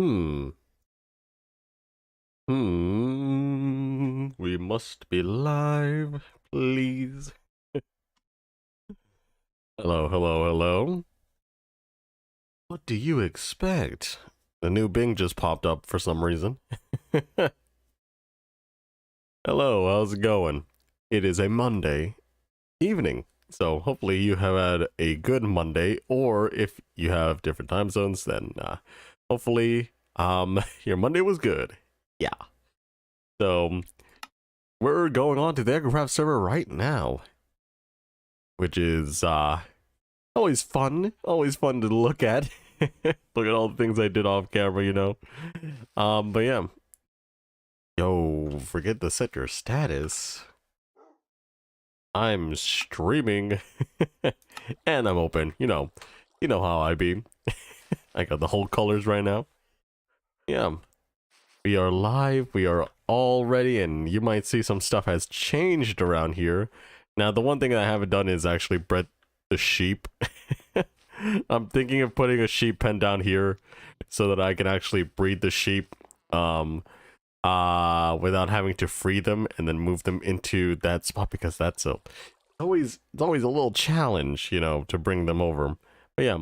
Hmm. We must be live, please. Hello, hello, hello. What do you expect? The new Bing just popped up for some reason. Hello, how's it going? It is a Monday evening, so hopefully you have had a good Monday, or if you have different time zones, then hopefully your Monday was good. Yeah. So we're going on to the EchoCraft server right now, which is always fun to look at. Look at all the things I did off camera, you know. But yeah. Yo, forget to set your status. I'm streaming and I'm open, you know how I be. I got the whole colors right now. Yeah. We are live, we are all ready, and you might see some stuff has changed around here. Now, the one thing I haven't done is actually bred the sheep. I'm thinking of putting a sheep pen down here so that I can actually breed the sheep without having to free them and then move them into that spot, because that's always a little challenge, you know, to bring them over. But yeah,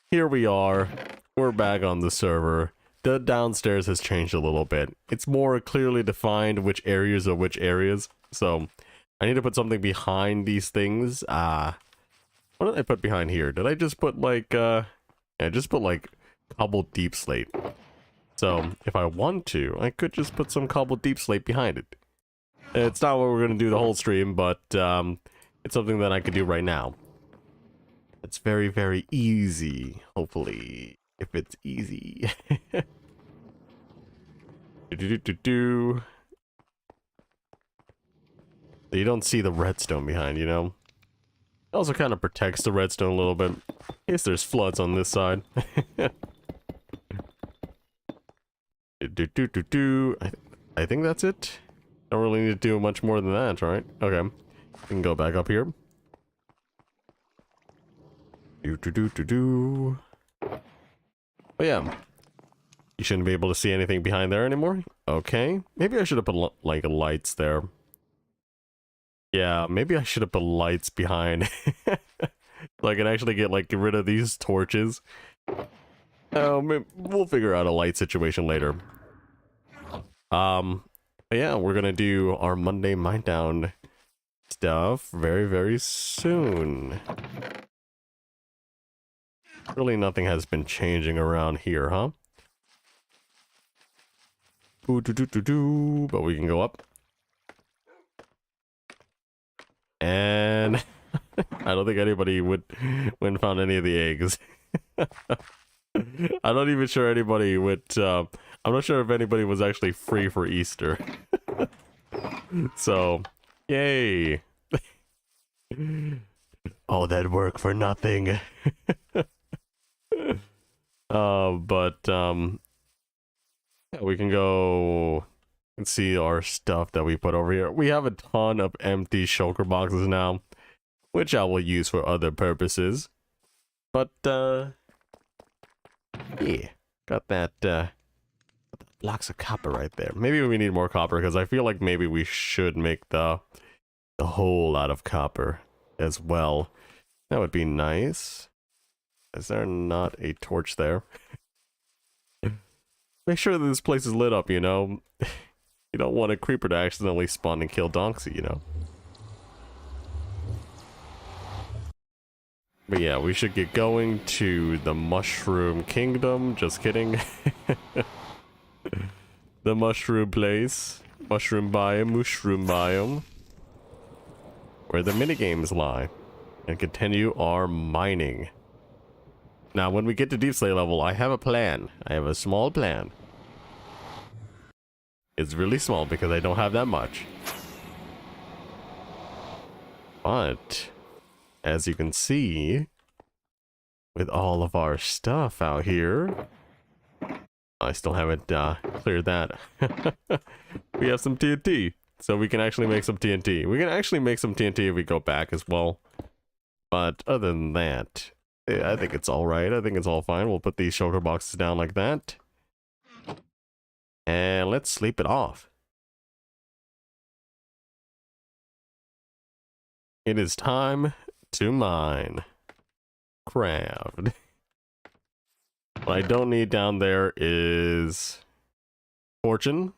here we are. We're back on the server. The downstairs has changed a little bit. It's more clearly defined which areas are which areas. So I need to put something behind these things. What did I put behind here? Did I just put like yeah, just put like cobbled deep slate. So if I want to, I could just put some cobbled deep slate behind it. It's not what we're gonna do the whole stream, but it's something that I could do right now. It's very, very easy, hopefully, if it's easy. You don't see the redstone behind, you know? It also kind of protects the redstone a little bit, in case there's floods on this side. I think that's it. Don't really need to do much more than that, right? Okay. We can go back up here. But yeah. You shouldn't be able to see anything behind there anymore. Okay. Maybe I should have put like lights there. Yeah, maybe I should have put lights behind. So I can actually get rid of these torches. We'll figure out a light situation later. But yeah, we're gonna do our Monday mine down stuff very, very soon. Really nothing has been changing around here, huh? But we can go up. And I don't think anybody wouldn't found any of the eggs. I'm not even sure anybody would, I'm not sure if anybody was actually free for Easter. So, yay. All that work for nothing. We can go and see our stuff that we put over here. We have a ton of empty shulker boxes now, which I will use for other purposes. But, yeah, got that, blocks of copper right there. Maybe we need more copper, because I feel like maybe we should make the whole lot of copper as well. That would be nice. Is there not a torch there? Make sure that this place is lit up, you know? You don't want a creeper to accidentally spawn and kill Donksy, you know? But yeah, we should get going to the Mushroom Kingdom. Just kidding. The mushroom place. Mushroom biome. Where the minigames lie. And continue our mining. Now, when we get to deep slate level, I have a plan. I have a small plan. It's really small because I don't have that much. But, as you can see, with all of our stuff out here, I still haven't cleared that. We have some TNT, so we can actually make some TNT. We can actually make some TNT if we go back as well. But other than that, I think it's all right. I think it's all fine. We'll put these shulker boxes down like that. And let's sleep it off. It is time to mine. Craft. What I don't need down there is fortune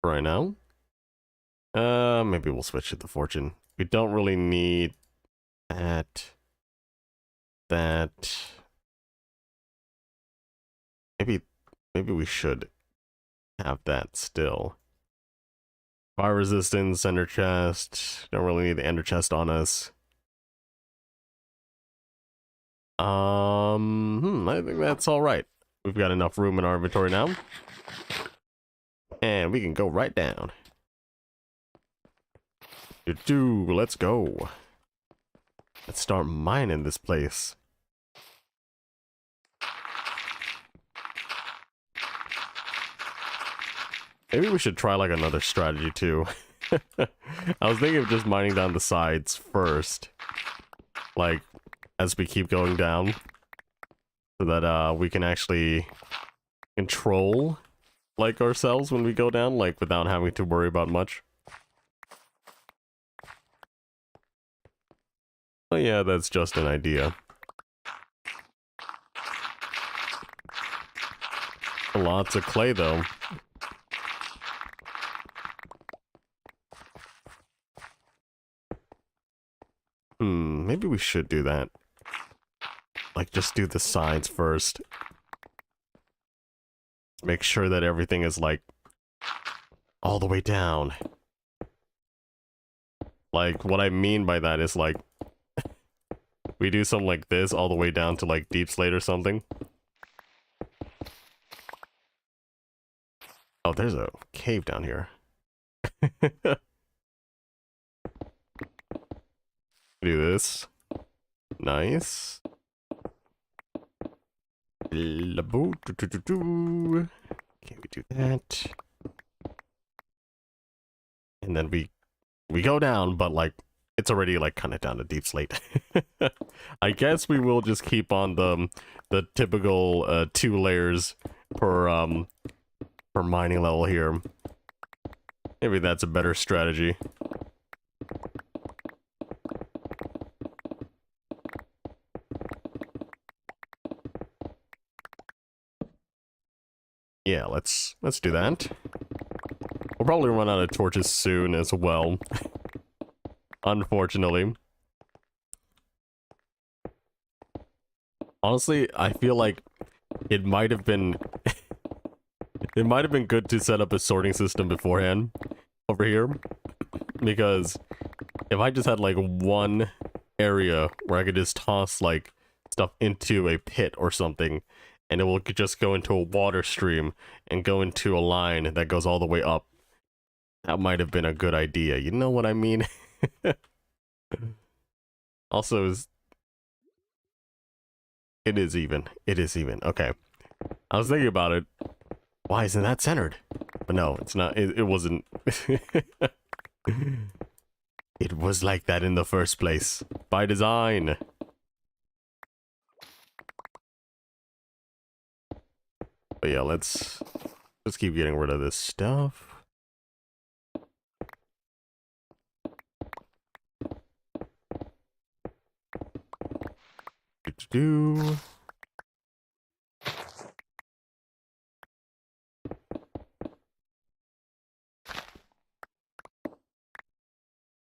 right now. Maybe we'll switch to the fortune. We don't really need that. Maybe we should have that still. Fire resistance, ender chest. Don't really need the ender chest on us. I think that's all right. We've got enough room in our inventory now. And we can go right down. Let's go. Let's start mining this place. Maybe we should try like another strategy too. I was thinking of just mining down the sides first. Like, as we keep going down. So that we can actually control like ourselves when we go down, like without having to worry about much. Oh yeah, that's just an idea. Lots of clay though. Maybe we should do that. Like, just do the sides first. Make sure that everything is, like, all the way down. Like, what I mean by that is, like, we do something like this all the way down to, like, deepslate or something. Oh, there's a cave down here. Do this. Nice. Okay, we do that. And then we go down, but like it's already like kind of down to deep slate. I guess we will just keep on the typical 2 layers per mining level here. Maybe that's a better strategy. Yeah, let's do that. We'll probably run out of torches soon as well. Unfortunately. Honestly, I feel like it might have been it might have been good to set up a sorting system beforehand over here, because if I just had like one area where I could just toss like stuff into a pit or something, and it will just go into a water stream and go into a line that goes all the way up, that might have been a good idea. You know what I mean? Also, it is even. It is even. Okay. I was thinking about it. Why isn't that centered? But no, it's not. It wasn't. It was like that in the first place. By design. But yeah, let's keep getting rid of this stuff. Do.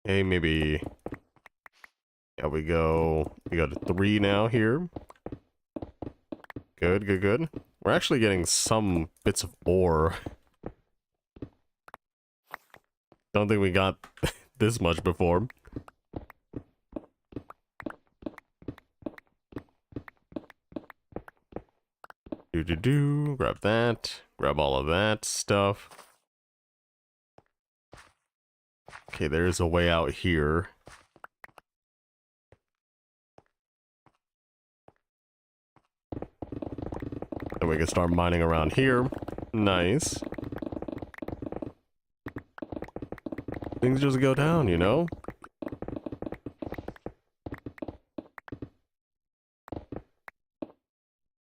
Okay, maybe. Yeah, we go to 3 now here. Good, good, good. We're actually getting some bits of ore. Don't think we got this much before. Grab that. Grab all of that stuff. Okay, there's a way out here. And we can start mining around here. Nice. Things just go down, you know?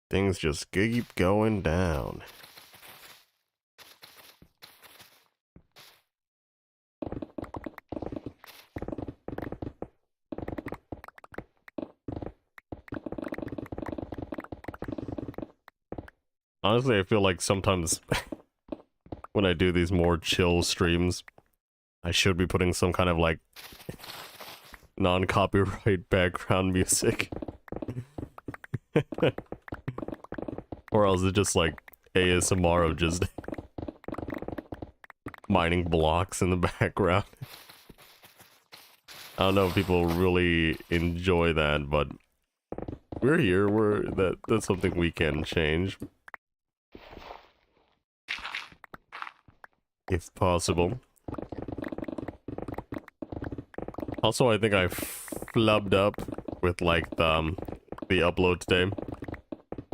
Things just keep going down. honestly, I feel like sometimes when I do these more chill streams, I should be putting some kind of like non-copyright background music. Or else it's just like ASMR of just mining blocks in the background. I don't know if people really enjoy that, but we're here. That's something we can change. If possible. Also, I think I flubbed up with like the upload today.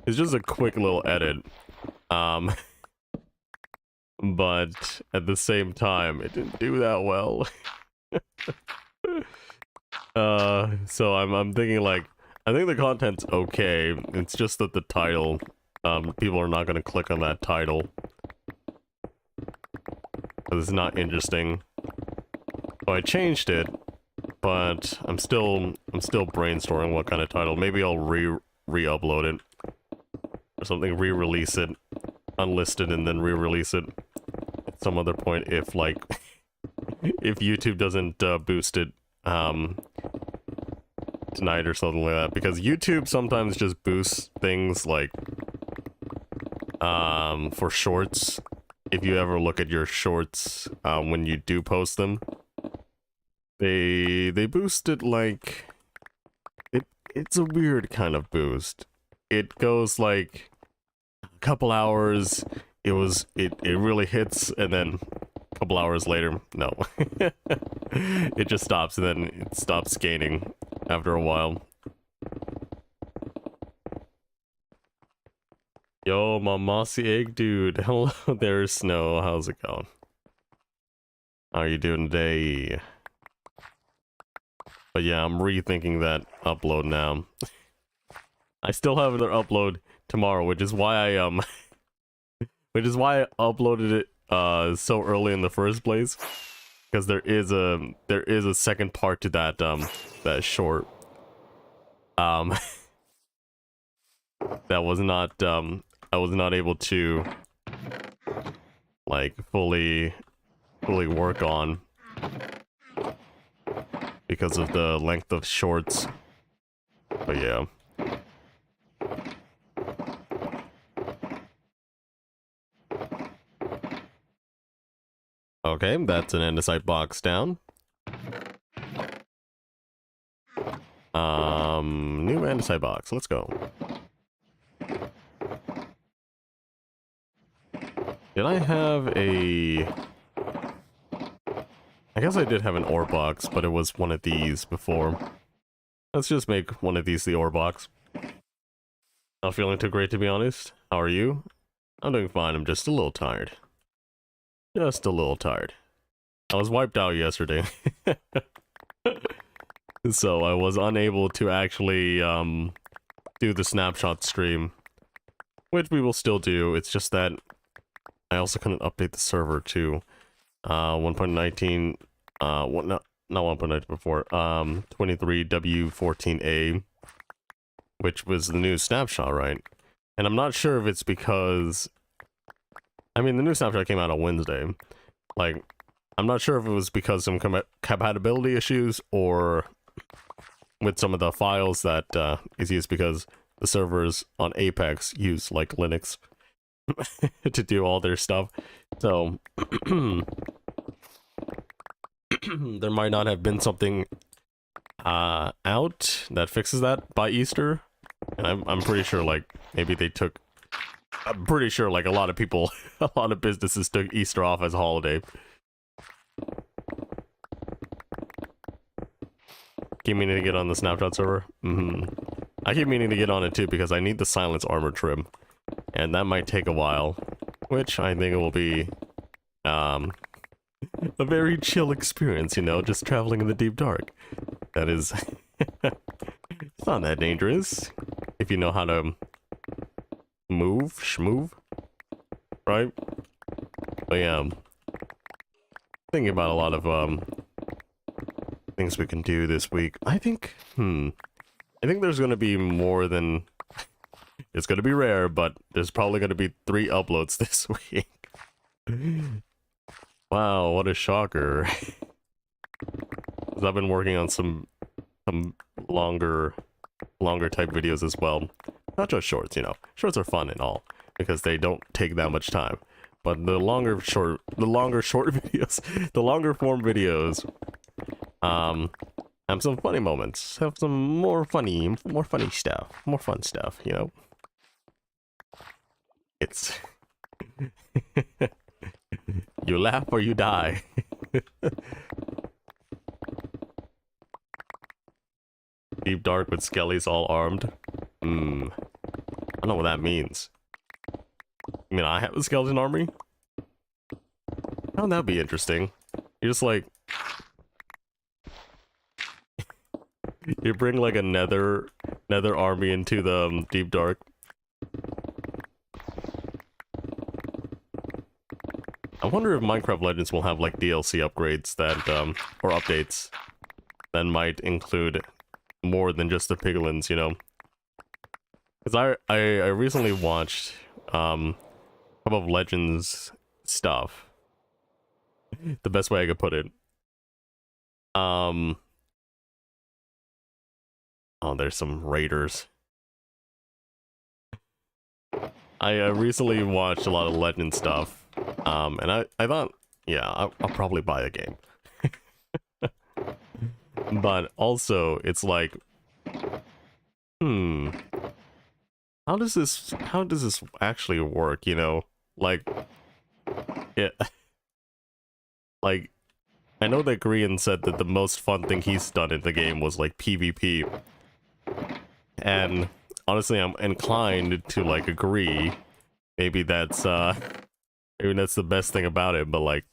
It's just a quick little edit. But at the same time, it didn't do that well. So I'm thinking like, I think the content's okay. It's just that the title, people are not gonna click on that title. Because it's not interesting. So I changed it, but I'm still brainstorming what kind of title. Maybe I'll re-upload it. Or something, re-release it. Unlisted and then re-release it. At some other point if like, if YouTube doesn't boost it, tonight or something like that, because YouTube sometimes just boosts things like for shorts. If you ever look at your shorts when you do post them, they boost it like it's a weird kind of boost. It goes like a couple hours, it really hits, and then a couple hours later, no. It just stops, and then it stops gaining after a while. Yo, my mossy egg dude. Hello there, Snow. How's it going? How are you doing today? But yeah, I'm rethinking that upload now. I still have another upload tomorrow, which is why I uploaded it so early in the first place. Because there is a second part to that that short. That was not I was not able to like fully work on because of the length of shorts. But yeah. Okay, that's an andesite box down. New andesite box, let's go. Did I have a... I guess I did have an ore box, but it was one of these before. Let's just make one of these the ore box. Not feeling too great, to be honest. How are you? I'm doing fine, I'm just a little tired. Just a little tired. I was wiped out yesterday. So I was unable to actually do the snapshot stream. Which we will still do, it's just that I also couldn't update the server to 1.19, not 1.19 before, 23W14A, which was the new snapshot, right? And I'm not sure if it's because, I mean, the new snapshot came out on Wednesday. Like, I'm not sure if it was because of some compatibility issues or with some of the files that is used because the servers on Apex use, like, Linux to do all their stuff. So, there might not have been something out that fixes that by Easter. And I'm pretty sure, like, maybe they took... I'm pretty sure, like, a lot of people, a lot of businesses took Easter off as a holiday. Keep meaning to get on the Snapshot server? I keep meaning to get on it too because I need the silence armor trim. And that might take a while. Which I think it will be a very chill experience, you know, just traveling in the deep dark. That is... it's not that dangerous. If you know how to schmove, right? But yeah, thinking about a lot of things we can do this week. I think there's gonna be more than It's gonna be rare, but there's probably gonna be 3 uploads this week. Wow, what a shocker. 'Cause I've been working on some longer type videos as well. Not just shorts, you know. Shorts are fun and all because they don't take that much time. But the longer short videos, the longer form videos, have some funny moments, have some more funny stuff, more fun stuff, you know. It's you laugh or you die. Deep dark with skellies all armed. I don't know what that means. I mean, I have a skeleton army? How would that be interesting? You're just like... you bring like a nether army into the deep dark. I wonder if Minecraft Legends will have like DLC upgrades that, or updates that might include more than just the piglins, you know? Because I recently watched, some of Legends stuff. The best way I could put it. Oh, there's some raiders. I recently watched a lot of Legend stuff, and I thought, yeah, I'll probably buy a game. But also, it's like, how does this actually work, you know? Like, it, like, I know that Grian said that the most fun thing he's done in the game was like PvP. And honestly, I'm inclined to like agree. Maybe that's the best thing about it, but like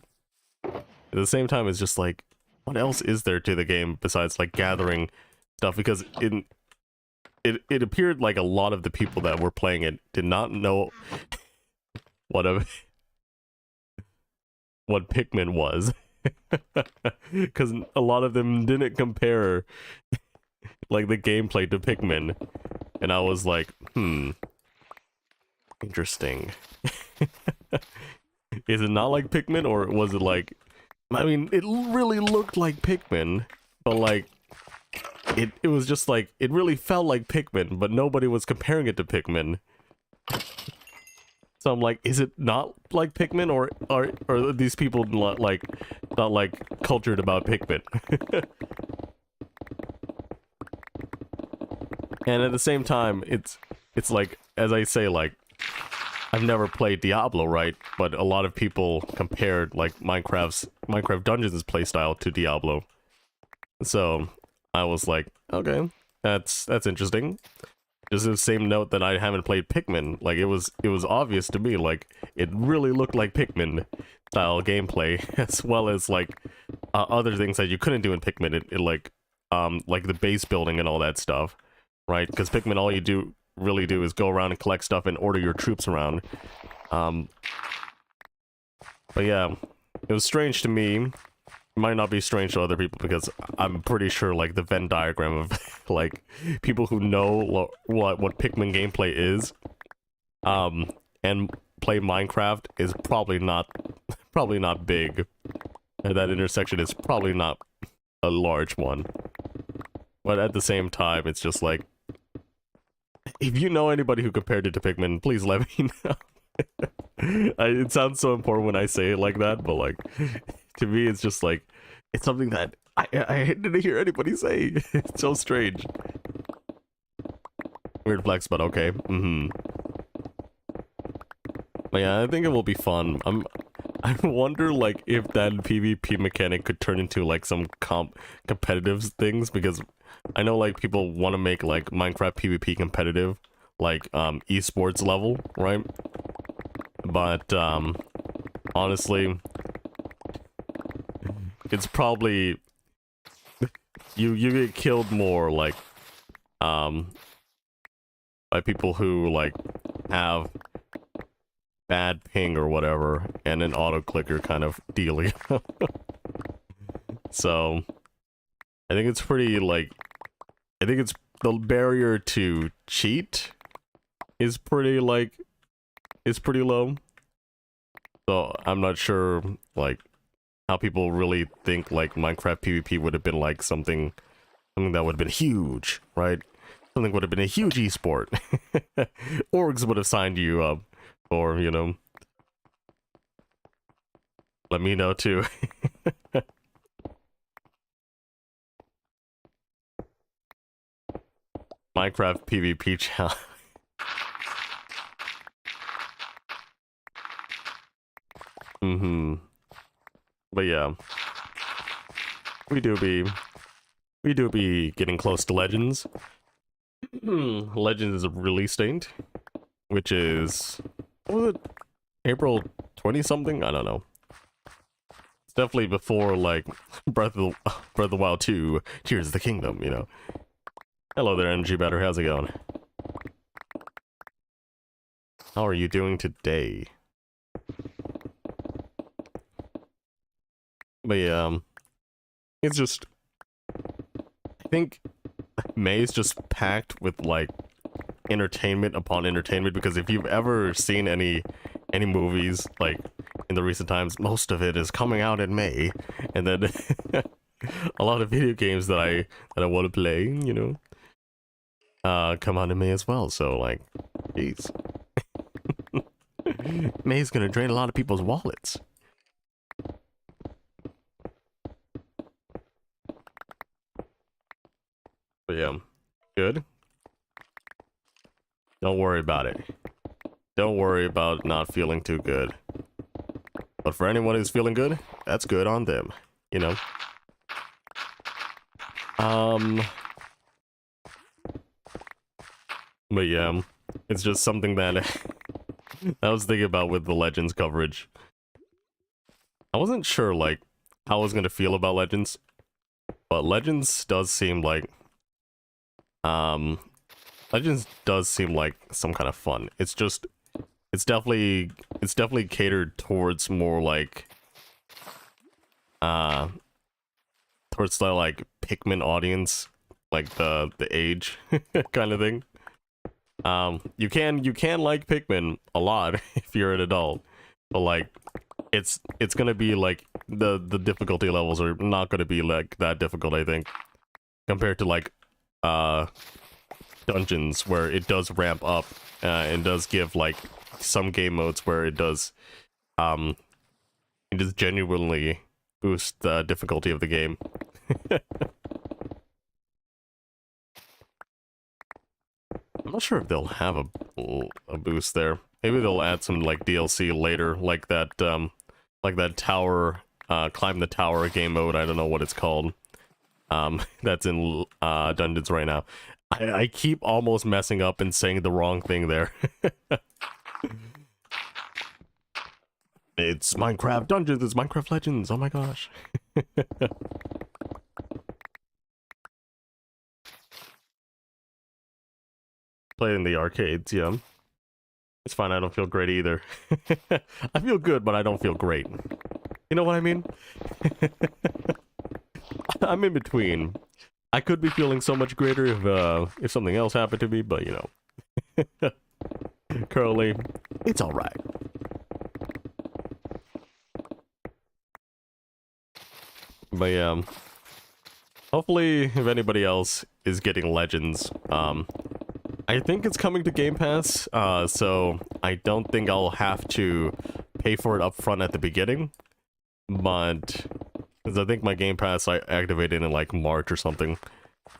at the same time it's just like, what else is there to the game besides like gathering stuff? Because it appeared like a lot of the people that were playing it did not know what Pikmin was. Because a lot of them didn't compare like the gameplay to Pikmin, and I was like, interesting. Is it not like Pikmin, or was it like, I mean, it really looked like Pikmin, but like it was just like, it really felt like Pikmin, but nobody was comparing it to Pikmin. So I'm like, is it not like Pikmin, or are these people not like cultured about Pikmin? And at the same time, it's like, as I say, like, I've never played Diablo, right? But a lot of people compared like Minecraft Dungeons' playstyle to Diablo. So I was like, okay, that's interesting. Just the same note that I haven't played Pikmin. Like, it was obvious to me, like, it really looked like Pikmin style gameplay, as well as like other things that you couldn't do in Pikmin. It like the base building and all that stuff, right? Because Pikmin, all you really do is go around and collect stuff and order your troops around. But yeah, it was strange to me. It might not be strange to other people, because I'm pretty sure like the Venn diagram of like people who know what Pikmin gameplay is, and play Minecraft is probably not big. And that intersection is probably not a large one. But at the same time, it's just like, if you know anybody who compared it to Pikmin, please let me know. It sounds so important when I say it like that, but like, to me, it's just like, it's something that I didn't hear anybody say. It's so strange. Weird flex, but okay. But yeah, I think it will be fun. I wonder like if that PvP mechanic could turn into like some competitive things, because I know like people want to make like Minecraft PvP competitive, like esports level, right? But honestly, it's probably you get killed more like by people who like have bad ping or whatever, and an auto clicker kind of dealing. So I think it's pretty like, I think it's the barrier to cheat is pretty like is pretty low. So I'm not sure like how people really think like Minecraft PvP would have been like something that would have been huge, right? Something would have been a huge esport. Orgs would have signed you up, or you know, let me know too. Minecraft PvP challenge. But yeah, we do be getting close to Legends. Legends is a release date, which is, what was it, April 20 something? I don't know. It's definitely before like Breath of the Wild 2, Tears of the Kingdom, you know. Hello there, Energy Better. How's it going? How are you doing today? But yeah, it's just, I think May is just packed with like entertainment upon entertainment, because if you've ever seen any movies like in the recent times, most of it is coming out in May, and then a lot of video games that I want to play, you know, come out in May as well. So like, jeez. May's gonna drain a lot of people's wallets. But yeah, good. Don't worry about it. Don't worry about not feeling too good. But for anyone who's feeling good, that's good on them, you know. But yeah, it's just something that I was thinking about with the Legends coverage. I wasn't sure like how I was gonna feel about Legends, but Legends does seem like Legends does seem like some kind of fun. It's just it's definitely catered towards more like towards the like Pikmin audience, like the age kind of thing. You can like Pikmin a lot if you're an adult, but like it's gonna be like the difficulty levels are not gonna be like that difficult, I think, compared to like dungeons, where it does ramp up and does give like some game modes where it does genuinely boost the difficulty of the game. I'm not sure if they'll have a boost there. Maybe they'll add some like DLC later, like that tower, climb the tower game mode. I don't know what it's called. That's in dungeons right now. I keep almost messing up and saying the wrong thing there. It's Minecraft Dungeons, it's Minecraft Legends, oh my gosh. Play in the arcades, yeah. It's fine, I don't feel great either. I feel good, but I don't feel great. You know what I mean? I'm in between. I could be feeling so much greater if something else happened to me, but you know. Currently, it's alright. But yeah, hopefully if anybody else is getting Legends, I think it's coming to Game Pass, so I don't think I'll have to pay for it up front at the beginning, but because I think my Game Pass I activated in like March or something,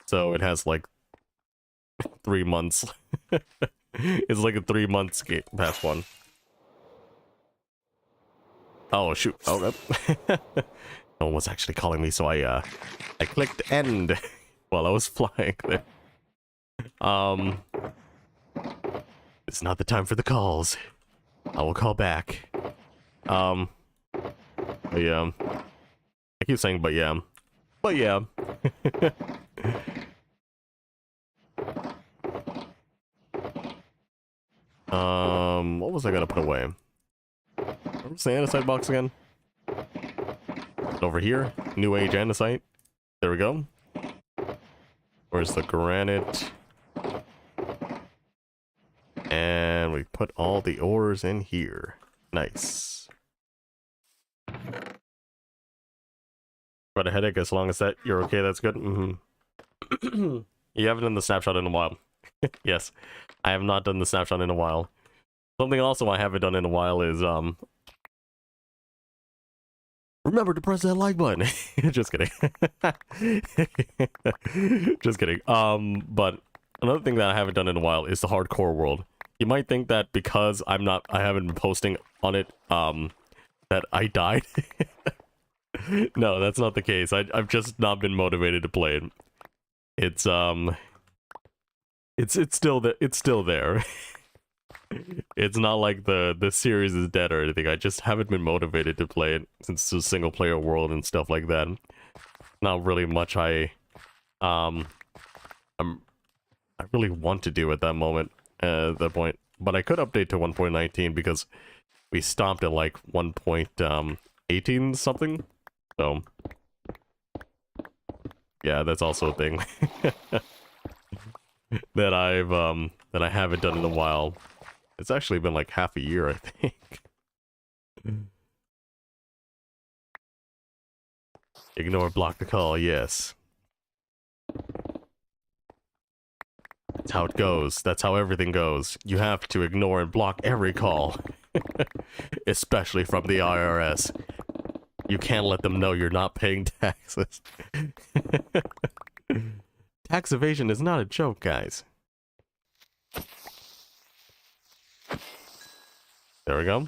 so it has like 3 months. It's like a 3 months Game Pass one. Oh shoot! Oh, no one was actually calling me, so I clicked end while I was flying there. It's not the time for the calls. I will call back. But yeah. I keep saying but yeah. But yeah. What was I gonna put away? What's the andesite box again? Over here. New Age andesite. There we go. Where's the granite? And And we put all the ores in here. Nice. But a headache, as long as that you're okay, that's good. Mm-hmm. You haven't done the snapshot in a while. Yes, I have not done the snapshot in a while. Something also I haven't done in a while is remember to press that like button. Just kidding. Just kidding. But another thing that I haven't done in a while is the hardcore world. You might think that because I haven't been posting on it, that I died. No, that's not the case. I've just not been motivated to play it. It's still there. It's not like the series is dead or anything. I just haven't been motivated to play it since it's a single player world and stuff like that. Not really much I really want to do at that moment, at that point. But I could update to 1.19 because we stopped at like 1.18 something. So yeah, that's also a thing that I haven't done in a while. It's actually been like half a year, I think. Ignore, block the call, yes. That's how it goes. That's how everything goes. You have to ignore and block every call. Especially from the IRS. You can't let them know you're not paying taxes. Tax evasion is not a joke, guys. There we go.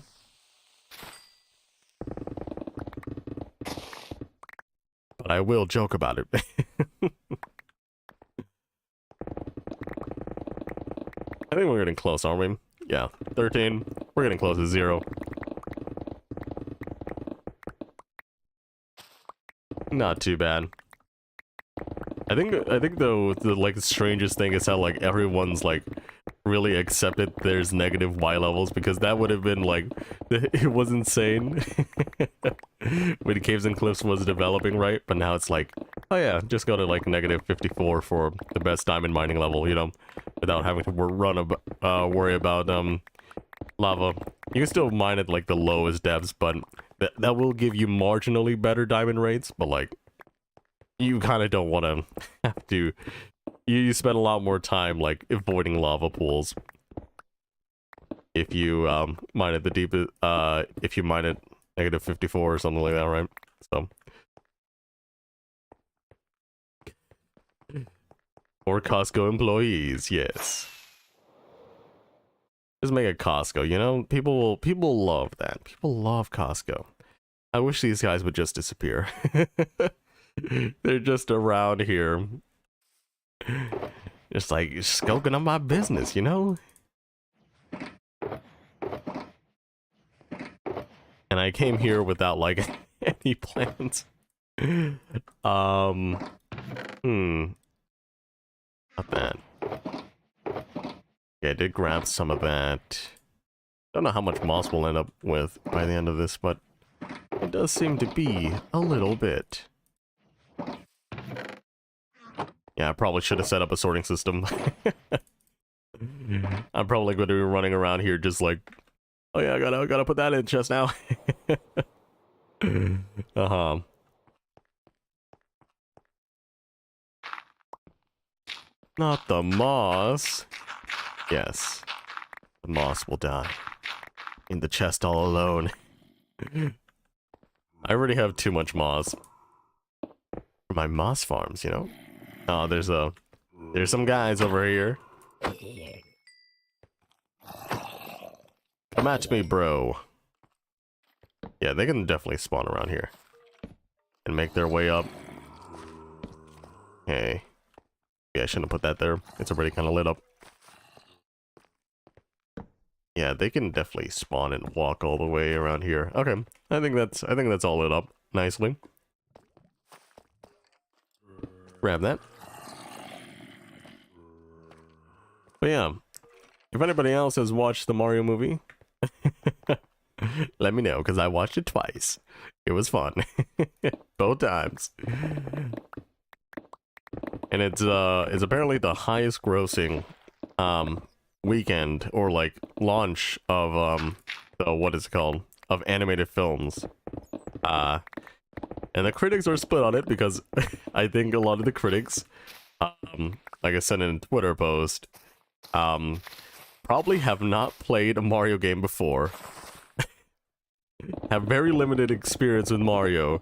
But I will joke about it. I think we're getting close, aren't we? Yeah, 13. We're getting close to 0. Not too bad. I think though the like the strangest thing is how like everyone's like really accepted there's negative Y levels, because that would have been like it was insane when Caves and Cliffs was developing, right? But now it's like, oh yeah, just go to like -54 for the best diamond mining level, you know, without having to worry about lava. You can still mine at like the lowest depths, but that will give you marginally better diamond rates, but like you kind of don't want to have to. You spend a lot more time like avoiding lava pools if you mine at the deepest. If you mine at -54 or something like that, right? So, or Costco employees, yes. Just make a Costco, you know? People love that. People love Costco. I wish these guys would just disappear. They're just around here. Just like skulking on my business, you know? And I came here without like any plans. Not bad. Yeah, I did grab some of that. Don't know how much moss we'll end up with by the end of this, but it does seem to be a little bit. Yeah, I probably should have set up a sorting system. I'm probably going to be running around here just like, oh yeah, I gotta put that in chest now. Uh-huh. Not the moss. Yes. The moss will die. In the chest all alone. I already have too much moss. For my moss farms, you know? Oh, there's some guys over here. Come at me, bro. Yeah, they can definitely spawn around here. And make their way up. Okay. Yeah, I shouldn't have put that there. It's already kind of lit up. Yeah, they can definitely spawn and walk all the way around here. Okay. I think that's all lit up nicely. Grab that. But yeah, if anybody else has watched the Mario movie, let me know, because I watched it twice. It was fun. Both times. And it's apparently the highest grossing weekend or like launch of the, what is it called, of animated films. And the critics are split on it because I think a lot of the critics, like I said in a Twitter post, probably have not played a Mario game before, have very limited experience with Mario,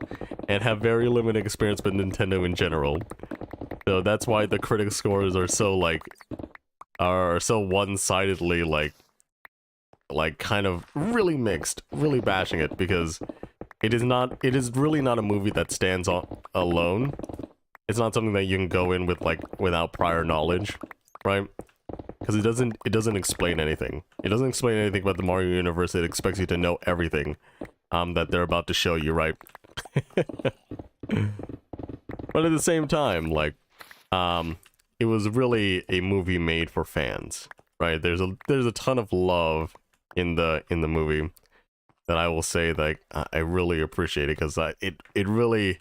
and have very limited experience with Nintendo in general. So that's why the critic scores are so like, are so one-sidedly like kind of really mixed, really bashing it, because it is really not a movie that stands on alone. It's not something that you can go in with like without prior knowledge, right? Because it doesn't explain anything. It doesn't explain anything about the Mario universe. It expects you to know everything that they're about to show you, right? But at the same time, like, it was really a movie made for fans, right? There's a ton of love in the movie that I will say, like, I really appreciate it, because it really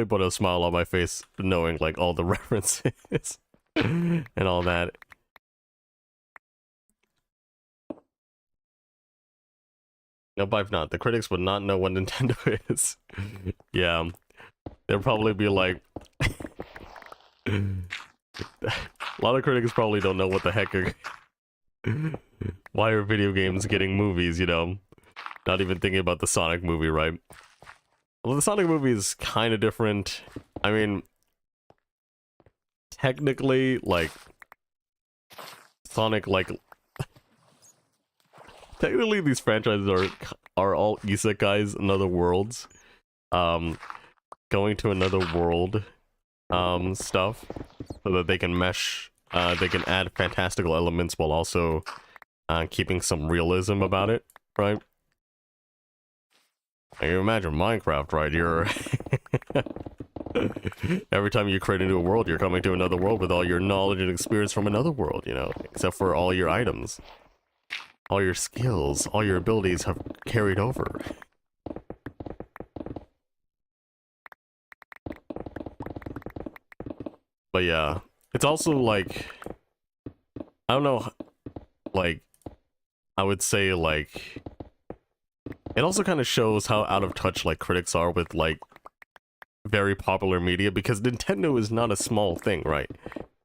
put a smile on my face knowing like all the references and all that. Nope, I've not. The critics would not know what Nintendo is. Yeah, they'll probably be like, a lot of critics probably don't know what the heck are. Why are video games getting movies, you know? Not even thinking about the Sonic movie, right? Well, the Sonic movie is kind of different. I mean, technically, like, Sonic, like, technically these franchises are all isekais in other worlds. Going to another world, stuff, so that they can mesh, they can add fantastical elements while also, keeping some realism about it, right? Like, you imagine Minecraft, right? You're every time you create a new world, you're coming to another world with all your knowledge and experience from another world, you know, except for all your items. All your skills, all your abilities have carried over. But yeah, it's also like, I don't know, like, I would say like, it also kind of shows how out of touch like critics are with like very popular media, because Nintendo is not a small thing, right?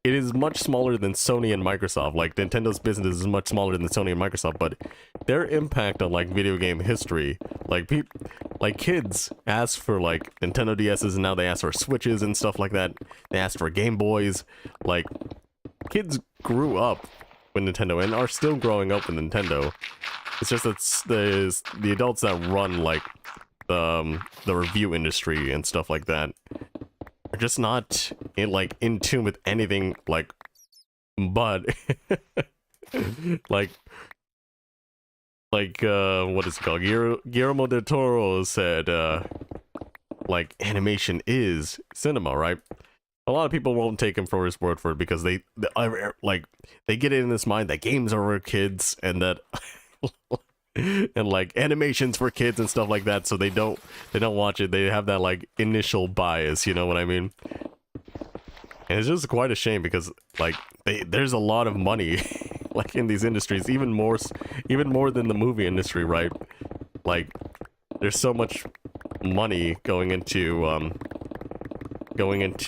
It is much smaller than Sony and Microsoft. Like, Nintendo's business is much smaller than Sony and Microsoft, but their impact on like video game history, like like kids ask for like Nintendo DSs, and now they ask for Switches and stuff like that. They ask for Game Boys. Like, kids grew up with Nintendo and are still growing up with Nintendo. It's just that the adults that run like the review industry and stuff like that are just not in tune with anything like, but like what is it called? Guillermo del Toro said like animation is cinema, right? A lot of people won't take him for his word for it, because they get it in this mind that games are for kids, and that and like animations for kids and stuff like that, so they don't watch it. They have that like initial bias, you know what I mean? And it's just quite a shame, because like there's a lot of money like in these industries, even more than the movie industry, right? Like, there's so much money going into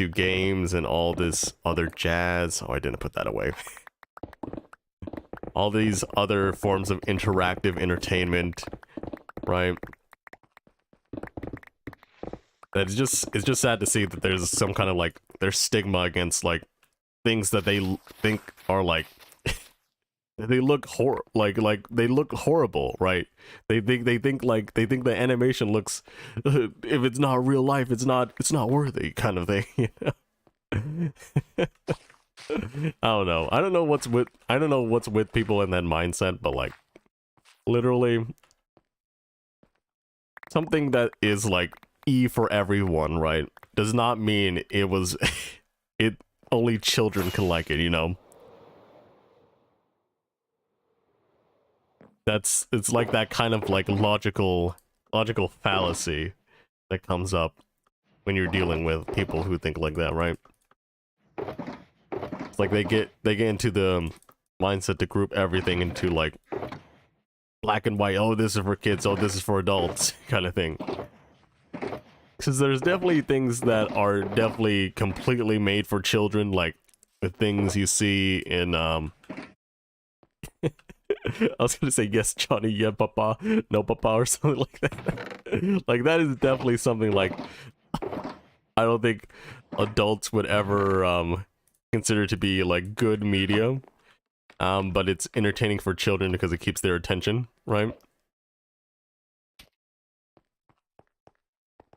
games and all this other jazz. Oh, I didn't put that away. All these other forms of interactive entertainment, right? It's just sad to see that there's some kind of like, there's stigma against like things that they think are like they look they look horrible, right? They think the animation looks, if it's not real life, it's not worthy, kind of thing, you know? I don't know. I don't know what's with people in that mindset, but like, literally, something that is like E for everyone, right, does not mean it was it only children can like it, you know? It's like that kind of like logical fallacy that comes up when you're dealing with people who think like that, right? It's like they get into the mindset to group everything into like black and white. Oh, this is for kids. Oh, this is for adults, kind of thing. Because there's definitely things that are definitely completely made for children, like the things you see in I was gonna say yes, Johnny, yeah, papa, no, papa, or something like that. Like that is definitely something like I don't think adults would ever consider to be like good media. But it's entertaining for children because it keeps their attention, right?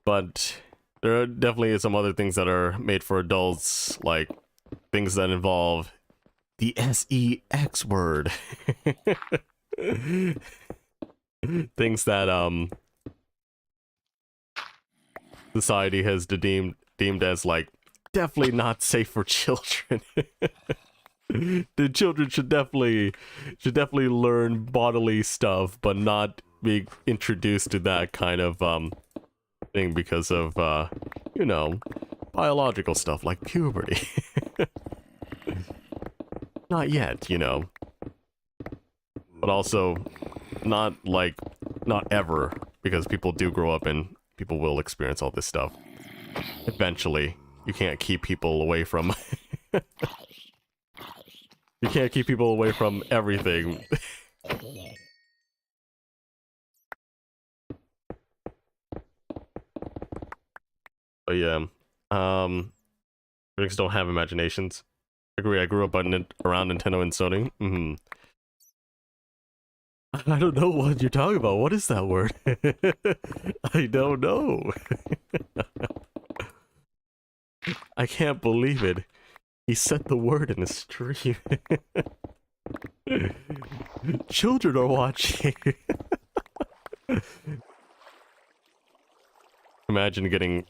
But there are definitely some other things that are made for adults, like things that involve the sex word. Things that society has deemed as like definitely not safe for children. The children should definitely learn bodily stuff, but not be introduced to that kind of thing because of you know, biological stuff like puberty. Not yet, you know. But also not ever, because people do grow up and people will experience all this stuff. Eventually, you can't keep people away from you can't keep people away from everything. But yeah, critics don't have imaginations. Agree, I grew up around Nintendo and Sony. I don't know what you're talking about. What is that word? I don't know. I can't believe it. He said the word in a stream. Children are watching. Imagine getting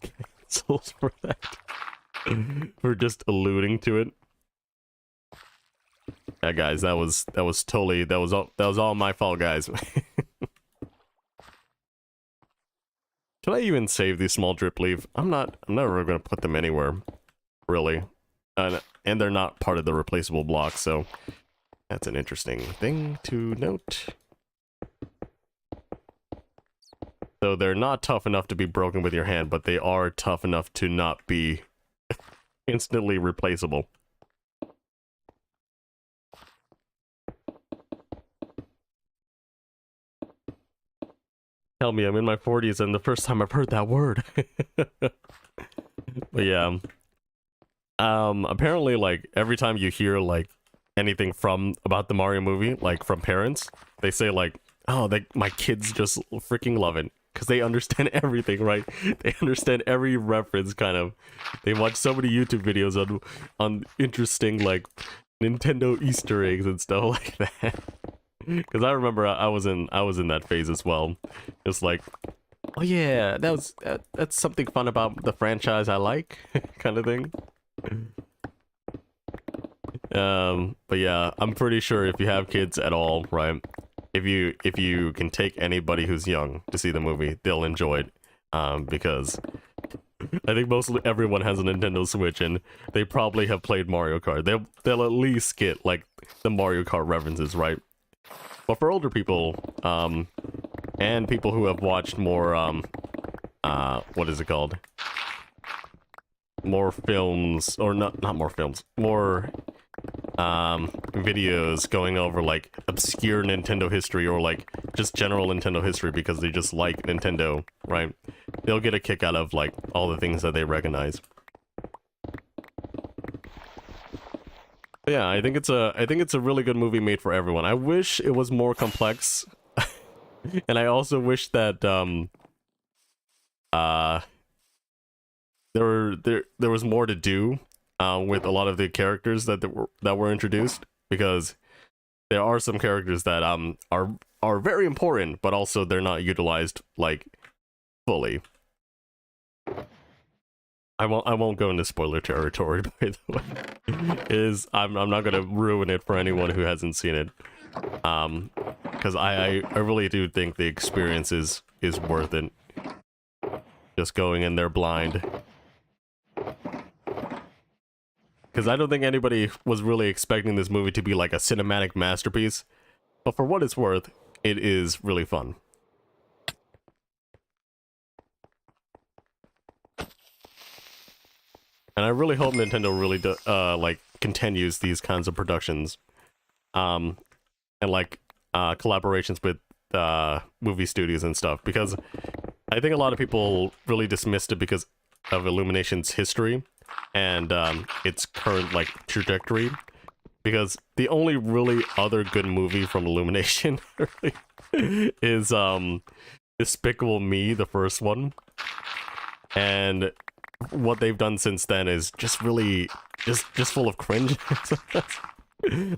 canceled for that. For just alluding to it. Yeah, guys, that was all my fault, guys. Can I even save these small drip leaf? I'm never gonna put them anywhere, really. And they're not part of the replaceable block, so that's an interesting thing to note. So they're not tough enough to be broken with your hand, but they are tough enough to not be instantly replaceable. Tell me, I'm in my 40s and the first time I've heard that word. But yeah. Apparently, like, every time you hear, like, anything about the Mario movie, like, from parents, they say, like, oh, my kids just freaking love it. Because they understand everything, right? They understand every reference, kind of. They watch so many YouTube videos on interesting, like, Nintendo Easter eggs and stuff like that. Because I remember I was in that phase as well. Just like, oh yeah, that's something fun about the franchise I like, kind of thing. But yeah, I'm pretty sure if you have kids at all, right? If you can take anybody who's young to see the movie, they'll enjoy it. Because I think mostly everyone has a Nintendo Switch and they probably have played Mario Kart. They'll at least get like the Mario Kart references, right? But for older people, and people who have watched more, what is it called? More films, or not more films, more, videos going over, like, obscure Nintendo history, or, like, just general Nintendo history because they just like Nintendo, right? They'll get a kick out of, like, all the things that they recognize. But yeah, I think it's a really good movie made for everyone. I wish it was more complex. And I also wish that, there was more to do with a lot of the characters that were introduced, because there are some characters that are very important, but also they're not utilized like fully. I won't go into spoiler territory, by the way. I'm not gonna ruin it for anyone who hasn't seen it. Because I really do think the experience is worth it. Just going in there blind. because I don't think anybody was really expecting this movie to be like a cinematic masterpiece. But for what it's worth, it is really fun. And I really hope Nintendo really like continues these kinds of productions, and like collaborations with movie studios and stuff, because I think a lot of people really dismissed it because of Illumination's history and its current like trajectory. Because the only really other good movie from Illumination really is Despicable Me, the first one, and what they've done since then is just really just full of cringe.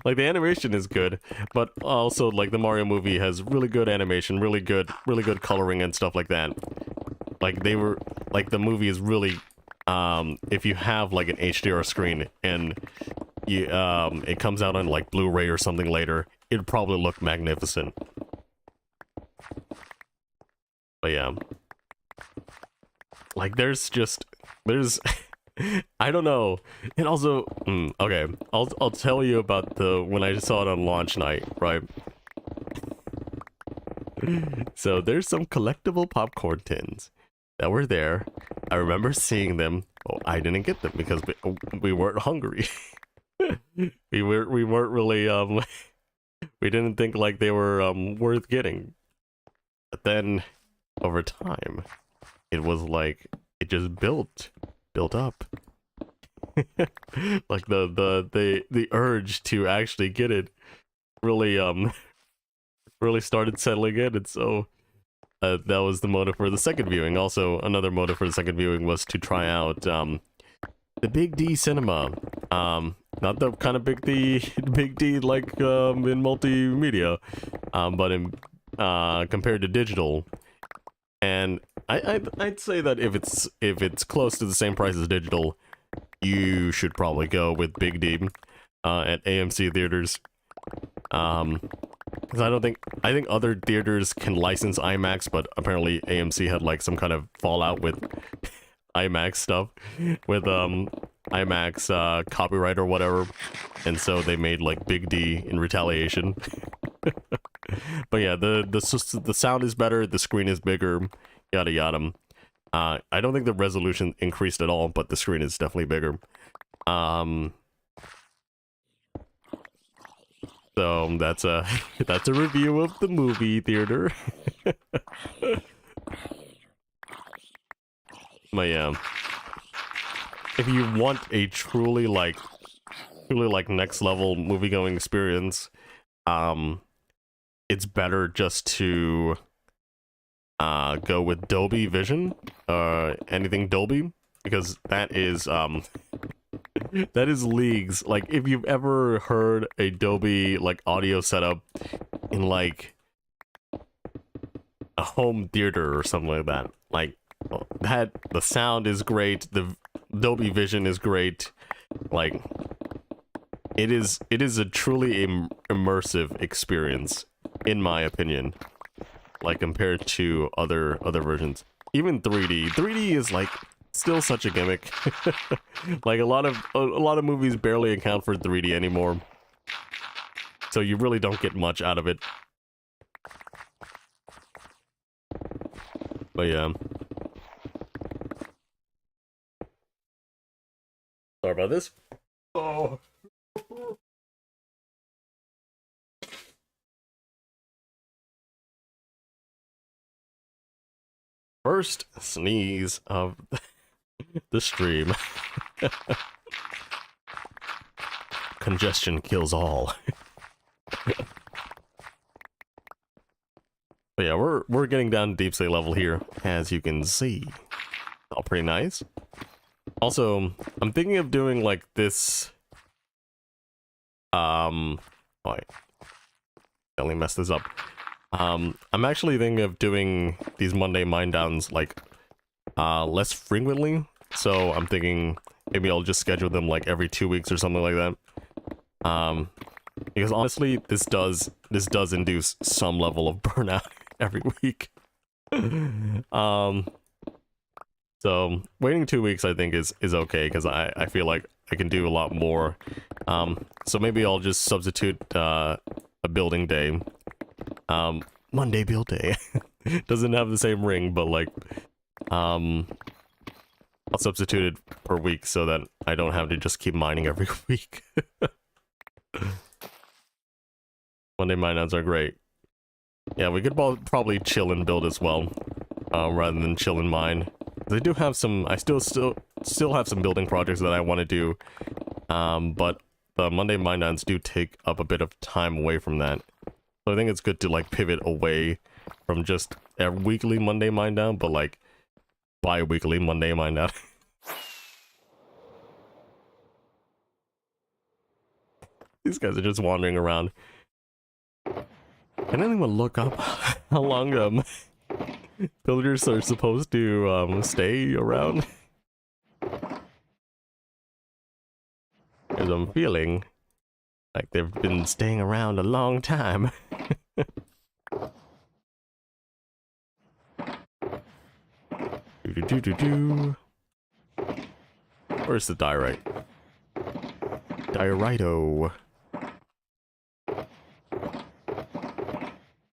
Like the animation is good, but also like the Mario movie has really good animation, really good coloring and stuff like that. Like they were like the movie is really if you have like an HDR screen and you it comes out on like Blu-ray or something later, it'd probably look magnificent. But yeah, like there's I don't know. And also, okay, I'll tell you about when I saw it on launch night, right? So there's some collectible popcorn tins that were there. I remember seeing them. Oh, I didn't get them because we weren't hungry. we weren't really we didn't think like they were worth getting. But then over time, it was like it just built up. Like the urge to actually get it really really started settling in, and so that was the motive for the second viewing. Also, another motive for the second viewing was to try out the Big D cinema. Not the kind of Big D like in multimedia, but in compared to digital. And I'd say that if it's close to the same price as digital, you should probably go with Big D at AMC theaters. Because I think other theaters can license IMAX, but apparently AMC had like some kind of fallout with IMAX stuff, with IMAX copyright or whatever, and so they made like Big D in retaliation. But yeah, the sound is better, the screen is bigger, yada yada. I don't think the resolution increased at all, but the screen is definitely bigger. So that's a review of the movie theater. But yeah, if you want a truly like next level movie going experience, it's better just to go with Dolby Vision, anything Dolby, because that is that is leagues. Like if you've ever heard a Dolby like audio setup in like a home theater or something like that, like that, the sound is great, the Dolby Vision is great, like it is a truly immersive experience, in my opinion, like compared to other versions. Even 3D is like still such a gimmick. Like a lot of movies barely account for 3D anymore, so you really don't get much out of it. But yeah, sorry about this. Oh. First sneeze of the stream. Congestion kills all. But yeah, we're getting down to deep slate level here, as you can see. All pretty nice. Also, I'm thinking of doing like this. Wait, let me mess this up. I'm actually thinking of doing these Monday Mind Downs like less frequently. So I'm thinking maybe I'll just schedule them like every 2 weeks or something like that. Because honestly, this does induce some level of burnout every week. So waiting 2 weeks I think is okay, because I feel like I can do a lot more. So maybe I'll just substitute a building day. Monday build day. Doesn't have the same ring, but like I'll substitute it per week so that I don't have to just keep mining every week. Monday mine outs are great. Yeah, we could probably chill and build as well, rather than chill and mine. I do have some. I still have some building projects that I want to do, but the Monday mine downs do take up a bit of time away from that. So I think it's good to like pivot away from just a weekly Monday mine down, but like bi-weekly Monday mine down. These guys are just wandering around. Can anyone look up how long villagers are supposed to stay around? Because I'm feeling like they've been staying around a long time. Where's the diorite? Diorito.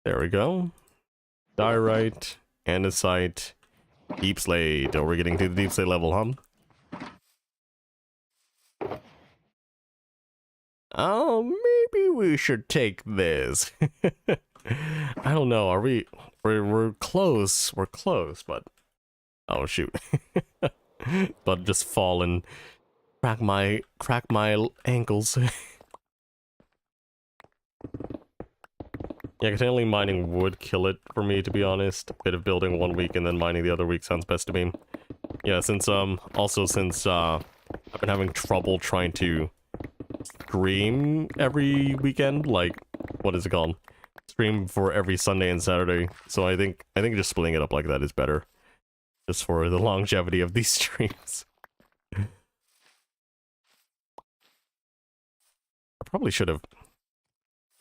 There we go. Diorite, andesite, deepslate. Oh, we're getting to the deepslate level, huh? Oh, maybe we should take this. I don't know. Are we? We're close. We're close, but oh shoot! But just fall and crack my ankles. Yeah, continually mining would kill it for me, to be honest. A bit of building 1 week and then mining the other week sounds best to me. Yeah, since also since I've been having trouble trying to stream every weekend, like what is it called? Stream for every Sunday and Saturday. So I think just splitting it up like that is better. Just for the longevity of these streams. I probably should have.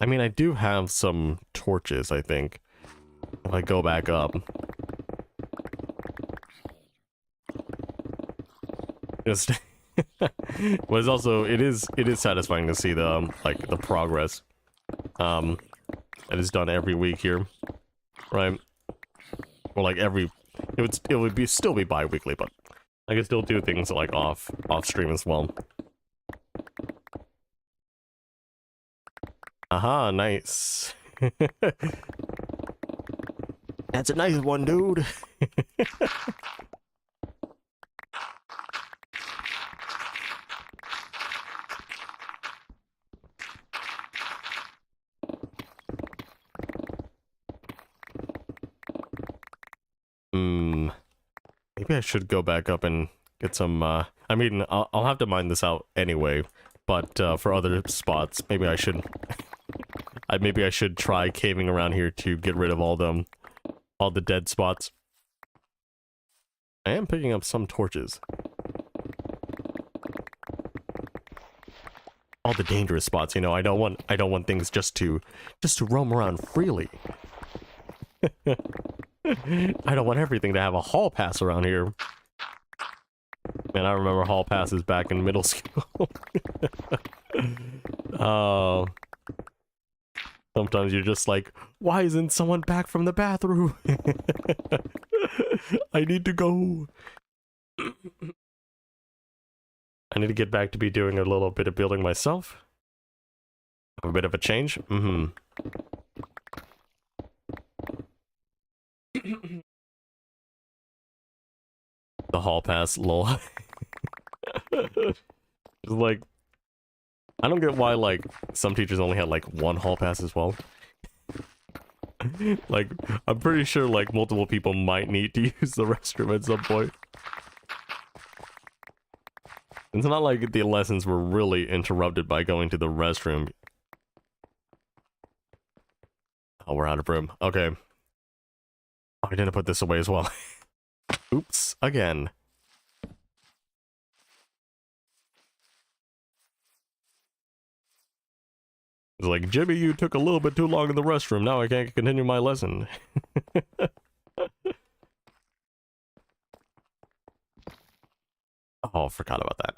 I mean, I do have some torches, I think. If I go back up. Just but it's also it is satisfying to see the like the progress that is done every week here. Right? Or like every it would be still be bi-weekly, but I can still do things like off stream as well. Aha, nice. That's a nice one, dude. Maybe I should go back up and get some, I mean, I'll have to mine this out anyway, but for other spots, maybe I should... maybe I should try caving around here to get rid of all the dead spots. I am picking up some torches. All the dangerous spots, you know. I don't want things just to roam around freely. I don't want everything to have a hall pass around here. Man, I remember hall passes back in middle school. Oh. Sometimes you're just like, why isn't someone back from the bathroom? I need to go. I need to get back to be doing a little bit of building myself. Have a bit of a change. The hall pass, lol. It's like, I don't get why, like, some teachers only had, like, one hall pass as well. Like, I'm pretty sure, like, multiple people might need to use the restroom at some point. It's not like the lessons were really interrupted by going to the restroom. Oh, we're out of room. Okay. Oh, I didn't put this away as well. Oops, again. It's like, Jimmy, you took a little bit too long in the restroom. Now I can't continue my lesson. Oh, I forgot about that.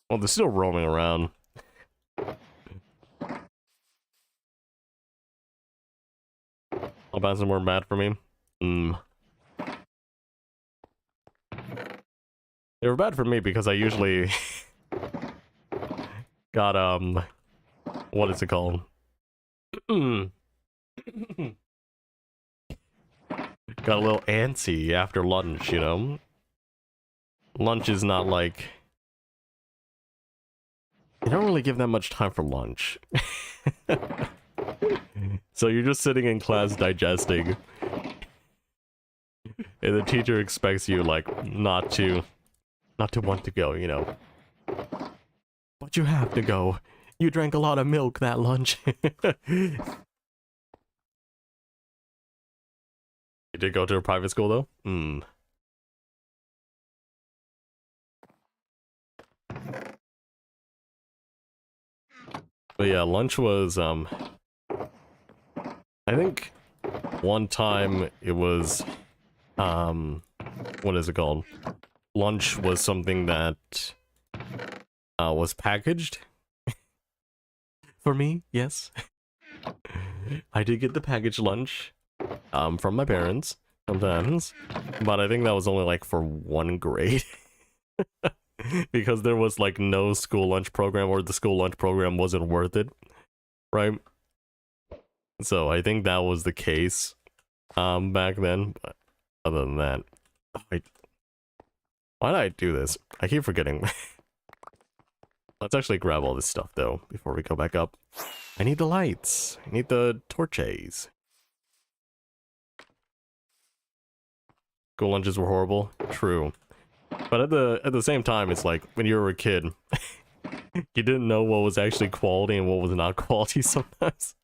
Well, they're still roaming around. I'll buy some more mad for me. They were bad for me because I usually got, what is it called? Got a little antsy after lunch, you know? Lunch is not like... You don't really give that much time for lunch. So you're just sitting in class digesting. And the teacher expects you, like, not to want to go, you know? But you have to go. You drank a lot of milk that lunch. You did go to a private school, though? But yeah, lunch was, I think one time it was, what is it called? Lunch was something that, was packaged. For me, yes. I did get the packaged lunch, from my parents, sometimes. But I think that was only, like, for one grade. Because there was, like, no school lunch program, or the school lunch program wasn't worth it, right? So I think that was the case back then. But other than that, why did I do this? I keep forgetting. Let's actually grab all this stuff though before we go back up. I need the lights. I need the torches. School lunches were horrible. True. But at the same time, it's like when you were a kid, you didn't know what was actually quality and what was not quality sometimes.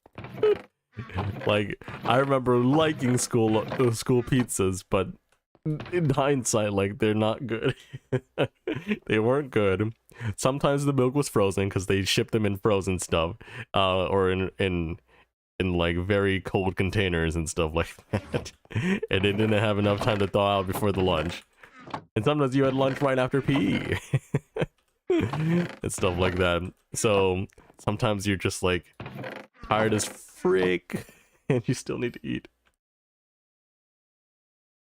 Like, I remember liking school pizzas, but in hindsight, like, they're not good. They weren't good. Sometimes the milk was frozen because they shipped them in frozen stuff, or in like very cold containers and stuff like that. And they didn't have enough time to thaw out before the lunch. And sometimes you had lunch right after PE. And stuff like that. So sometimes you're just like tired as frick and you still need to eat.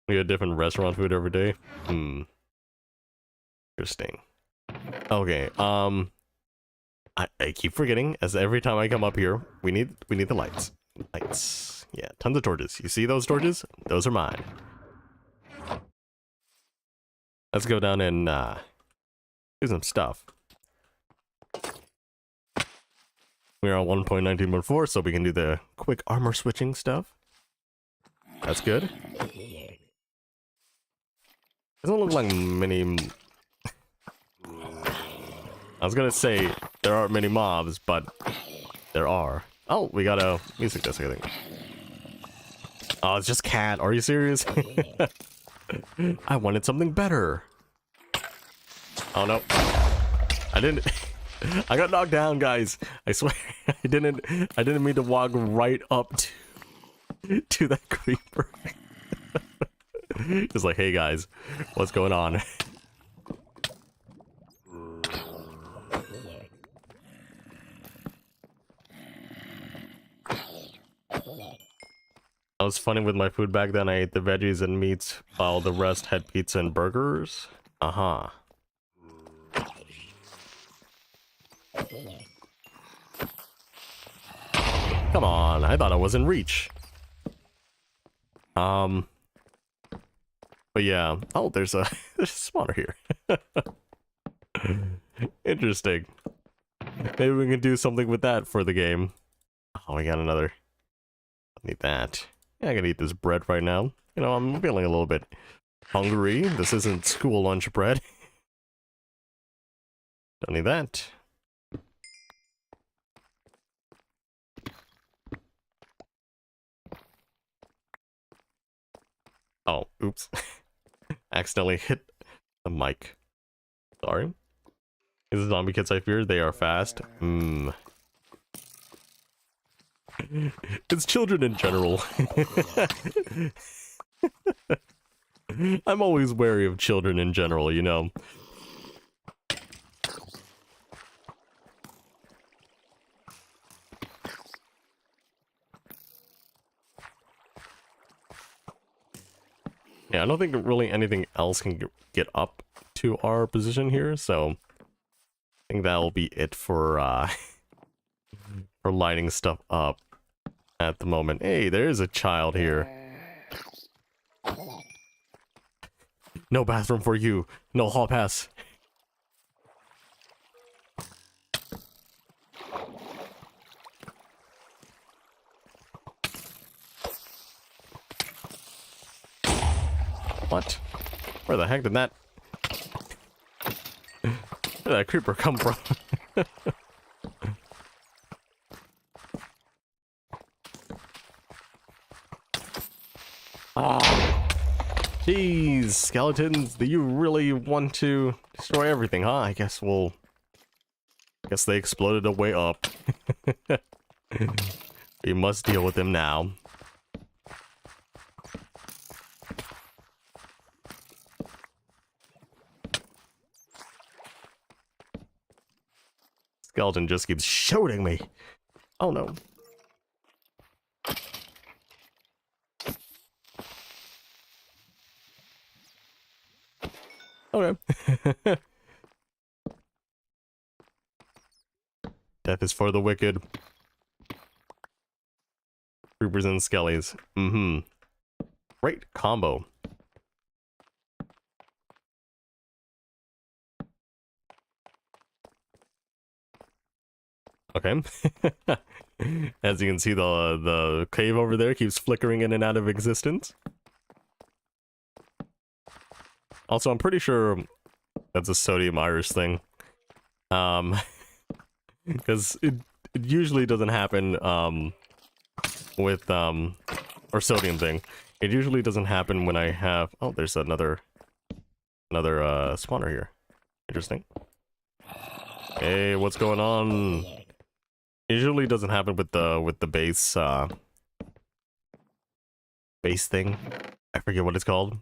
We get different restaurant food every day. Interesting. Okay, I keep forgetting, as every time I come up here, we need the lights. Lights. Yeah, tons of torches. You see those torches? Those are mine. Let's go down and do some stuff. We're on 1.19.4, so we can do the quick armor switching stuff. That's good. Doesn't look like many... I was gonna say there aren't many mobs, but there are. Oh, we got a music disc, I think. Oh, it's just cat. Are you serious? I wanted something better. Oh no. I didn't... I got knocked down, guys. I swear. I didn't mean to walk right up to that creeper. Just like, hey guys, what's going on? I was funny with my food back then. I ate the veggies and meats while the rest had pizza and burgers. Uh-huh. Come on, I thought I was in reach. But yeah. Oh, there's a spawner here. Interesting. Maybe we can do something with that for the game. Oh, we got another. I need that. Yeah, I gotta eat this bread right now. You know, I'm feeling a little bit hungry. This isn't school lunch bread. Don't need that. Oh, oops. Accidentally hit the mic. Sorry. Is the zombie kits I fear? They are fast. It's children in general. I'm always wary of children in general, you know. Yeah, I don't think really anything else can get up to our position here, so I think that'll be it for for lighting stuff up at the moment. Hey, there's a child here. No bathroom for you. No hall pass. What? Where the heck did that... Where did that creeper come from? Ah, jeez, skeletons, do you really want to destroy everything, huh? I guess they exploded a way up. We must deal with them now. Skeleton just keeps shooting me. Oh no. Okay. Death is for the wicked. Creepers and skellies. Great combo. Okay. As you can see, the cave over there keeps flickering in and out of existence. Also, I'm pretty sure that's a sodium iris thing. Because it usually doesn't happen with or sodium thing. It usually doesn't happen when I have... Oh, there's another spawner here. Interesting. Hey, what's going on? It usually doesn't happen with the base base thing. I forget what it's called.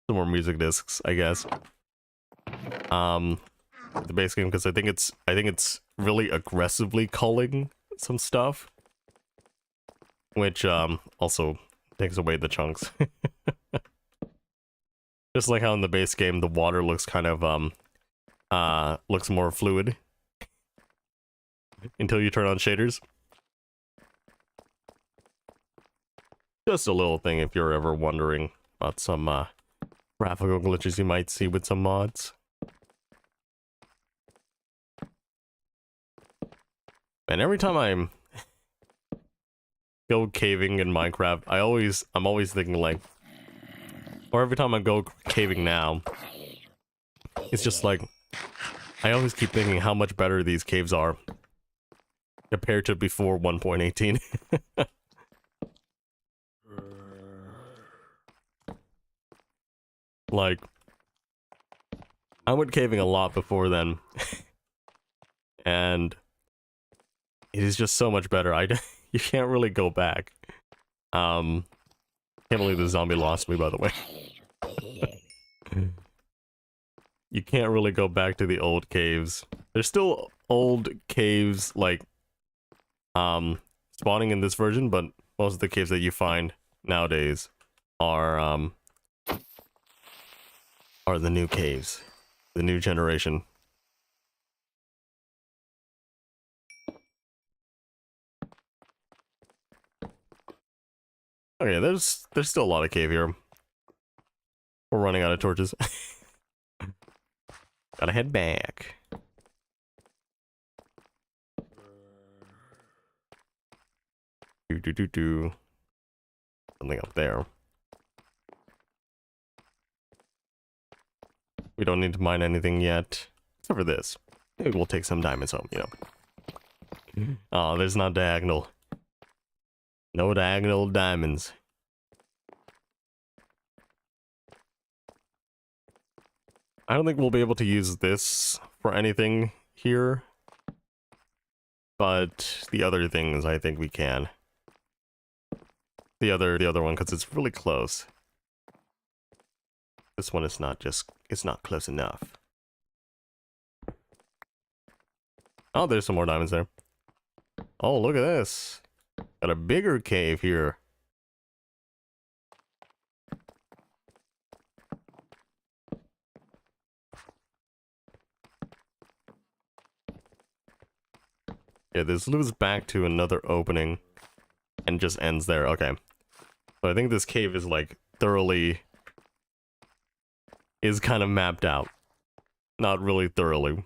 Some more music discs, I guess. The base game, because I think it's really aggressively culling some stuff, which also takes away the chunks. Just like how in the base game the water looks kind of looks more fluid until you turn on shaders. Just a little thing if you're ever wondering about some graphical glitches you might see with some mods. And every time I'm go caving in Minecraft, I'm always thinking like, or every time I go caving now, it's just like, I always keep thinking how much better these caves are compared to before 1.18. Like, I went caving a lot before then, and it is just so much better. You can't really go back. Can't believe the zombie lost me, by the way. You can't really go back to the old caves. There's still old caves, like, spawning in this version, but most of the caves that you find nowadays are the new caves. The new generation. Okay, there's still a lot of cave here. We're running out of torches. Gotta head back. Do. Something up there. We don't need to mine anything yet. Except for this. Maybe we'll take some diamonds home, you know. Oh, there's not diagonal. No diagonal diamonds. I don't think we'll be able to use this for anything here, but the other things I think we can. The other one, because it's really close. This one is not just, it's not close enough. Oh, there's some more diamonds there. Oh, look at this. Got a bigger cave here. Yeah, this loops back to another opening and just ends there. Okay. So I think this cave is like thoroughly, is kind of mapped out. Not really thoroughly.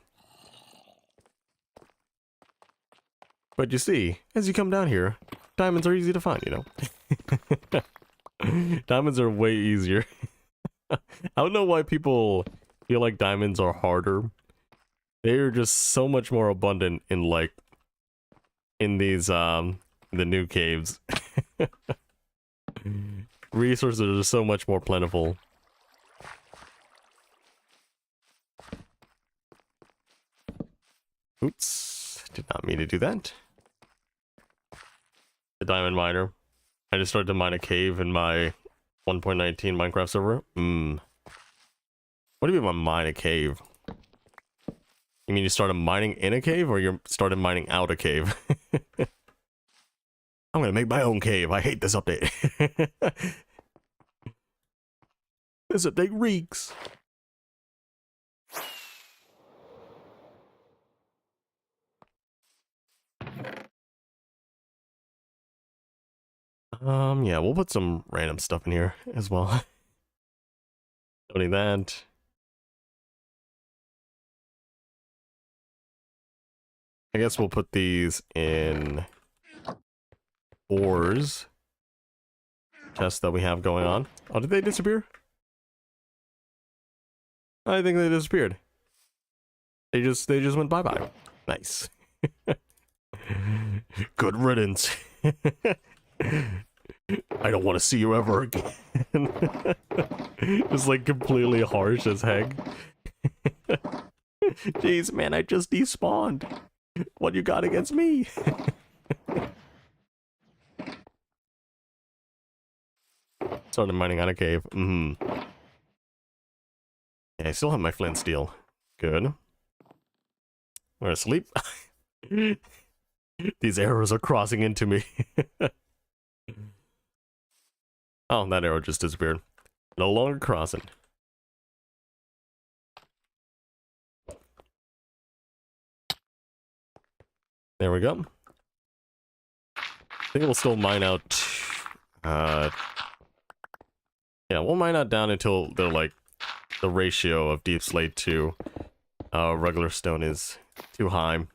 But you see, as you come down here, diamonds are easy to find, you know? Diamonds are way easier. I don't know why people feel like diamonds are harder. They're just so much more abundant in like, in these, the new caves. Resources are so much more plentiful. Oops, did not mean to do that. The diamond miner. I just started to mine a cave in my 1.19 Minecraft server. What do you mean by mine a cave? You mean you started mining in a cave, or you started mining out a cave? I'm gonna make my own cave. I hate this update. This update reeks. Yeah, we'll put some random stuff in here as well. Don't need that. I guess we'll put these in ores. Tests that we have going on. Oh, did they disappear? I think they disappeared. They just went bye-bye. Nice. Good riddance. I don't want to see you ever again. Just like completely harsh as heck. Jeez, man, I just despawned. What you got against me? Started mining out a cave. Yeah, I still have my flint steel. Good. I'm gonna sleep. These arrows are crossing into me. Oh, that arrow just disappeared. No longer crossing. There we go. I think we'll still mine out. Yeah, we'll mine out down until they're like the ratio of deep slate to regular stone is too high.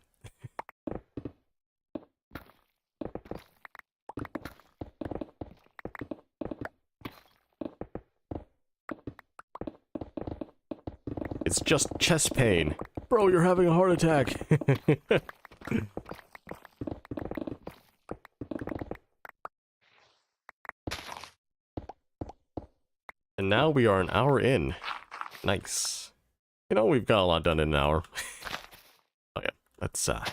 It's just chest pain. Bro, you're having a heart attack. And now we are an hour in. Nice. You know, we've got a lot done in an hour. Oh yeah, let's get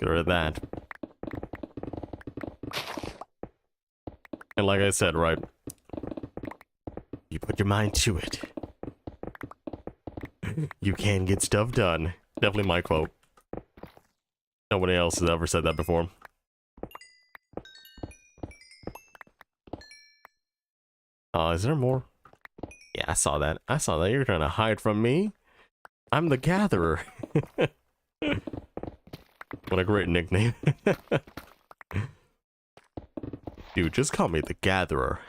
rid of that. And like I said, right, you put your mind to it, you can get stuff done. Definitely my quote. Nobody else has ever said that before. Is there more? Yeah, I saw that. I saw that. You're trying to hide from me. I'm the Gatherer. What a great nickname. Dude, just call me the Gatherer.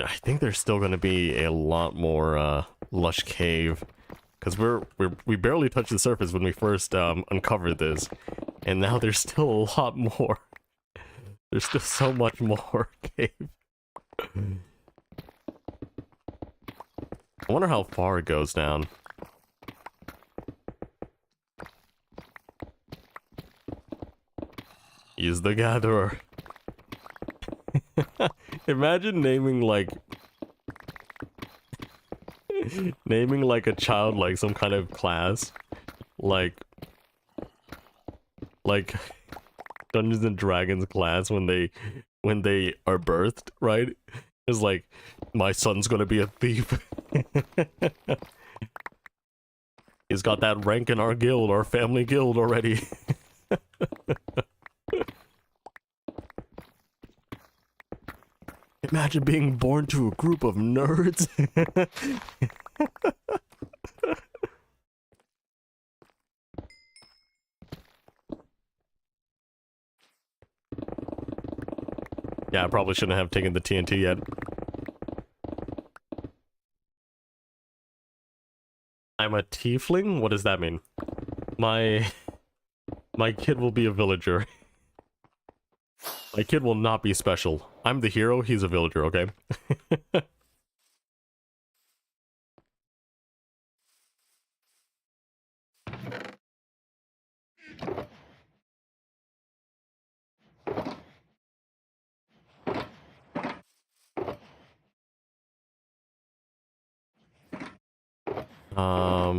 I think there's still going to be a lot more lush cave, because we barely touched the surface when we first uncovered this, and now there's still a lot more. There's still so much more cave. I wonder how far it goes down. Use the gatherer. Imagine naming like a child like some kind of class, like Dungeons and Dragons class when they are birthed, right? It's like, my son's gonna be a thief. He's got that rank in our guild, our family guild already. Imagine being born to a group of nerds. Yeah, I probably shouldn't have taken the TNT yet. I'm a tiefling? What does that mean? My kid will be a villager. My kid will not be special. I'm the hero, he's a villager, okay?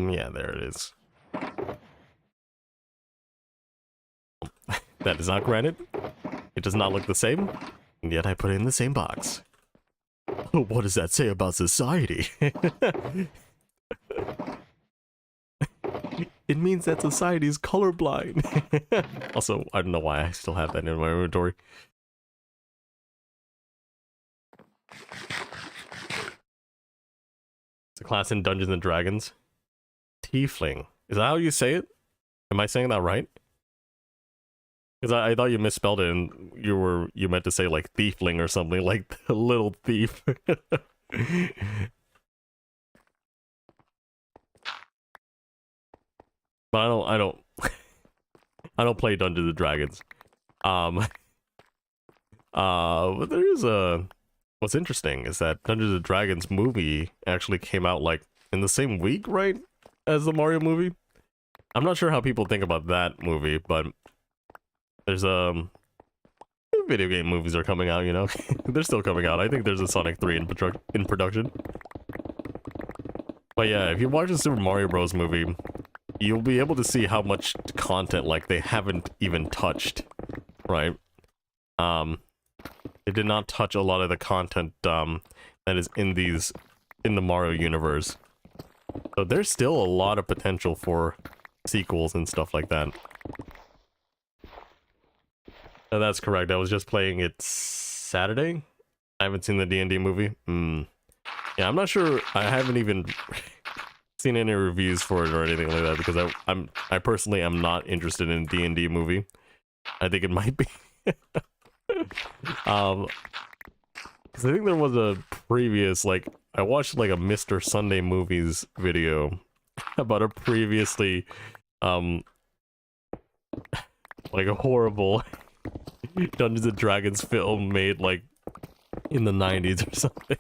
Yeah, there it is. That is not granted. It does not look the same, and yet I put it in the same box. What does that say about society? It means that society is colorblind. Also, I don't know why I still have that in my inventory. It's a class in Dungeons and Dragons. Tiefling. Is that how you say it? Am I saying that right? Because I thought you misspelled it and you meant to say like thiefling or something, like the little thief. But I don't play Dungeons and Dragons. But there is what's interesting is that Dungeons and Dragons movie actually came out like in the same week, right, as the Mario movie. I'm not sure how people think about that movie, but there's video game movies are coming out, you know. They're still coming out. I think there's a Sonic 3 in production. But yeah, if you watch the Super Mario Bros. Movie, you'll be able to see how much content like they haven't even touched, right? It did not touch a lot of the content that is in the Mario universe. So there's still a lot of potential for sequels and stuff like that. No, that's correct. I was just playing it Saturday. I haven't seen the D&D movie. Yeah, I'm not sure. I haven't even seen any reviews for it or anything like that because I personally am not interested in D&D movie. I think it might be. Because I think there was a previous, like, I watched like a Mr. Sunday Movies video about a previously, like a horrible Dungeons and Dragons film made like in the 90s or something.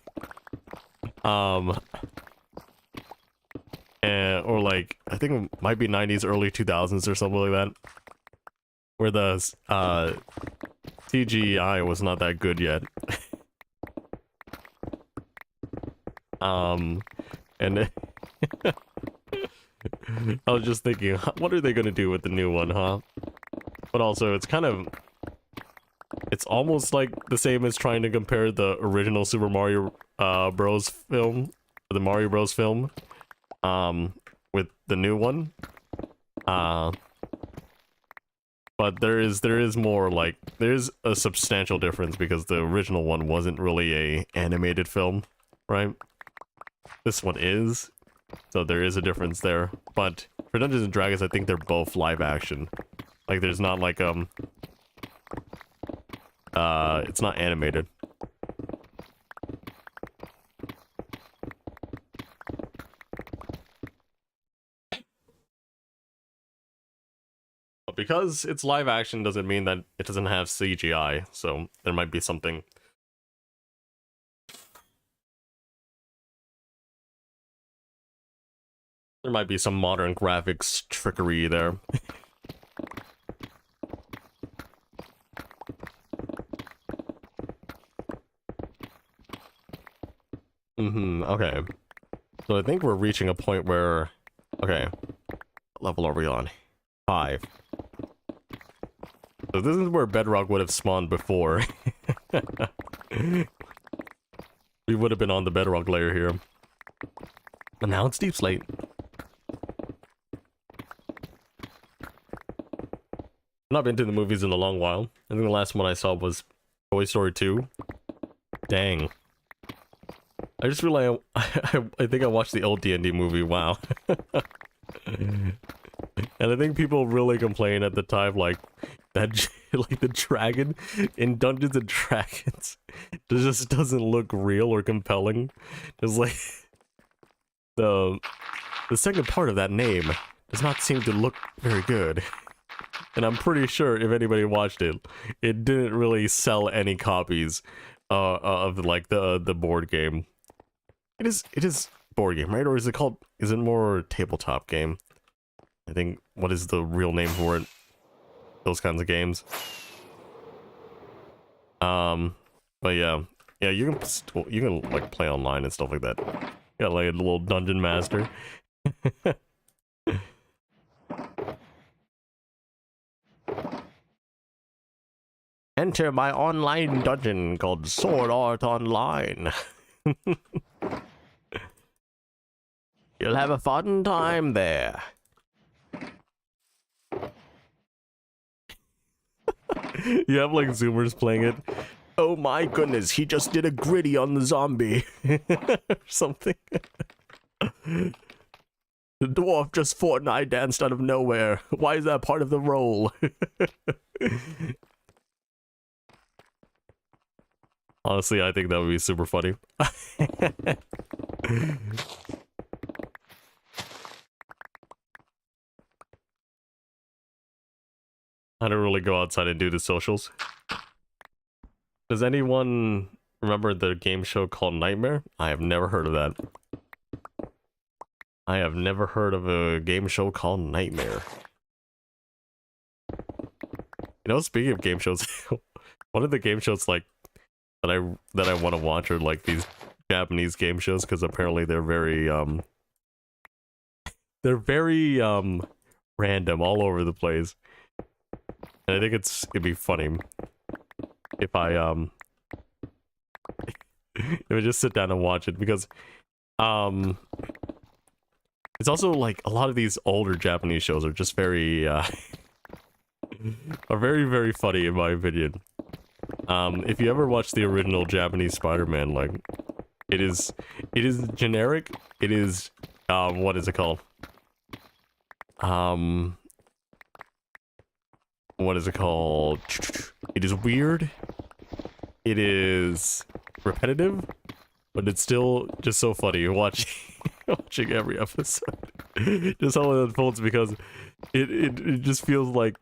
Or like, I think it might be 90s, early 2000s or something like that. Where the CGI was not that good yet. And I was just thinking, what are they gonna do with the new one, huh? But also, it's kind of... It's almost like the same as trying to compare the original Super Mario Bros. Film, the Mario Bros. Film, with the new one. But there is more, like, there's a substantial difference because the original one wasn't really a animated film, right? This one is, so there is a difference there. But for Dungeons and Dragons, I think they're both live action. Like, there's not like, it's not animated. But because it's live action doesn't mean that it doesn't have CGI, so there might be something There might be some modern graphics trickery there. Okay. So I think we're reaching a point where... Okay. What level are we on? 5. So this is where Bedrock would have spawned before. We would have been on the Bedrock layer here. But now it's deepslate. I've not been to the movies in a long while. I think the last one I saw was Toy Story 2. Dang. I just realized I think I watched the old D&D movie, wow. And I think people really complain at the time, like, that, like, the dragon in Dungeons and Dragons just doesn't look real or compelling. It's like, the second part of that name does not seem to look very good. And I'm pretty sure if anybody watched it, it didn't really sell any copies of, like, the board game. It is board game, right? Or is it more tabletop game? I think, what is the real name for it? Those kinds of games. But yeah, you can like play online and stuff like that. Got like a little dungeon master. Enter my online dungeon called Sword Art Online. You'll have a fun time there. You have like Zoomers playing it. Oh my goodness, he just did a gritty on the zombie. Or something. The dwarf just Fortnite danced out of nowhere. Why is that part of the role? Honestly, I think that would be super funny. I don't really go outside and do the socials. Does anyone remember the game show called Nightmare? I have never heard of that. I have never heard of a game show called Nightmare. You know, speaking of game shows, one of the game shows like that I want to watch are like these Japanese game shows, because apparently they're very random all over the place. And I think it'd be funny if I just sit down and watch it, because it's also like a lot of these older Japanese shows are just very are very, very funny in my opinion. If you ever watch the original Japanese Spider-Man, like it is generic. It is what is it called? What is it called? It is weird. It is repetitive, but it's still just so funny watching every episode. Just how it unfolds, because it just feels like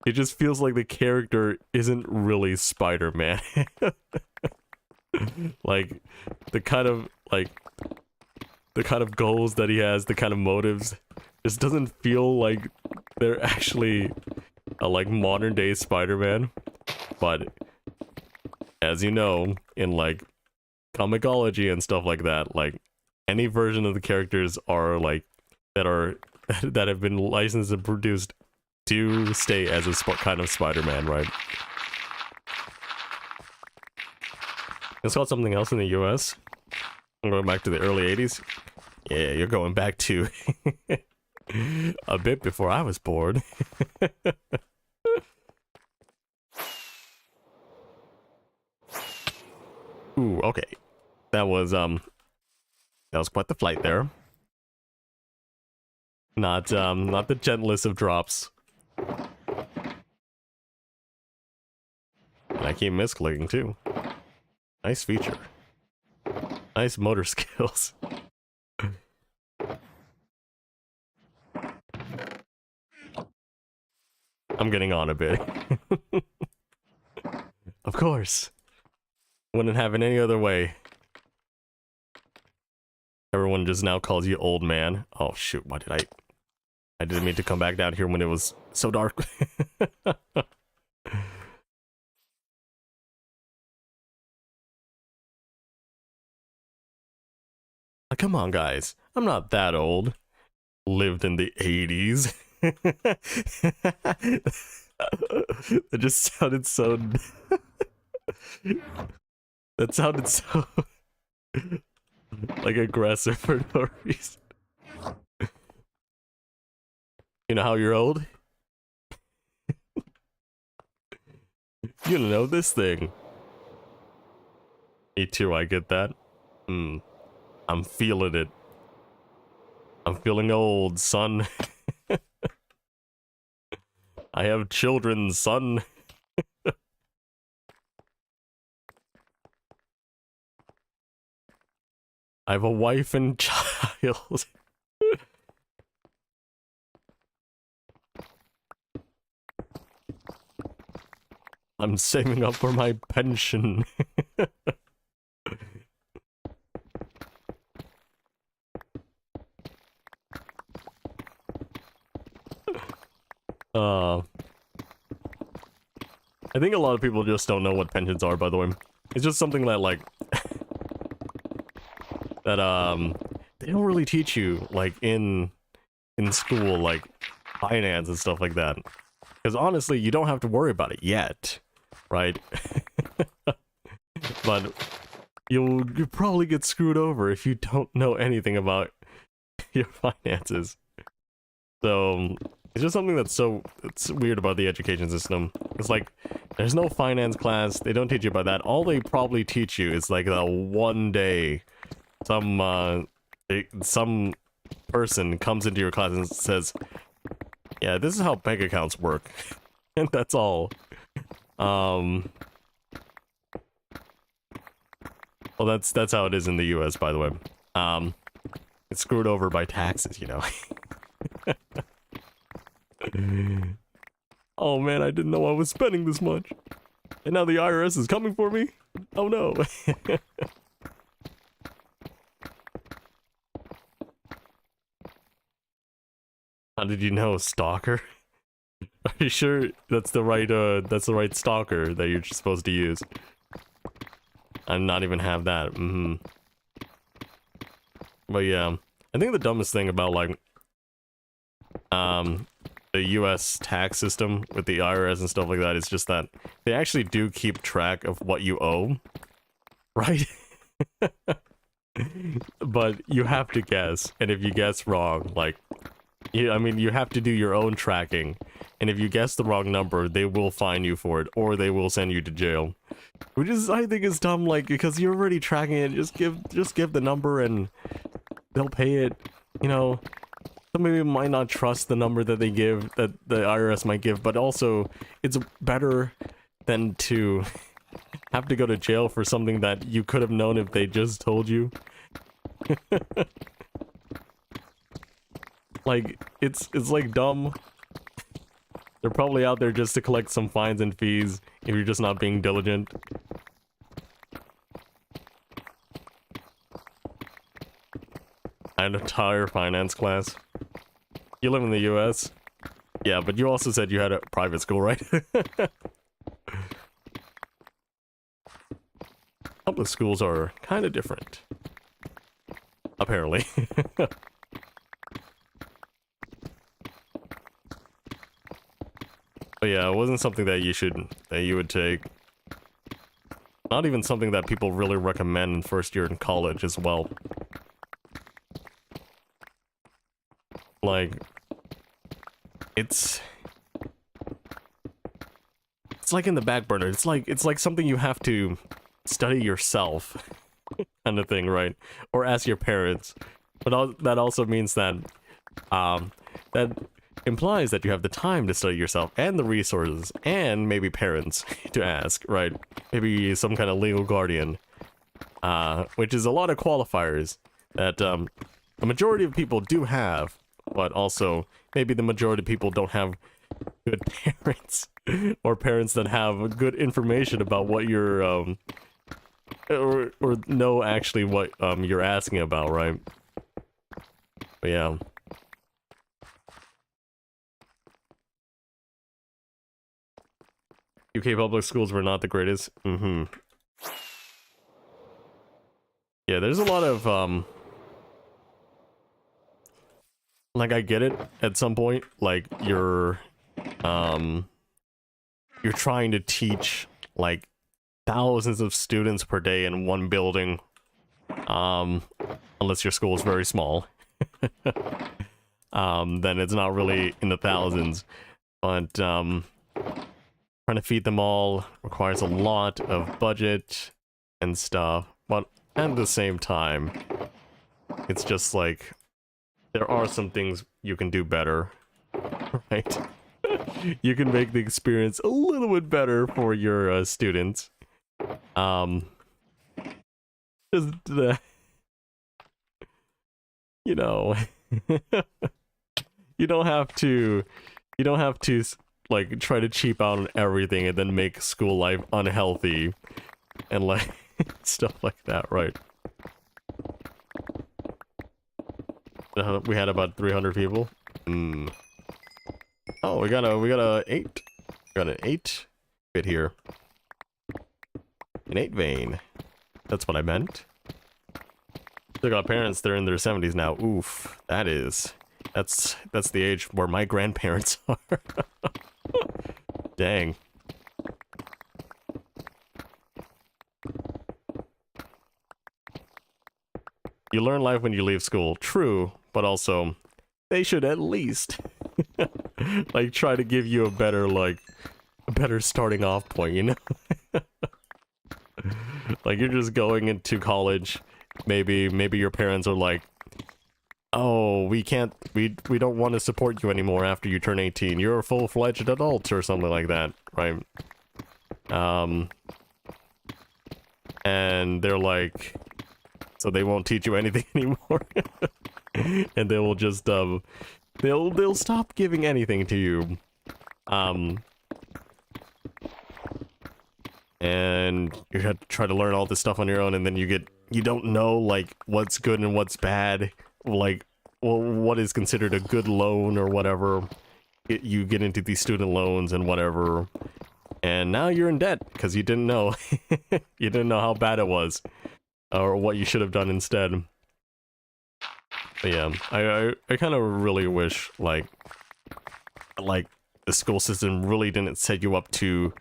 the character isn't really Spider-Man. Like the kind of goals that he has, the kind of motives, just doesn't feel like they're actually like modern day Spider-Man. But as you know, in like comicology and stuff like that, like any version of the characters are like that have been licensed and produced to stay as a kind of Spider-Man, right? It's called something else in the US. I'm going back to the early 80s. Yeah, you're going back to a bit before I was born. Ooh, okay. That was quite the flight there. Not the gentlest of drops. And I keep misclicking too. Nice feature. Nice motor skills. I'm getting on a bit. Of course. Wouldn't have it any other way. Everyone just now calls you old man. Oh shoot, why did I didn't mean to come back down here when it was so dark. Come on, guys. I'm not that old. Lived in the 80s. That just sounded so... that sounded so... like aggressive for no reason. You know how you're old? You don't know this thing. Me too, I get that. I'm feeling it. I'm feeling old, son. I have children, son. I have a wife and child. I'm saving up for my pension. I think a lot of people just don't know what pensions are, by the way. It's just something that, like, that, they don't really teach you, like, in school, like, finance and stuff like that. Because honestly, you don't have to worry about it yet, right? But you'll probably get screwed over if you don't know anything about your finances. So, it's just something that's it's weird about the education system. It's like, there's no finance class, they don't teach you about that. All they probably teach you is like the one day some person comes into your class and says, yeah, this is how bank accounts work. And that's all. Well, that's how it is in the US, by the way. It's screwed over by taxes, you know. Oh man, I didn't know I was spending this much. And now the IRS is coming for me? Oh no. How did you know, stalker? Are you sure that's the right stalker that you're supposed to use? I not even have that. But yeah, I think the dumbest thing about like the US tax system with the IRS and stuff like that is just that they actually do keep track of what you owe, right? But you have to guess, and if you guess wrong, like, I mean, you have to do your own tracking, and if you guess the wrong number, they will fine you for it, or they will send you to jail. Which is, I think, is dumb, like, because you're already tracking it, just give the number and they'll pay it, you know. Some people might not trust the number that they give, that the IRS might give, but also, it's better than to have to go to jail for something that you could have known if they just told you. Like, it's like dumb. They're probably out there just to collect some fines and fees if you're just not being diligent. I had an entire finance class. You live in the US? Yeah, but you also said you had a private school, right? Public schools are kind of different. Apparently. But yeah, it wasn't something that you would take. Not even something that people really recommend in first year in college as well. Like, it's like in the back burner. It's like something you have to study yourself, kind of thing, right? Or ask your parents. But that also means that that implies that you have the time to study yourself and the resources and maybe parents to ask, right? Maybe some kind of legal guardian, which is a lot of qualifiers that a majority of people do have, but also maybe the majority of people don't have good parents or parents that have good information about what you're or know actually what you're asking about, right? But yeah. UK public schools were not the greatest. Yeah, there's a lot of, like, I get it at some point. Like, you're trying to teach, like, thousands of students per day in one building. Unless your school is very small. Then it's not really in the thousands. But, trying to feed them all requires a lot of budget and stuff. But at the same time, it's just like, there are some things you can do better, right? You can make the experience a little bit better for your students. Just you know, you don't have to like try to cheap out on everything and then make school life unhealthy and like stuff like that, right? We had about 300 people. Oh, we got a 8. We got an 8 bit here. An 8 vein. That's what I meant. Still got parents, they're in their 70s now. Oof, that's the age where my grandparents are. Dang. You learn life when you leave school. True, but also they should at least like try to give you a better starting off point, you know? Like you're just going into college, maybe your parents are like, oh, we don't want to support you anymore after you turn 18. You're a full-fledged adult or something like that, right? And they're like, so they won't teach you anything anymore. And they will just they'll stop giving anything to you. And you have to try to learn all this stuff on your own, and then you don't know like what's good and what's bad, like, well, what is considered a good loan or whatever. You get into these student loans and whatever, and now you're in debt because you didn't know. You didn't know how bad it was or what you should have done instead. But yeah, I kind of really wish like the school system really didn't set you up to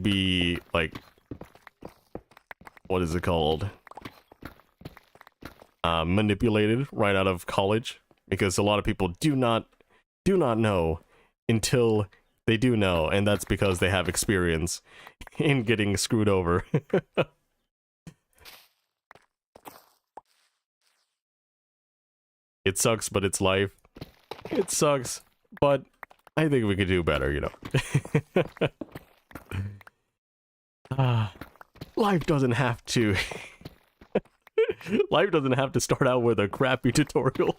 be like, what is it called, manipulated right out of college, because a lot of people do not know until they do know, and that's because they have experience in getting screwed over. It sucks, but it's life. It sucks, but I think we could do better, you know. Life doesn't have to life doesn't have to start out with a crappy tutorial.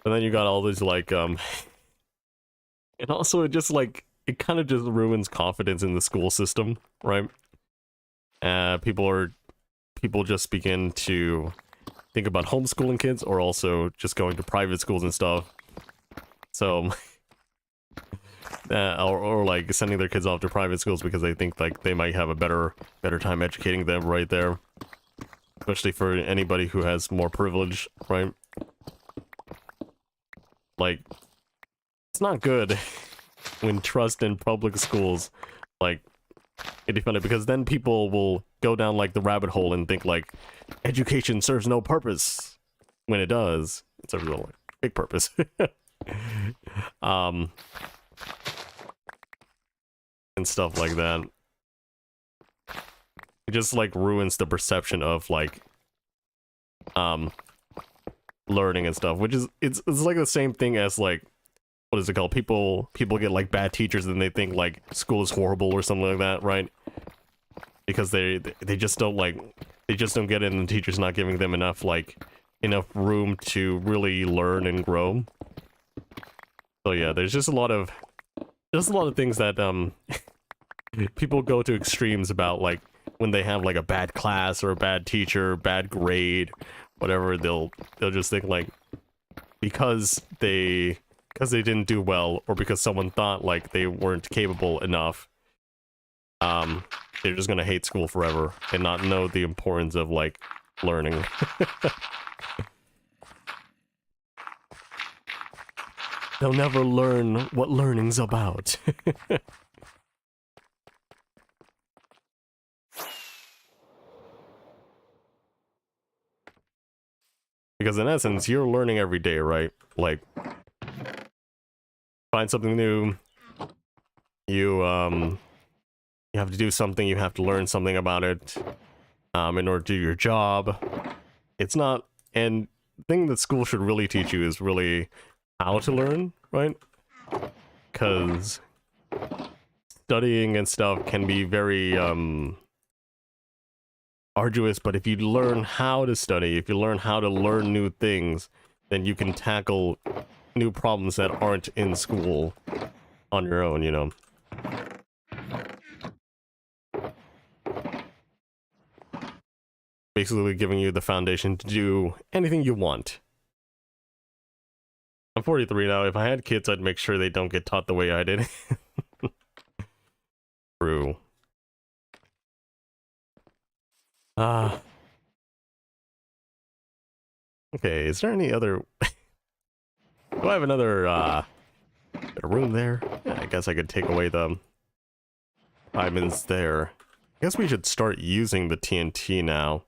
And then you got all these like and also it just like, it kind of just ruins confidence in the school system, right? People just begin to think about homeschooling kids, or also just going to private schools and stuff. So, or like sending their kids off to private schools because they think like they might have a better time educating them right there. Especially for anybody who has more privilege, right? Like, it's not good when trust in public schools like get defunded, because then people will go down like the rabbit hole and think like education serves no purpose, when it does. It serves a like, big purpose. And stuff like that. It just like ruins the perception of like learning and stuff, which is it's like the same thing as like, what is it called? People get like bad teachers and they think like school is horrible or something like that, right? Because they just don't get it, and the teacher's not giving them enough like enough room to really learn and grow. So yeah, there's just a lot of things that people go to extremes about, like when they have like a bad class or a bad teacher, bad grade, whatever, they'll just think like because they didn't do well, or because someone thought like they weren't capable enough, they're just gonna hate school forever and not know the importance of like learning. They'll never learn what learning's about. Because in essence, you're learning every day, right? Like, find something new. You have to do something, you have to learn something about it in order to do your job. It's not, and the thing that school should really teach you is really how to learn, right? Because studying and stuff can be very arduous, but if you learn how to study, if you learn how to learn new things, then you can tackle new problems that aren't in school on your own, you know? Basically giving you the foundation to do anything you want. I'm 43 now. If I had kids, I'd make sure they don't get taught the way I did. True. Okay, is there any other... Do I have another, room there? Yeah, I guess I could take away the diamonds there. I guess we should start using the TNT now.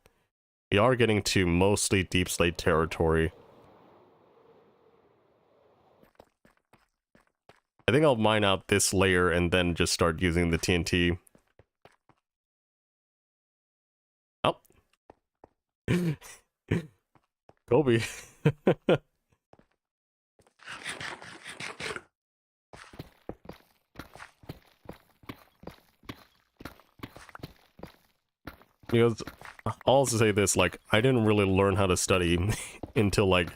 We are getting to mostly deep slate territory. I think I'll mine out this layer and then just start using the TNT. Oh. Kobe. Because I'll also say this, like, I didn't really learn how to study until like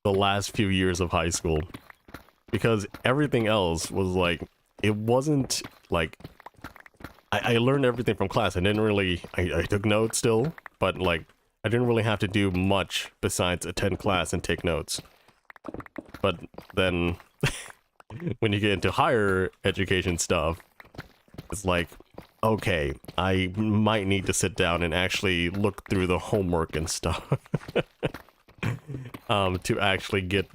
the last few years of high school. Because everything else was like, it wasn't like, I learned everything from class. I didn't really, I took notes still, but like, I didn't really have to do much besides attend class and take notes. But then, when you get into higher education stuff, it's like, okay, I might need to sit down and actually look through the homework and stuff. To actually get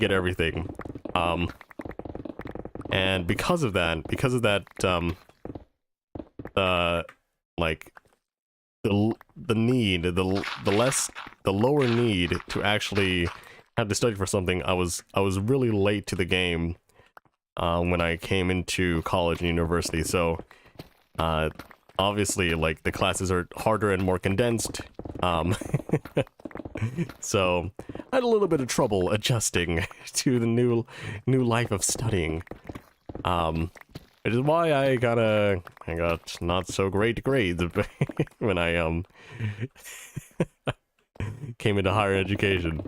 everything. And because of that, like the need, the lower need to actually have to study for something, I was really late to the game when I came into college and university. So obviously, like, the classes are harder and more condensed. So I had a little bit of trouble adjusting to the new life of studying. Which is why I got not so great grades when I came into higher education.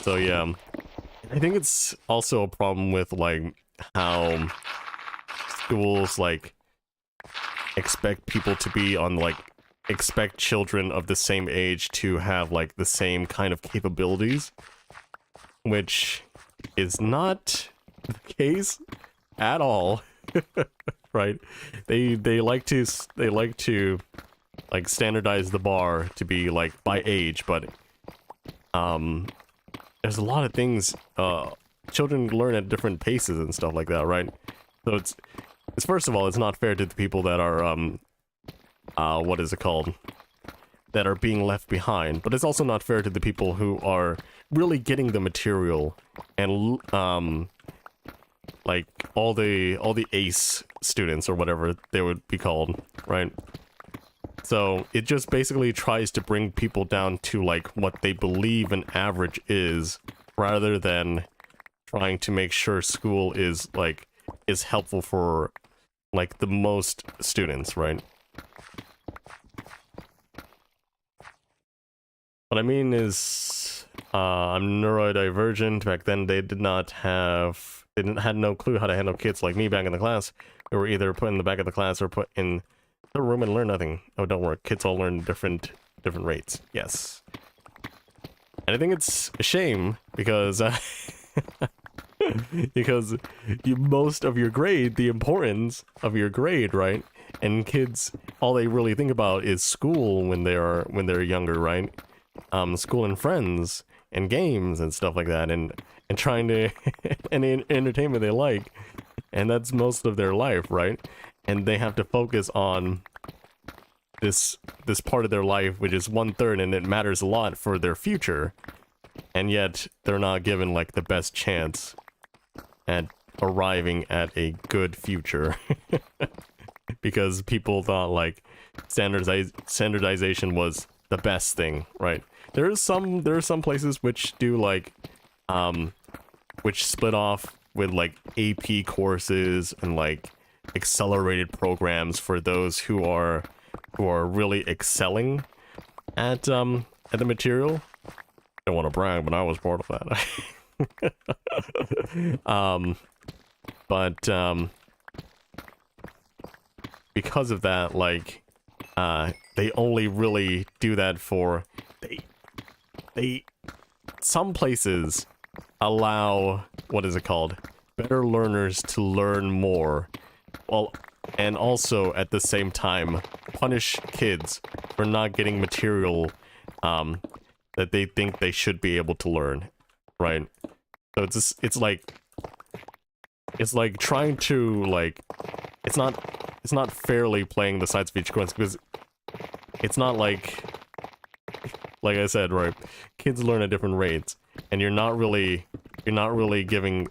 So yeah, I think it's also a problem with like how schools like expect people to be on like expect children of the same age to have like the same kind of capabilities, which is not the case at all. Right? They like to like standardize the bar to be like by age, but there's a lot of things children learn at different paces and stuff like that, right? So it's first of all, it's not fair to the people that are what is it called, that are being left behind, but it's also not fair to the people who are really getting the material and like all the ace students or whatever they would be called, right? So it just basically tries to bring people down to like what they believe an average is, rather than trying to make sure school is helpful for like the most students, right? What I mean is, I'm neurodivergent. Back then, they did not have, they didn't had no clue how to handle kids like me back in the class. They were either put in the back of the class or put in the room and learn nothing. Oh, don't worry, kids all learn different rates. Yes, and I think it's a shame because because most of your grade, the importance of your grade, right? And kids, all they really think about is school when they're younger, right? School and friends and games and stuff like that, and trying to and entertainment they like, and that's most of their life, right? And they have to focus on this part of their life, which is 1/3, and it matters a lot for their future, and yet they're not given like the best chance at arriving at a good future. Because people thought like standardization was the best thing, right? There are some places which do like which split off with like AP courses and like accelerated programs for those who are really excelling at the material. Don't want to brag, but I was part of that. But because of that, like they only really do that for they some places allow, what is it called, better learners to learn more, well, and also at the same time punish kids for not getting material that they think they should be able to learn, right? So it's like trying to like, it's not fairly playing the sides of each coin, because it's not like I said, right? Kids learn at different rates, and you're not really giving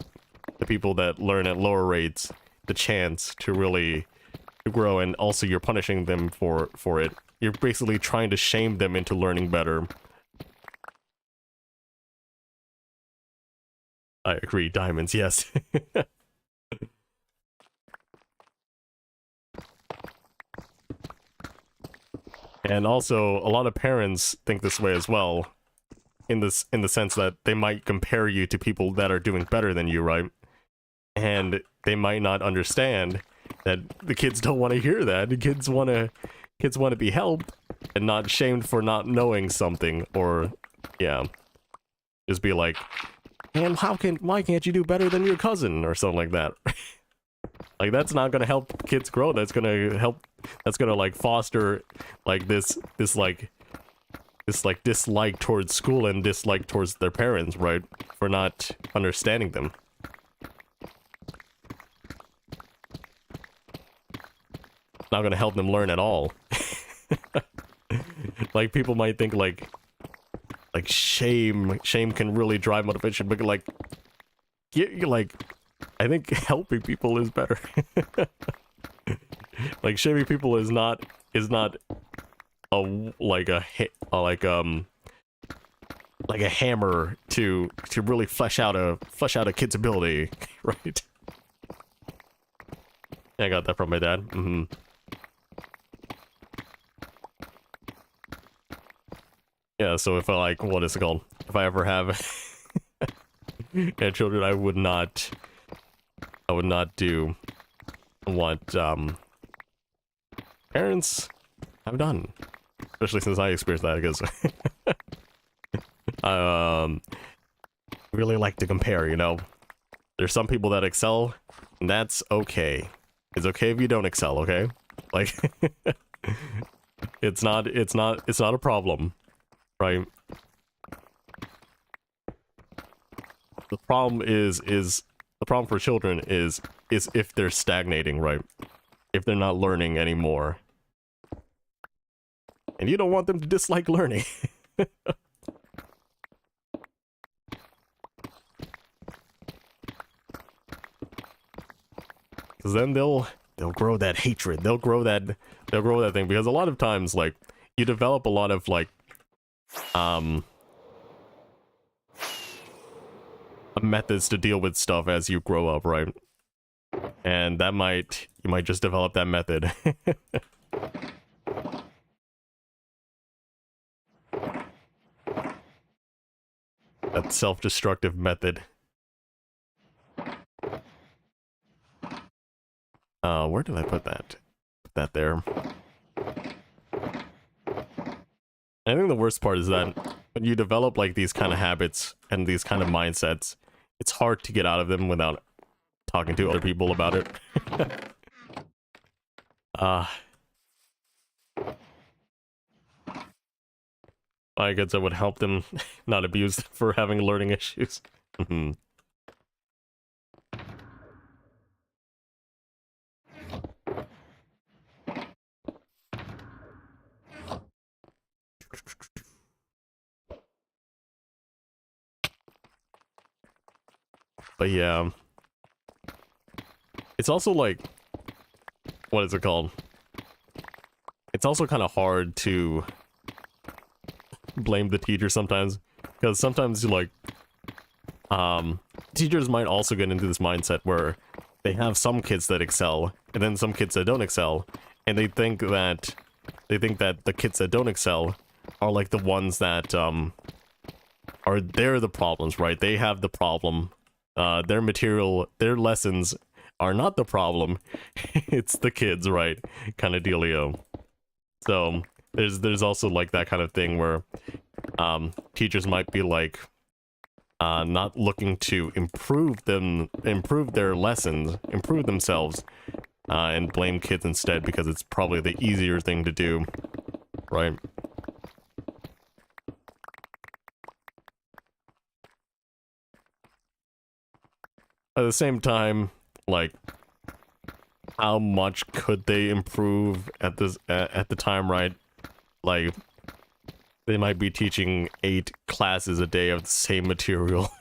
the people that learn at lower rates the chance to really grow, and also you're punishing them for it. You're basically trying to shame them into learning better. I agree, diamonds, yes. And also, a lot of parents think this way as well, in the sense that they might compare you to people that are doing better than you, right? And they might not understand that the kids don't want to hear that. The kids want to be helped and not shamed for not knowing something, or yeah, just be like, and why can't you do better than your cousin or something like that? Like, that's not gonna help kids grow. That's gonna like foster like this dislike towards school and dislike towards their parents, right? For not understanding them. Not gonna help them learn at all. Like, people might think like shame can really drive motivation, but like, I think helping people is better. Like, shaming people is not like a hammer to really flesh out a kid's ability, right? Yeah, I got that from my dad. Yeah, so if I like, what is it called? If I ever have children, I would not do what parents have done, especially since I experienced that, because really like to compare, you know. There's some people that excel, and that's okay. It's okay if you don't excel, okay? Like, it's not a problem, right? The problem the problem for children is if they're stagnating, right? If they're not learning anymore. And you don't want them to dislike learning. Because then they'll grow that hatred. They'll grow that thing. Because a lot of times, like, you develop a lot of like methods to deal with stuff as you grow up, right? And you might just develop that method. That self-destructive method. Where did I put that? Put that there. I think the worst part is that when you develop like these kind of habits and these kind of mindsets, it's hard to get out of them without talking to other people about it. I guess I would help them not abuse for having learning issues. But yeah, it's also like, what is it called? It's also kind of hard to blame the teacher sometimes, because sometimes like, teachers might also get into this mindset where they have some kids that excel, and then some kids that don't excel, and they think that the kids that don't excel are like the ones that they're the problems, right? They have the problem. Their material, their lessons are not the problem. It's the kids, right? Kind of dealio. So there's also like that kind of thing where teachers might be like not looking to improve their lessons, improve themselves, and blame kids instead because it's probably the easier thing to do, right? At the same time, like, how much could they improve at the time, right? Like, they might be teaching 8 classes a day of the same material.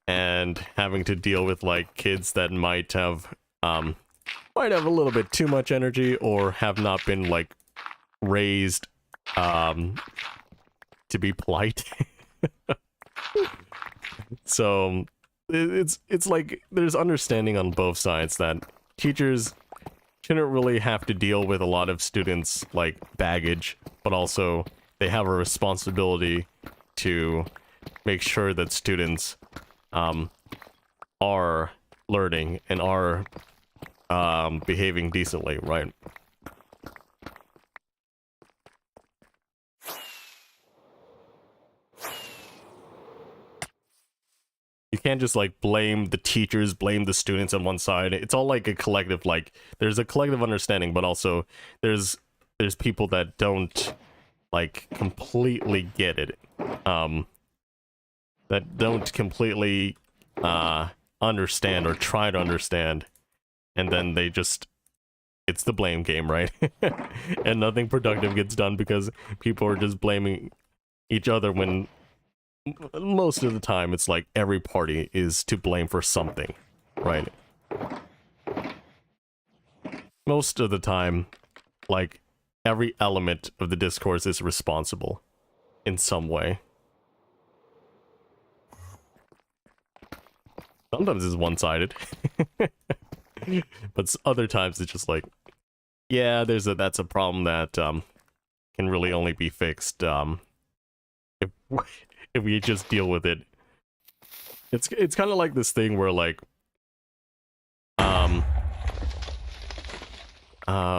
And having to deal with like kids that might have a little bit too much energy or have not been like raised to be polite. So it's like there's understanding on both sides that teachers shouldn't really have to deal with a lot of students like baggage, but also they have a responsibility to make sure that students are learning and are behaving decently, right? You can't just like blame the teachers, blame the students on one side. It's all like a collective, like there's a collective understanding, but also there's people that don't like completely get it. That don't completely understand or try to understand, and then they just, it's the blame game, right? And nothing productive gets done because people are just blaming each other when most of the time it's like every party is to blame for something, right? Most of the time, like every element of the discourse is responsible in some way. Sometimes it's one-sided. But other times it's just like, yeah, that's a problem that can really only be fixed if we just deal with it. It's kind of like this thing where like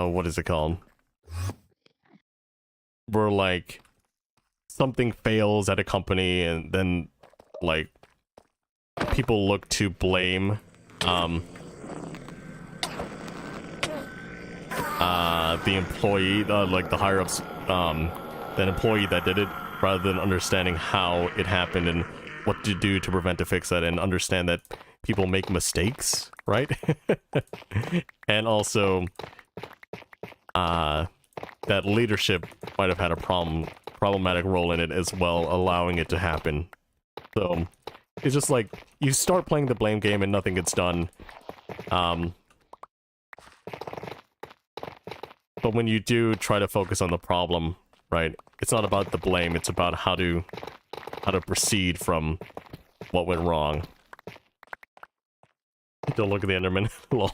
what is it called? Where like something fails at a company and then like people look to blame the employee, like the higher ups, that employee that did it, rather than understanding how it happened and what to do to prevent to fix that, and understand that people make mistakes, right? And also that leadership might have had a problematic role in it as well, allowing it to happen. So it's just like you start playing the blame game and nothing gets done. But when you do try to focus on the problem, right, it's not about the blame, it's about how to proceed from what went wrong. Don't look at the Enderman. Lol.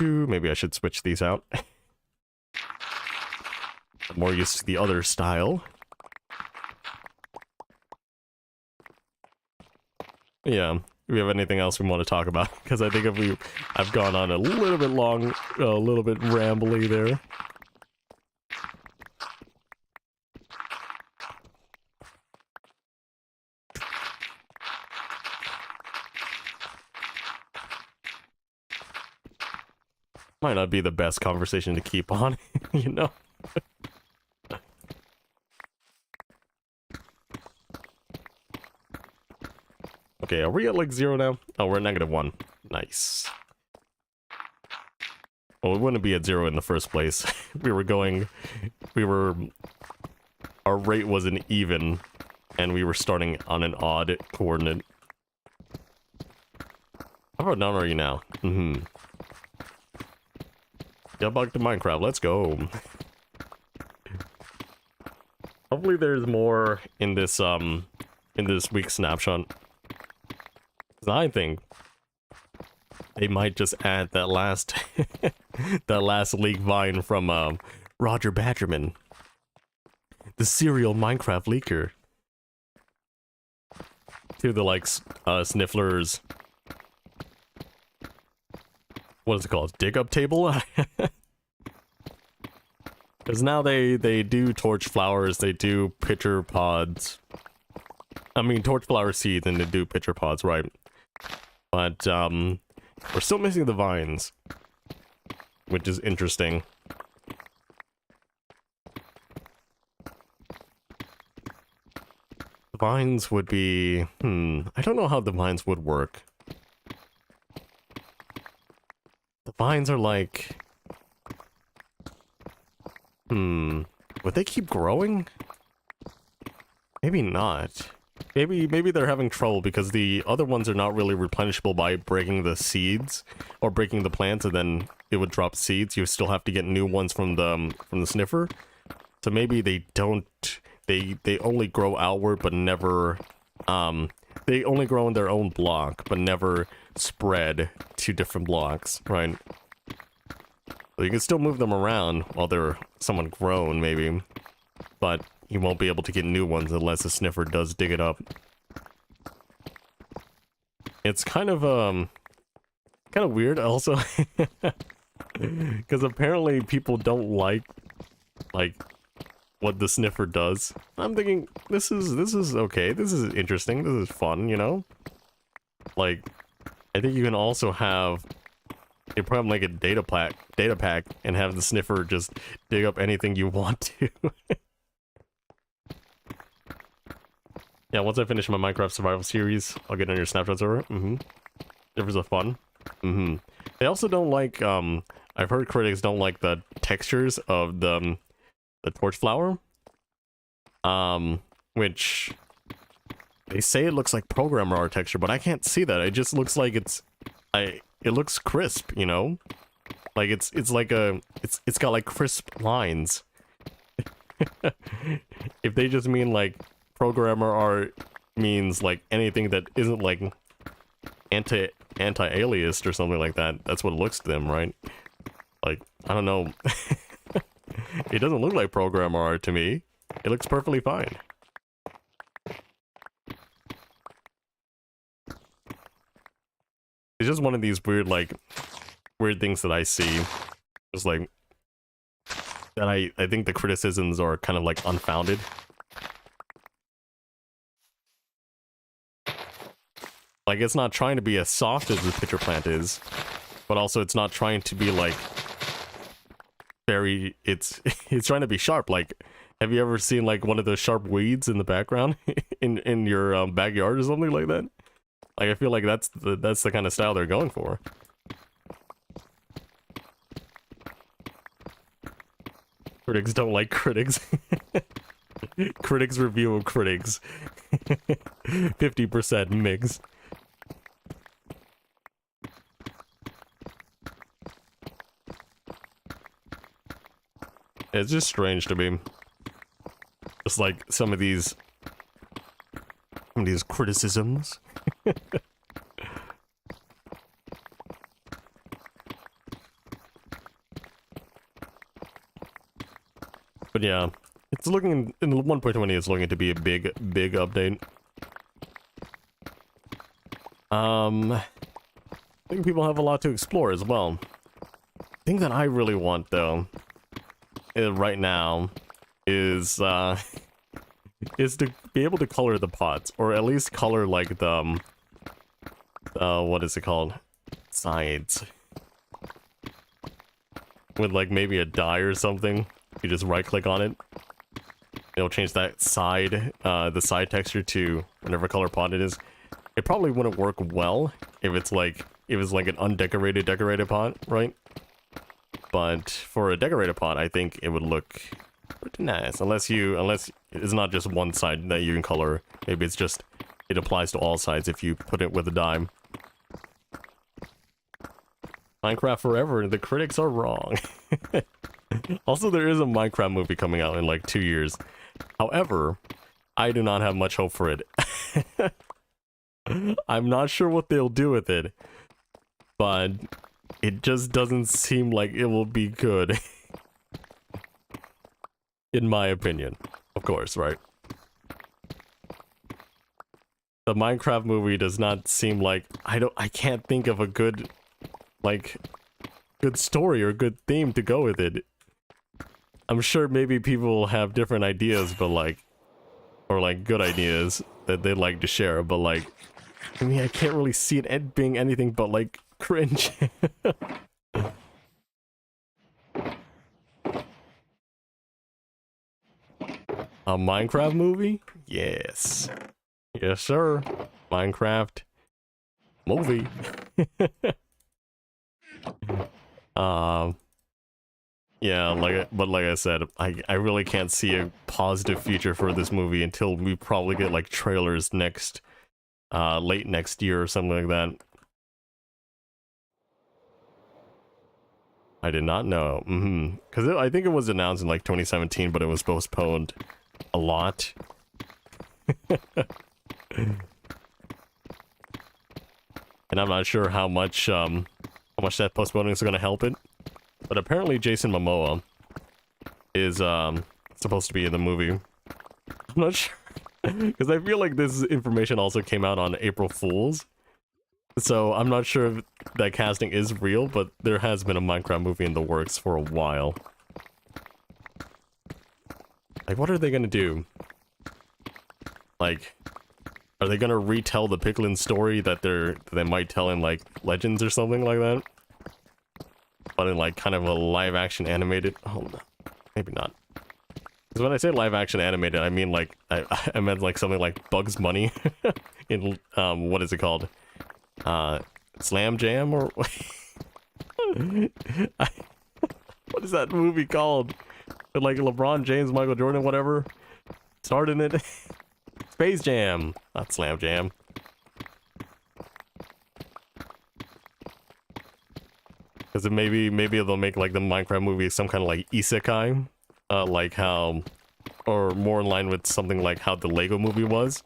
Maybe I should switch these out. I'm more used to the other style. Yeah. Do we have anything else we want to talk about? Because I think I've gone on a little bit long, a little bit rambly there. Might not be the best conversation to keep on, you know? Okay, are we at like 0 now? Oh, we're at -1. Nice. Well, we wouldn't be at 0 in the first place. Our rate wasn't even, and we were starting on an odd coordinate. How far down are you now? Get back to Minecraft, let's go. Hopefully there's more in this week's snapshot. I think they might just add that last that last leak vine from Roger Badgerman, the serial Minecraft leaker, to the Sniffler's, what is it called, dig up table? Because now they do torch flowers, they do pitcher pods. I mean torch flower seeds, and they do pitcher pods, right? But we're still missing the vines, which is interesting. The vines would be, I don't know how the vines would work. The vines are like, would they keep growing? Maybe not. Maybe they're having trouble because the other ones are not really replenishable by breaking the seeds or breaking the plants, and then it would drop seeds. You still have to get new ones from the sniffer. So maybe they don't. They only grow outward, but never. They only grow in their own block, but never spread to different blocks, right? So you can still move them around while they're somewhat grown, maybe, but you won't be able to get new ones unless the sniffer does dig it up. It's kind of weird also, because apparently people don't like what the sniffer does. I'm thinking this is okay. This is interesting. This is fun, you know. Like, I think you can also have a problem like a data pack and have the sniffer just dig up anything you want to. Yeah, once I finish my Minecraft survival series, I'll get on your Snapchat server. Servers are fun. They also don't like, I've heard critics don't like the textures of the torch flower. Which they say it looks like programmer art texture, but I can't see that. It just looks like it looks crisp, you know? Like it's got like crisp lines. If they just mean like programmer art means like anything that isn't like anti-aliased or something like that, that's what it looks to them, right? Like, I don't know. It doesn't look like programmer art to me. It looks perfectly fine. It's just one of these weird things that I see. Just like that I think the criticisms are kind of like unfounded. Like, it's not trying to be as soft as the pitcher plant is, but also it's not trying to be like very, it's trying to be sharp. Like, have you ever seen like one of those sharp weeds in the background in your backyard or something like that? Like, I feel like that's the kind of style they're going for. Critics don't like critics. Critics review of critics. 50% mix. It's just strange to me. Just like some of these criticisms. But yeah, it's looking in 1.20. It's looking to be a big update. I think people have a lot to explore as well. The thing that I really want though, right now, is to be able to color the pots, or at least color like the what is it called? Sides. With like maybe a dye or something. You just right click on it. It'll change that side, the side texture to whatever color pot it is. It probably wouldn't work well if it's like, an undecorated decorated pot, right? But for a decorated pot, I think it would look pretty nice. Unless it's not just one side that you can color. Maybe it's just, it applies to all sides if you put it with a dye. Minecraft forever, the critics are wrong. Also, there is a Minecraft movie coming out in like 2 years. However, I do not have much hope for it. I'm not sure what they'll do with it, but it just doesn't seem like it will be good. In my opinion. Of course, right? The Minecraft movie does not seem like, I can't think of a good, like, good story or good theme to go with it. I'm sure maybe people will have different ideas, but like, or like good ideas that they'd like to share, but like, I mean, I can't really see it being anything but like cringe. A Minecraft movie? Yes. Yes, sir. Minecraft movie. Yeah, but like I said, I really can't see a positive future for this movie until we probably get like trailers late next year or something like that. I did not know. Because I think it was announced in like 2017, but it was postponed a lot. And I'm not sure how much that postponing is going to help it. But apparently Jason Momoa is supposed to be in the movie. I'm not sure. Because I feel like this information also came out on April Fool's. So I'm not sure if that casting is real, but there has been a Minecraft movie in the works for a while. Like, what are they gonna do? Like, are they gonna retell the Piglin story that they might tell in like Legends or something like that? But in like kind of a live action animated, oh no, maybe not. Because when I say live action animated, I mean like I meant like something like Bugs Bunny in what is it called? Slam Jam or what is that movie called? With like LeBron James, Michael Jordan, whatever, starred in it. Space Jam, not Slam Jam. Because maybe they'll make like the Minecraft movie some kind of like isekai, like how, or more in line with something like how the Lego movie was.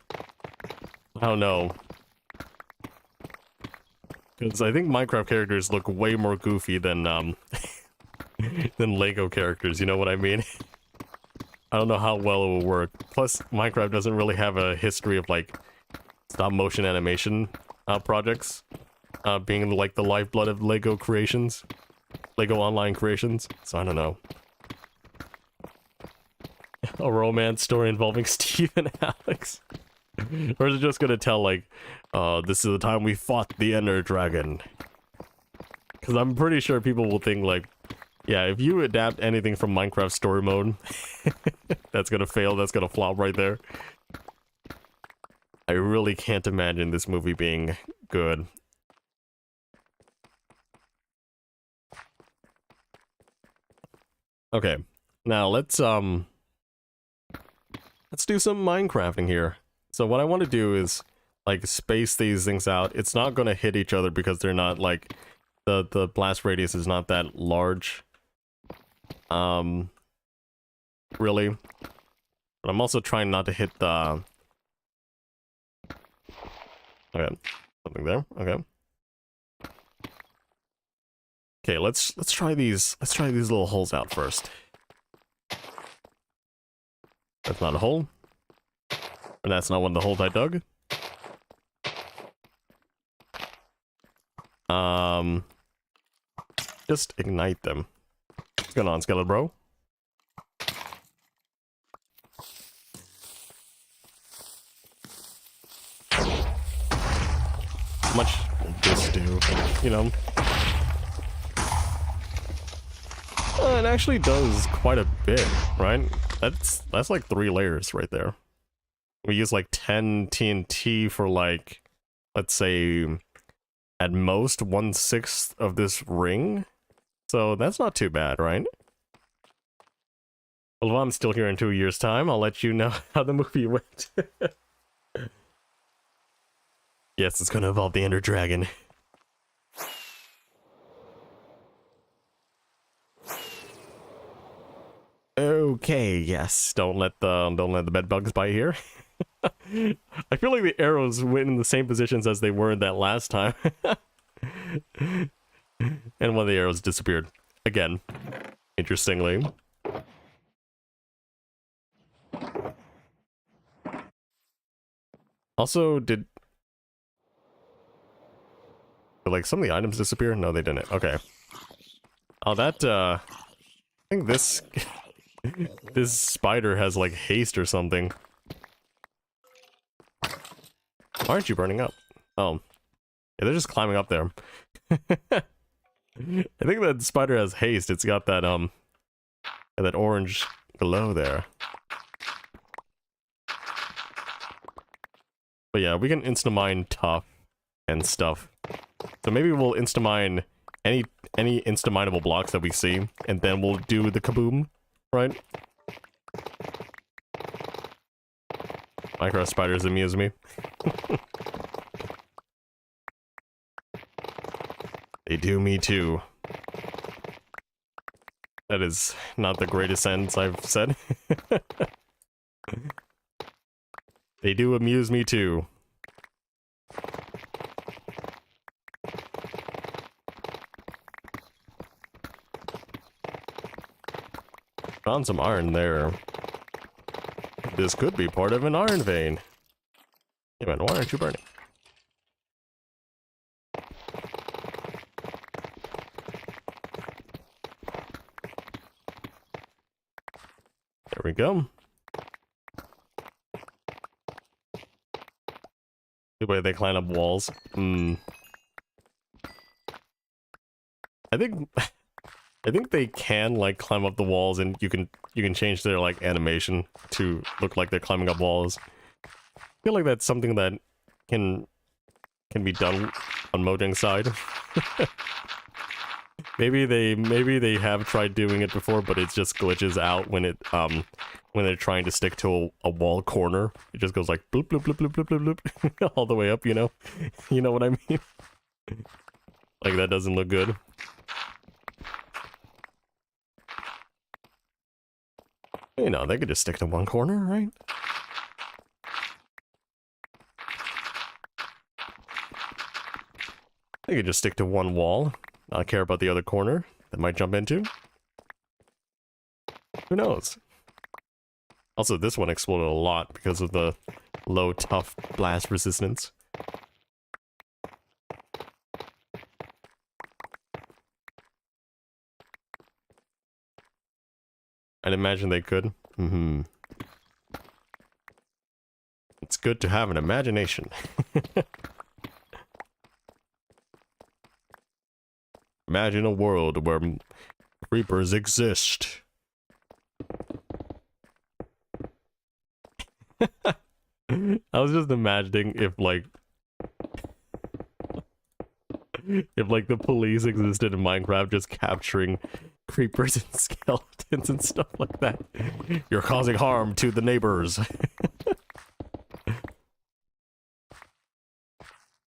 I don't know. Because I think Minecraft characters look way more goofy than than Lego characters. You know what I mean? I don't know how well it will work. Plus, Minecraft doesn't really have a history of like stop motion animation projects. Being like the lifeblood of Lego creations. Lego Online creations. So I don't know. A romance story involving Steve and Alex. Or is it just gonna tell like, this is the time we fought the Ender Dragon? Because I'm pretty sure people will think like, yeah, if you adapt anything from Minecraft story mode, that's gonna fail, that's gonna flop right there. I really can't imagine this movie being good. Okay, now let's do some Minecrafting here. So what I want to do is like space these things out. It's not going to hit each other because they're not like the blast radius is not that large. Really. But I'm also trying not to hit the okay, something there. Okay. Okay, let's try these little holes out first. That's not a hole. And that's not one of the holes I dug. Just ignite them. What's going on, Skeleton Bro? How much will this do? You know? It actually does quite a bit, right? That's like 3 layers right there. We use like 10 TNT for like, let's say, at most 1/6 of this ring. So that's not too bad, right? Well, if I'm still here in 2 years' time, I'll let you know how the movie went. Yes, it's gonna involve the Ender Dragon. Okay, yes. Don't let the bed bugs bite here. I feel like the arrows went in the same positions as they were in that last time. And one of the arrows disappeared. Again. Interestingly. Also, did like some of the items disappear? No, they didn't. Okay. Oh, that I think this this spider has like haste or something. Why aren't you burning up? Oh. Yeah, they're just climbing up there. I think that spider has haste. It's got that orange glow there. But yeah, we can insta-mine tough and stuff. So maybe we'll insta-mine any insta-mineable blocks that we see, and then we'll do the kaboom, right? Minecraft spiders amuse me. They do me too. That is not the greatest sentence I've said. They do amuse me too. Found some iron there. This could be part of an iron vein. Hey man, why aren't you burning? There we go. The way they climb up walls. I think they can like climb up the walls, and you can change their like animation to look like they're climbing up walls. I feel like that's something that can be done on Mojang's side. maybe they have tried doing it before, but it just glitches out when when they're trying to stick to a wall corner. It just goes like bloop bloop bloop bloop bloop bloop bloop all the way up, you know? You know what I mean? Like that doesn't look good. You know, they could just stick to one corner, right? They could just stick to one wall, not care about the other corner that might jump into. Who knows? Also, this one exploded a lot because of the low tough blast resistance. I'd imagine they could. It's good to have an imagination. Imagine a world where creepers exist. I was just imagining if like the police existed in Minecraft, just capturing creepers and skeletons and stuff like that. You're causing harm to the neighbors.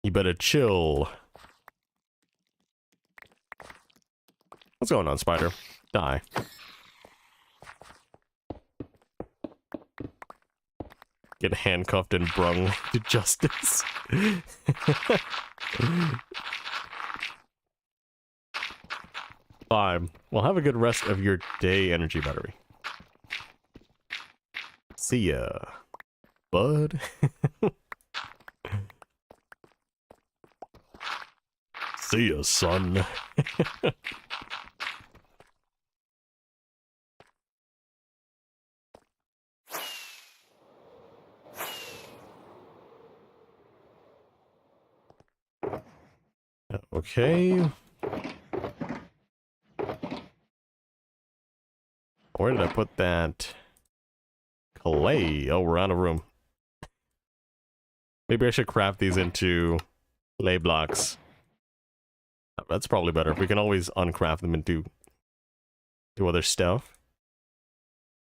You better chill. What's going on, spider? Die. Get handcuffed and brung to justice. Fine. Well, have a good rest of your day, energy battery. See ya, bud. See ya, son. Okay. Where did I put that clay? Oh, we're out of room. Maybe I should craft these into clay blocks. That's probably better. We can always uncraft them and do other stuff.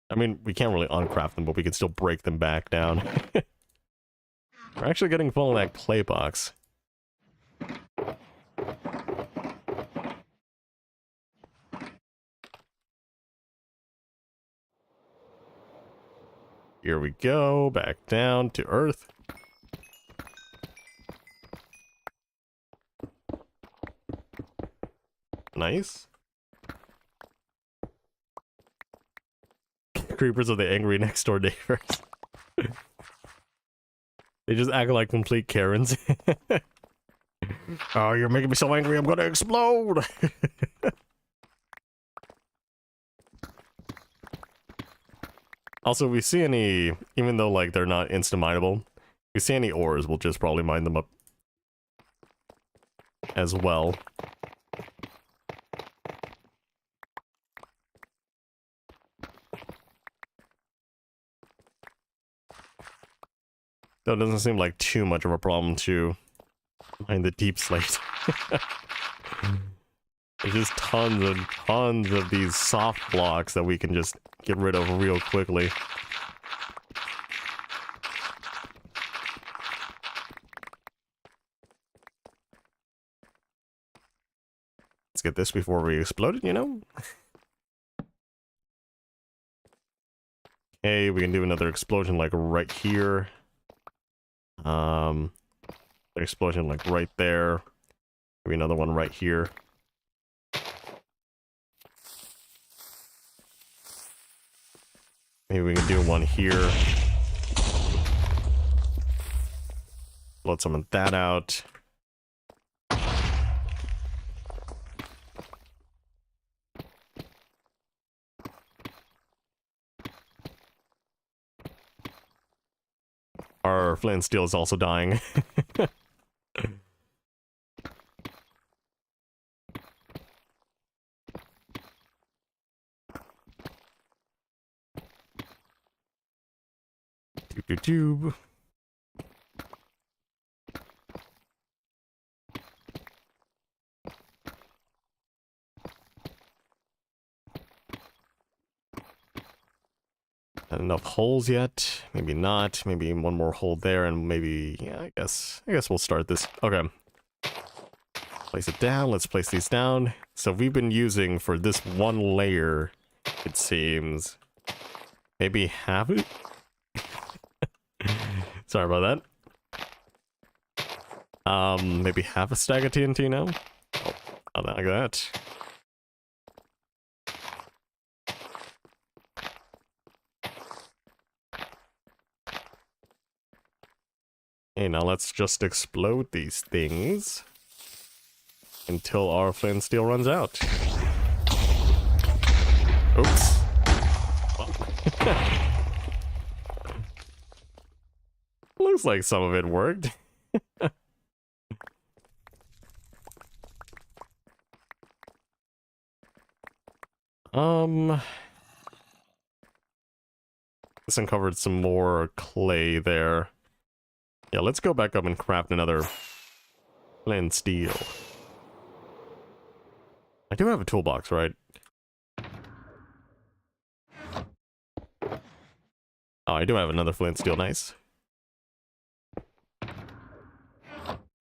I mean, we can't really uncraft them, but we can still break them back down. We're actually getting full of that clay box. Here we go, back down to Earth. Nice. Creepers are the angry next door neighbors. They just act like complete Karens. Oh, you're making me so angry, I'm gonna explode! Also, if we see any, even though like they're not insta-mineable, if we see any ores, we'll just probably mine them up as well. Though it doesn't seem like too much of a problem to mine the deep slate. There's just tons and tons of these soft blocks that we can just get rid of real quickly. Let's get this before we explode it, you know? Okay, we can do another explosion like right here. Explosion like right there. Maybe another one right here. Maybe we can do one here. Let some of that out. Our flint and steel is also dying. Tube. Not enough holes yet. Maybe not. Maybe one more hole there, and maybe yeah. I guess we'll start this. Okay. Place it down. Let's place these down. So we've been using for this one layer, it seems, maybe half it. Sorry about that. Maybe half a stack of TNT now. Oh, like that. Okay, now let's just explode these things until our flint and steel runs out. Oops. Looks like some of it worked. This uncovered some more clay there. Yeah, let's go back up and craft another flint and steel. I do have a toolbox, right? Oh, I do have another flint and steel, nice.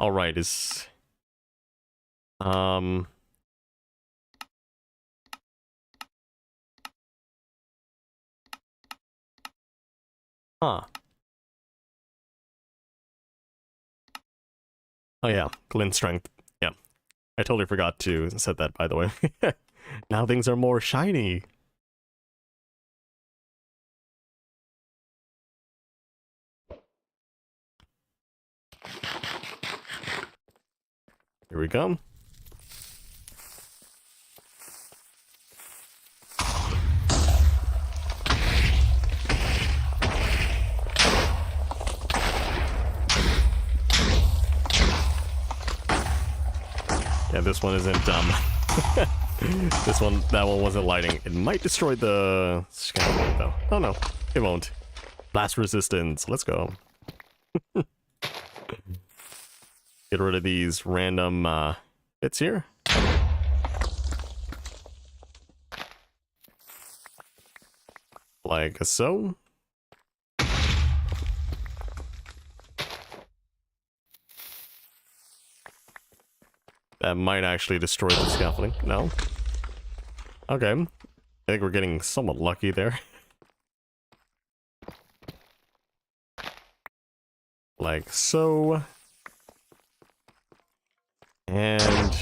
Alright, is... Huh. Oh yeah, glint strength. Yeah. I totally forgot to set that, by the way. Now things are more shiny. Here we go. Yeah, this one isn't that one wasn't lighting. It might destroy the scaffolding though. Oh no, it won't. Blast resistance, let's go. Get rid of these random bits here. Like so. That might actually destroy the scaffolding. No. Okay. I think we're getting somewhat lucky there. Like so. And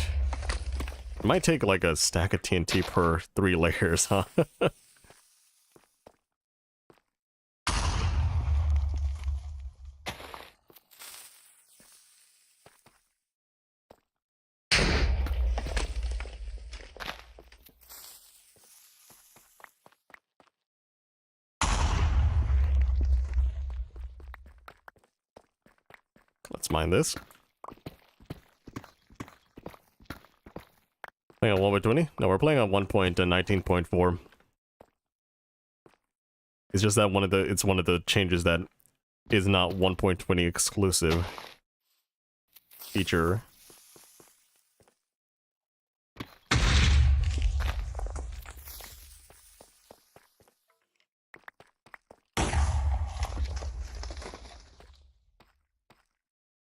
it might take like a stack of TNT per 3 layers, huh? Let's mine this. Playing on 1.20? No, we're playing on 1.19.4. It's just that it's one of the changes that is not 1.20 exclusive feature.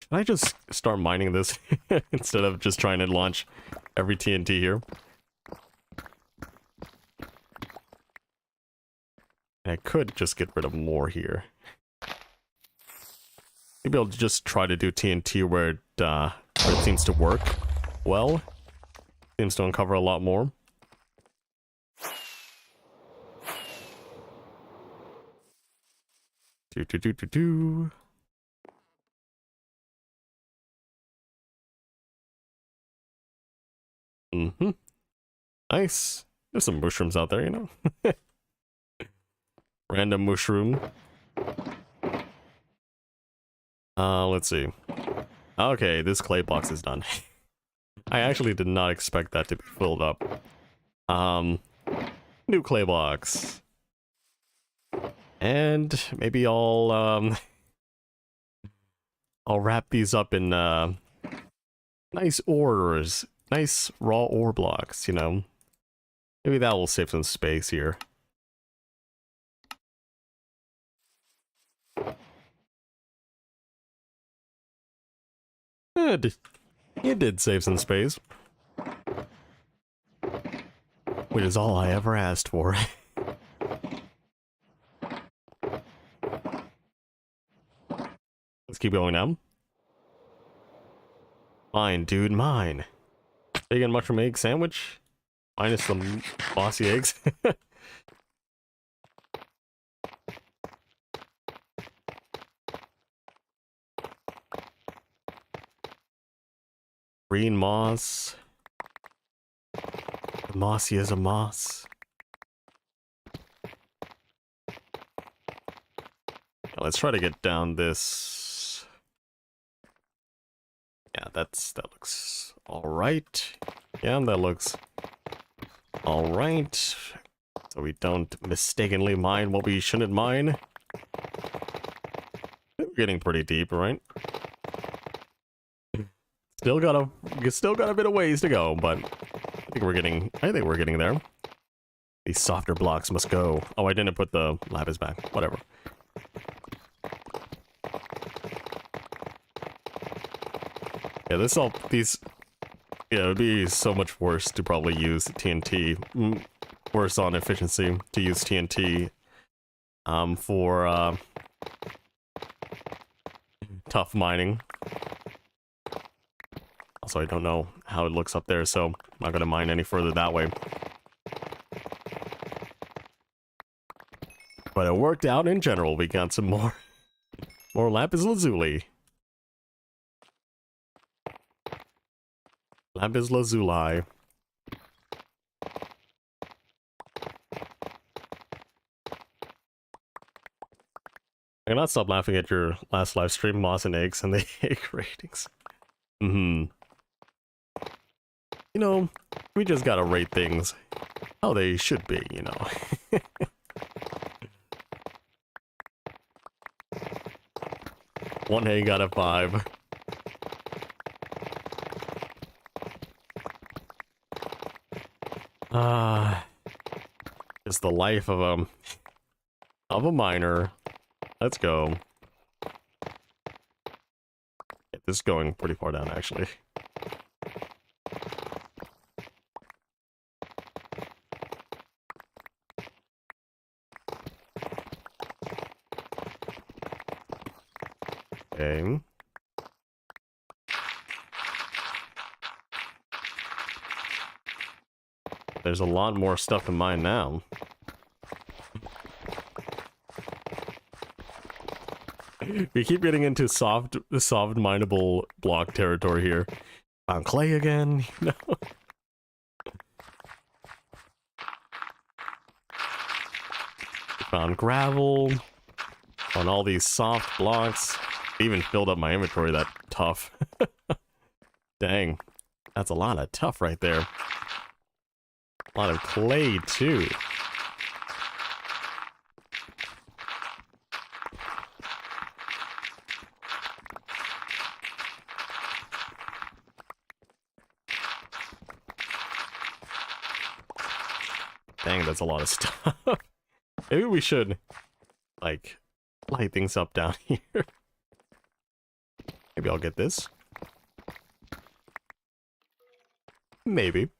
Can I just start mining this instead of just trying to launch every TNT here? I could just get rid of more here. Maybe I'll just try to do TNT where it seems to work well. Seems to uncover a lot more. Do. Mm-hmm. Nice. There's some mushrooms out there, you know. Random mushroom. Let's see. Okay, this clay box is done. I actually did not expect that to be filled up. New clay box. And maybe I'll wrap these up in nice ores. Nice raw ore blocks, you know. Maybe that will save some space here. It did save some space. Which is all I ever asked for. Let's keep going now. Mine, dude, mine. Bacon mushroom egg sandwich? Minus some bossy eggs. Green moss. Mossy as a moss. Now let's try to get down this. Yeah, that looks alright. Yeah, that looks alright. So we don't mistakenly mine what we shouldn't mine. We're getting pretty deep, right? Still got a bit of ways to go, but I think we're getting there. These softer blocks must go. Oh, I didn't put the lapis back. Whatever. Yeah, yeah, it would be so much worse to probably use TNT. Worse on efficiency to use TNT for tough mining. Also, I don't know how it looks up there, so I'm not gonna mine any further that way. But it worked out in general. We got some more lapis lazuli. Lapis lazuli. I cannot stop laughing at your last live stream, Moss and Eggs, and the egg ratings. You know, we just gotta rate things how they should be, you know. 1 egg out of 5. It's the life of a miner. Let's go. Get this going pretty far down, actually. Okay. There's a lot more stuff to mine now. We keep getting into soft mineable block territory here. Found clay again, you know? Found gravel. On all these soft blocks. Even filled up my inventory, that tough. Dang. That's a lot of tough right there. A lot of clay, too. Dang, that's a lot of stuff. Maybe we should, like, light things up down here. Maybe I'll get this. Maybe.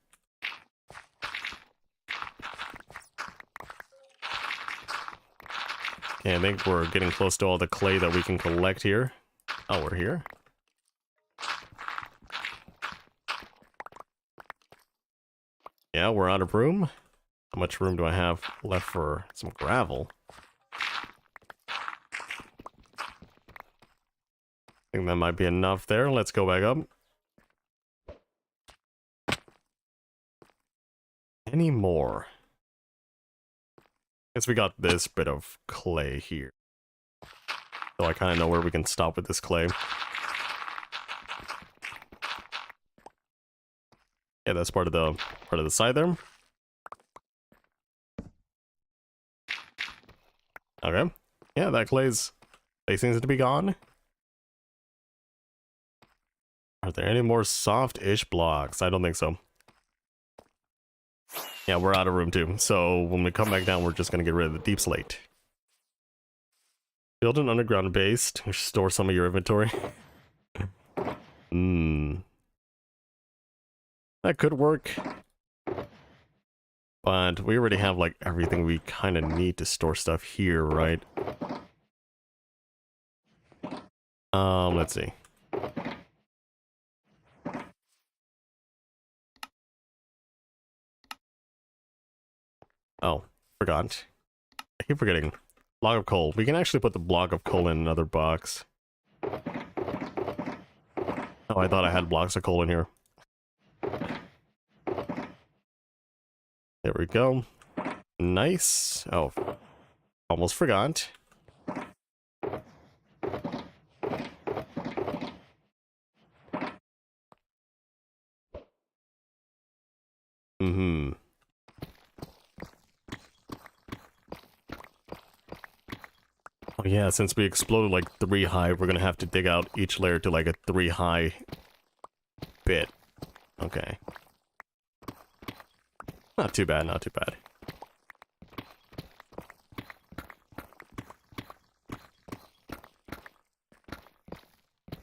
Okay, I think we're getting close to all the clay that we can collect here. Oh, we're here. Yeah, we're out of room. How much room do I have left for some gravel? I think that might be enough there. Let's go back up. Any more? Guess we got this bit of clay here. So I kind of know where we can stop with this clay. Yeah, that's part of the side there. Okay. Yeah, that clay seems to be gone. Are there any more soft-ish blocks? I don't think so. Yeah, we're out of room too. So when we come back down, we're just gonna get rid of the deep slate. Build an underground base to store some of your inventory. That could work. But we already have like everything we kind of need to store stuff here, right? Let's see. Oh, forgot. I keep forgetting. Block of coal. We can actually put the block of coal in another box. Oh, I thought I had blocks of coal in here. There we go. Nice. Oh, almost forgot. Oh yeah, since we exploded like 3 high, we're gonna have to dig out each layer to like a 3 high bit. Okay. Not too bad, not too bad.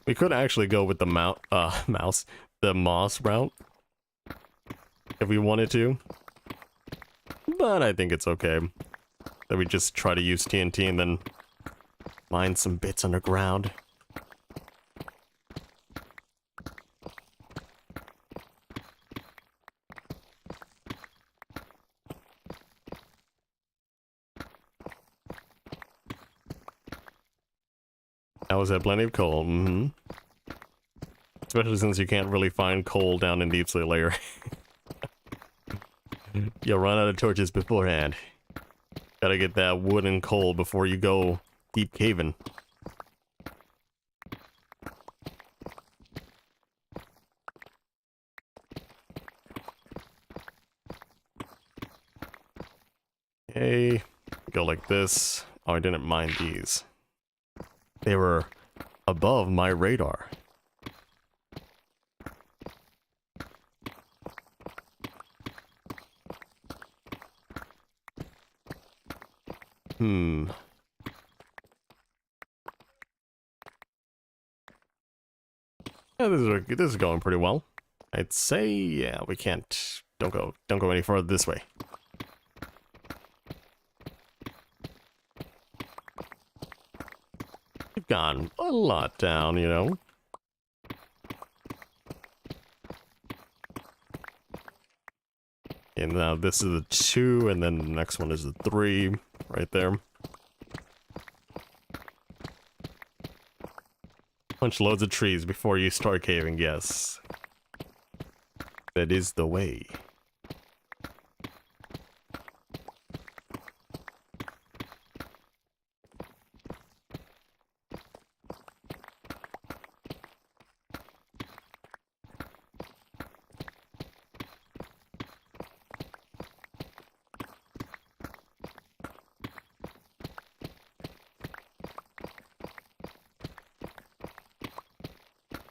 We could actually go with the the moss route. If we wanted to. But I think it's okay. That we just try to use TNT and then mine some bits underground. That was plenty of coal. Especially since you can't really find coal down in deep slate layer. You'll run out of torches beforehand. Gotta get that wood and coal before you go deep caving. Okay, go like this. Oh, I didn't mind these. They were above my radar. Yeah, this is going pretty well. I'd say, yeah, we can't. Don't go any further this way. We've gone a lot down, you know. And now this is the 2, and then the next one is the 3, right there. Punch loads of trees before you start caving, yes. That is the way.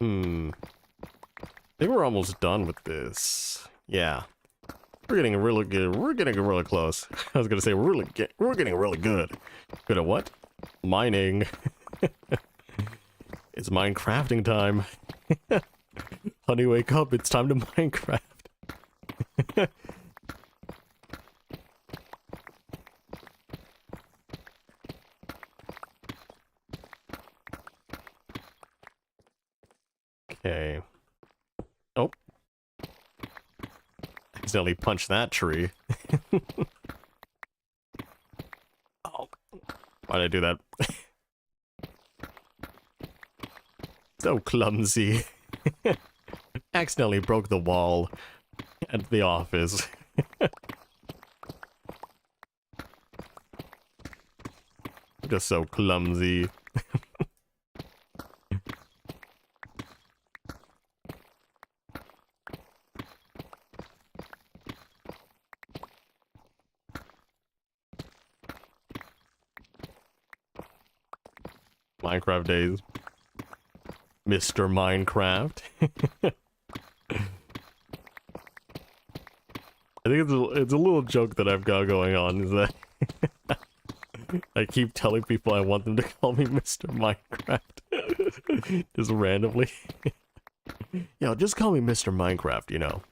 I think we're almost done with this. Yeah. We're getting really good. We're getting really close. I was gonna say we're getting really good. Good at what? Mining. It's Minecrafting time. Honey, wake up. It's time to Minecraft. Okay. Oh. Accidentally punched that tree. Oh. Why did I do that? So clumsy. Accidentally broke the wall at the office. Just so clumsy. Minecraft days. Mr. Minecraft. I think it's a little joke that I've got going on, is that I keep telling people I want them to call me Mr. Minecraft. Just randomly. Yo, just call me Mr. Minecraft, you know.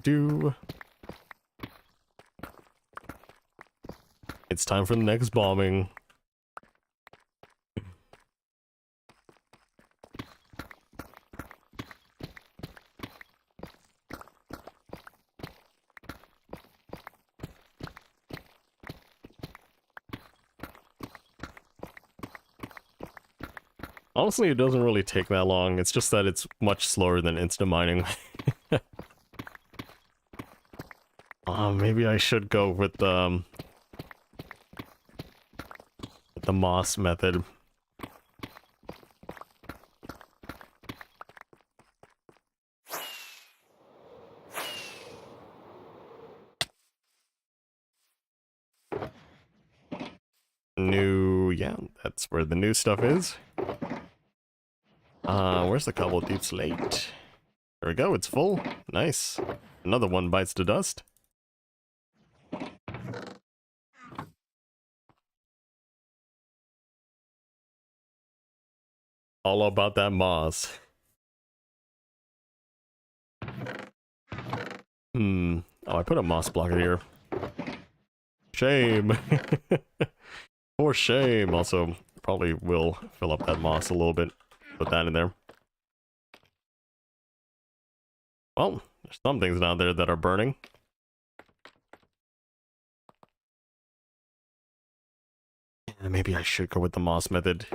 Do. It's time for the next bombing. Honestly, it doesn't really take that long. It's just that it's much slower than instant mining. Maybe I should go with the moss method. New, yeah, that's where the new stuff is. Where's the cobble deep slate? There we go, it's full. Nice. Another one bites the dust. All about that moss. Oh, I put a moss block here. Shame. For shame. Also, probably will fill up that moss a little bit. Put that in there. Well, there's some things down there that are burning. Maybe I should go with the moss method.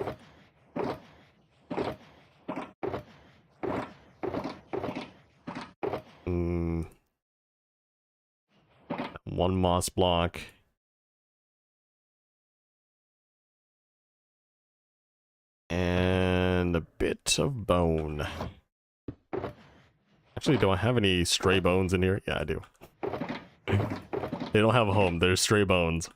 One moss block. And a bit of bone. Actually, do I have any stray bones in here? Yeah, I do. They don't have a home. They're stray bones.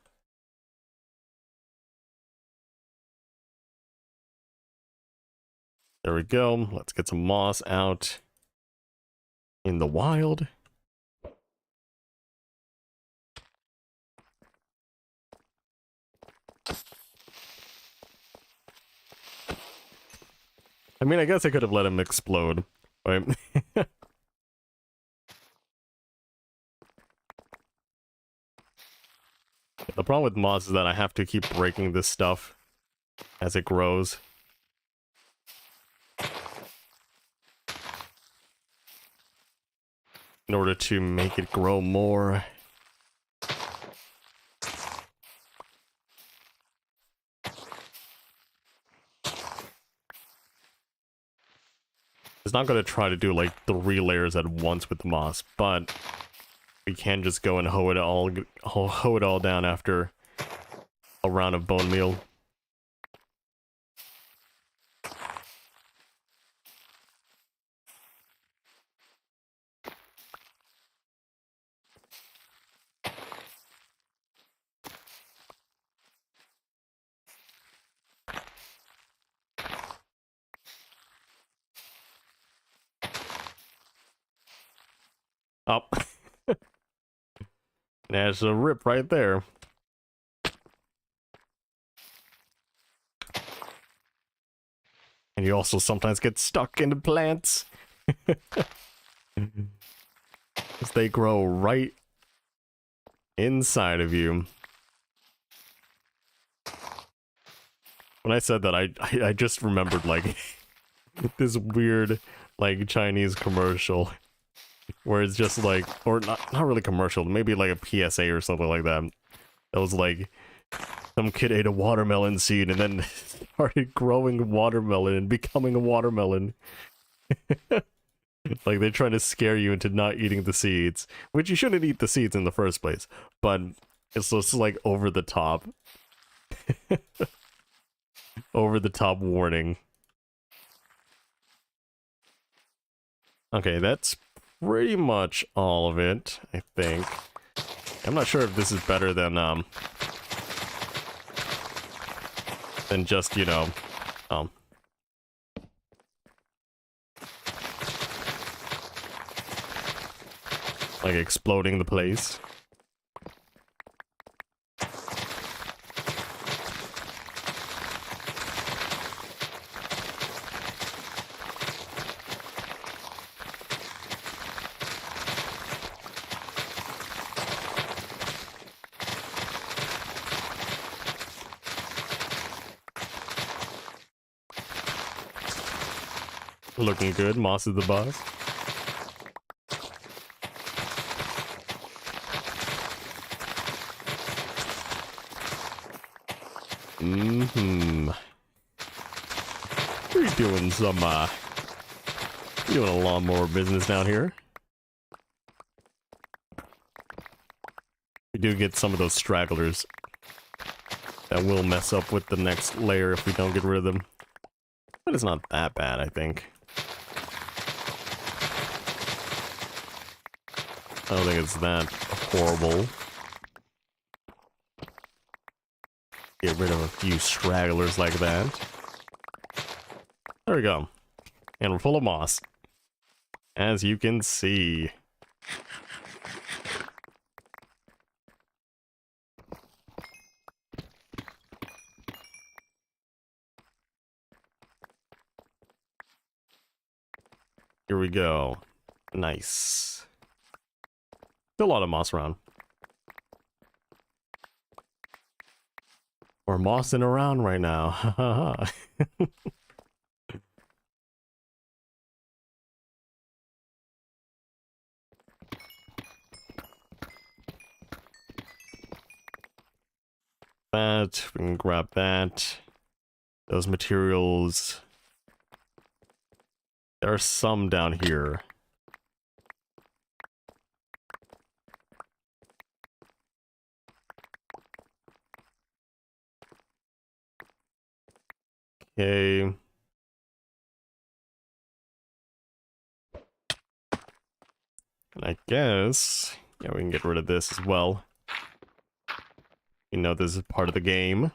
There we go. Let's get some moss out in the wild. I mean, I guess I could have let him explode, right? The problem with moss is that I have to keep breaking this stuff as it grows. In order to make it grow more. It's not going to try to do like 3 layers at once with the moss, but we can just go and hoe it all down after a round of bone meal. Oh. There's a rip right there. And you also sometimes get stuck into plants. As they grow right inside of you. When I said that, I just remembered, like, this weird, like, Chinese commercial. Where it's just like, or not really commercial, maybe like a PSA or something like that. That was like, some kid ate a watermelon seed and then started growing watermelon and becoming a watermelon. Like, they're trying to scare you into not eating the seeds. Which you shouldn't eat the seeds in the first place. But it's just like over the top. Over the top warning. Okay, that's pretty much all of it, I think. I'm not sure if this is better than just, you know, like exploding the place. Looking good, Moss is the boss. We're doing some, doing a lawnmower business down here. We do get some of those stragglers that will mess up with the next layer if we don't get rid of them. But it's not that bad, I think. I don't think it's that horrible. Get rid of a few stragglers like that. There we go. And we're full of moss. As you can see. Here we go. Nice. Still a lot of moss around. We're mossing around right now. that. We can grab that. Those materials. There are some down here. Okay. And I guess, yeah, we can get rid of this as well. You know, this is part of the game.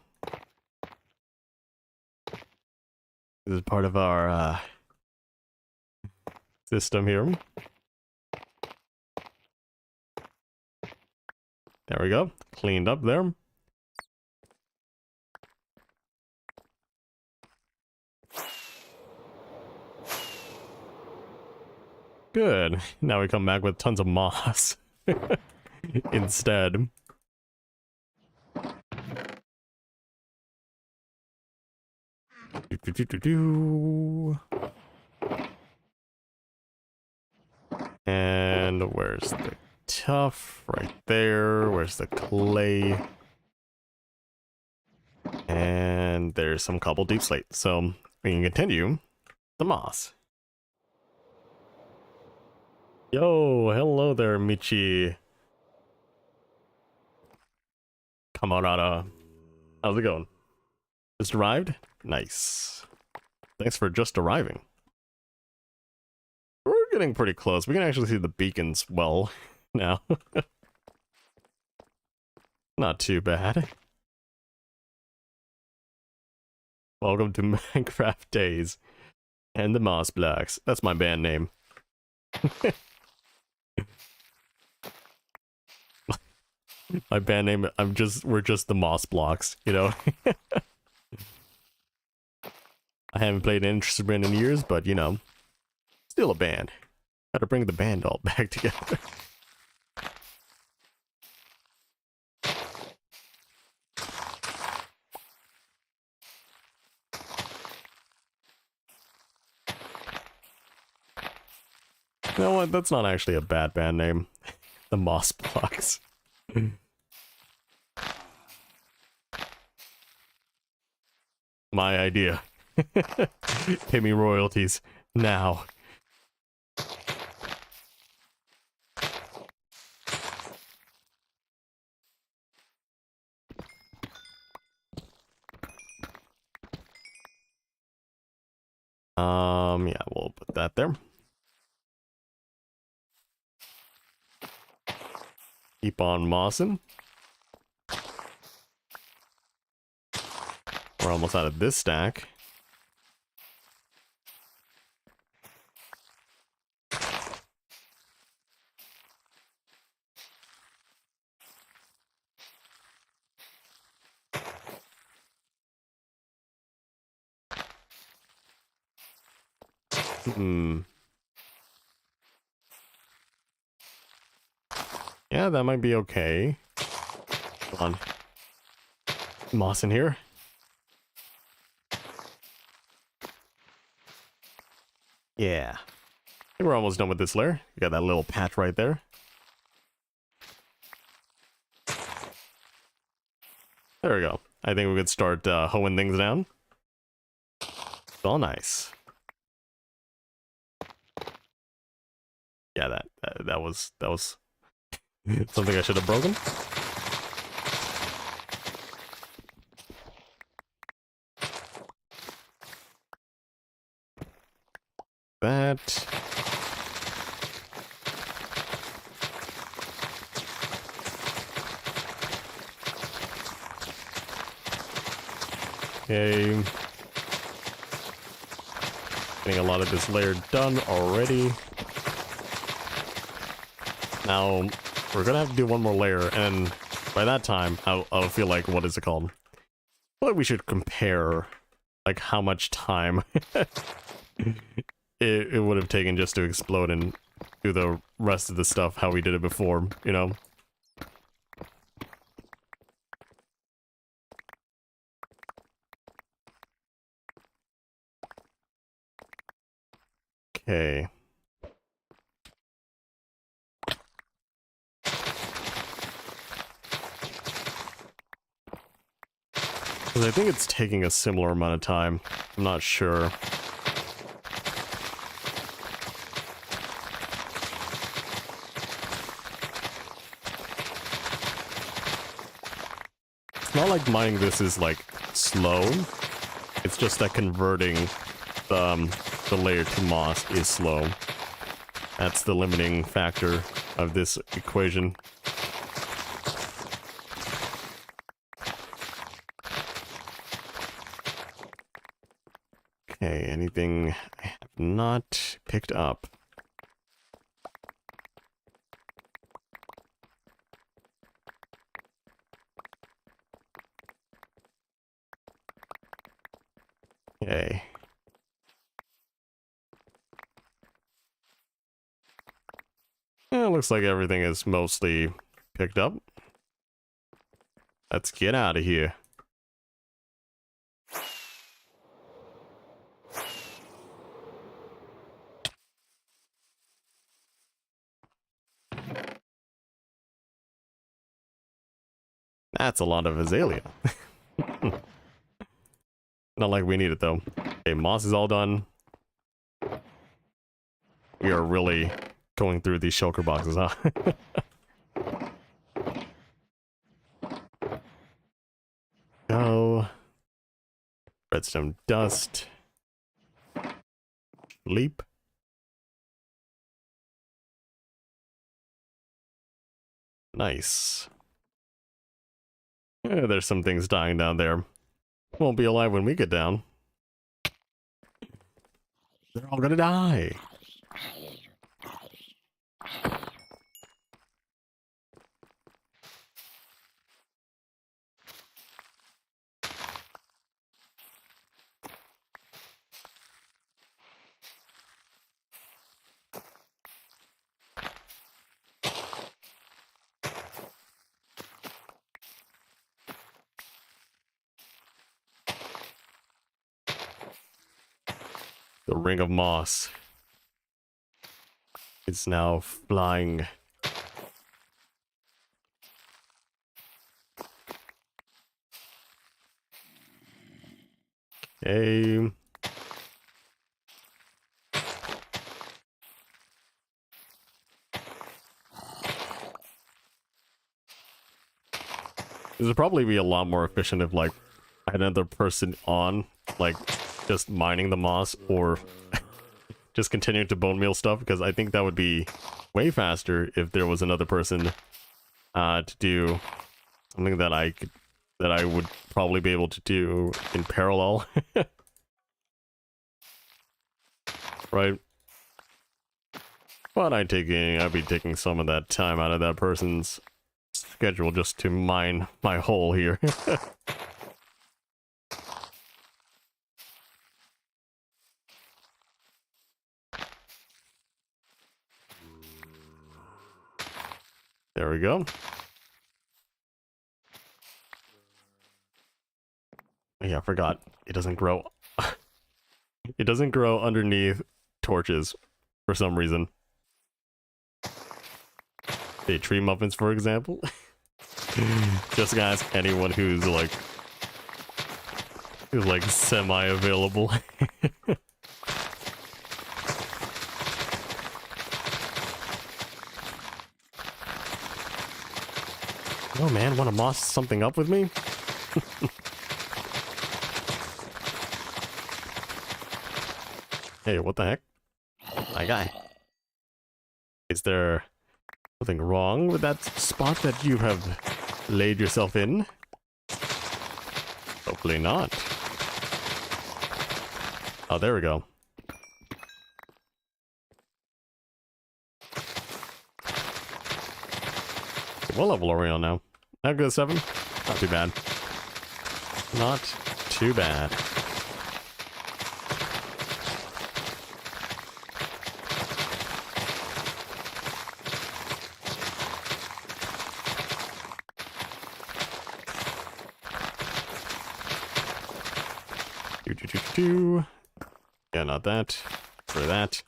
This is part of our system here. There we go. Cleaned up there. Good. Now we come back with tons of moss instead. And where's the tuff? Right there. Where's the clay? And there's some cobbled deep slate. So we can continue the moss. Yo, hello there, Michi. Camarada. How's it going? Just arrived? Nice. Thanks for just arriving. We're getting pretty close. We can actually see the beacons well now. Not too bad. Welcome to Minecraft Days and the Moss Blocks. That's my band name. My band name, we're just the Moss Blocks, you know? I haven't played an instrument in years, but you know, still a band. Gotta bring the band all back together. You know what? That's not actually a bad band name. The Moss Blocks. My idea. Pay me royalties now. Yeah, we'll put that there. Keep on mossing. We're almost out of this stack. Yeah, that might be okay. Come on. Moss in here. Yeah. I think we're almost done with this layer. You got that little patch right there. There we go. I think we could start hoeing things down. It's all nice. Yeah, that was something I should have broken. That. Okay. Getting a lot of this layer done already. Now, we're gonna have to do one more layer, and by that time, I'll feel like, what is it called? I feel like we should compare, like, how much time it would have taken just to explode and do the rest of the stuff how we did it before, you know? Okay. Because I think it's taking a similar amount of time. I'm not sure. It's not like mining this is like slow. It's just that converting the layer to moss is slow. That's the limiting factor of this equation. Okay, anything I have not picked up? Okay. Yeah, it looks like everything is mostly picked up. Let's get out of here. That's a lot of azalea. Not like we need it though. Okay, moss is all done. We are really going through these shulker boxes, huh? Go. Redstone dust. Leap. Nice. Yeah, there's some things dying down there. Won't be alive when we get down. They're all gonna die. The ring of moss is now flying. Okay. This would probably be a lot more efficient if, like, I had another person on, like, just mining the moss or just continuing to bone meal stuff, because I think that would be way faster if there was another person to do something that I would probably be able to do in parallel. Right? But I'd be taking some of that time out of that person's schedule just to mine my hole here. There we go. Yeah, I forgot. It doesn't grow. It doesn't grow underneath torches for some reason. Say tree muffins, for example. Just gonna ask anyone who's like semi-available. Oh man, wanna moss something up with me? Hey, what the heck? My guy. Is there something wrong with that spot that you have laid yourself in? Hopefully not. Oh, there we go. What level are we on now? How good, 7? Not too bad. Not too bad. Yeah, not that. For that.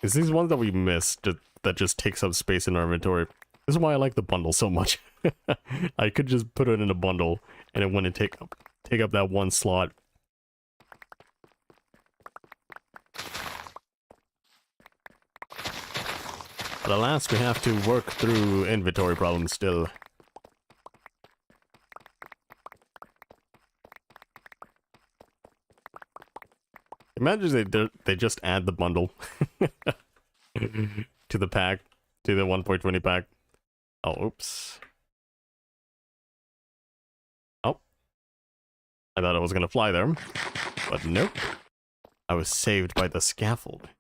Is these ones that we missed that just takes up space in our inventory? This is why I like the bundle so much. I could just put it in a bundle and it wouldn't take up that one slot. But alas, we have to work through inventory problems still. Imagine they just add the bundle to the pack, to the 1.20 pack. Oh, oops. Oh. I thought I was gonna fly there, but nope. I was saved by the scaffold.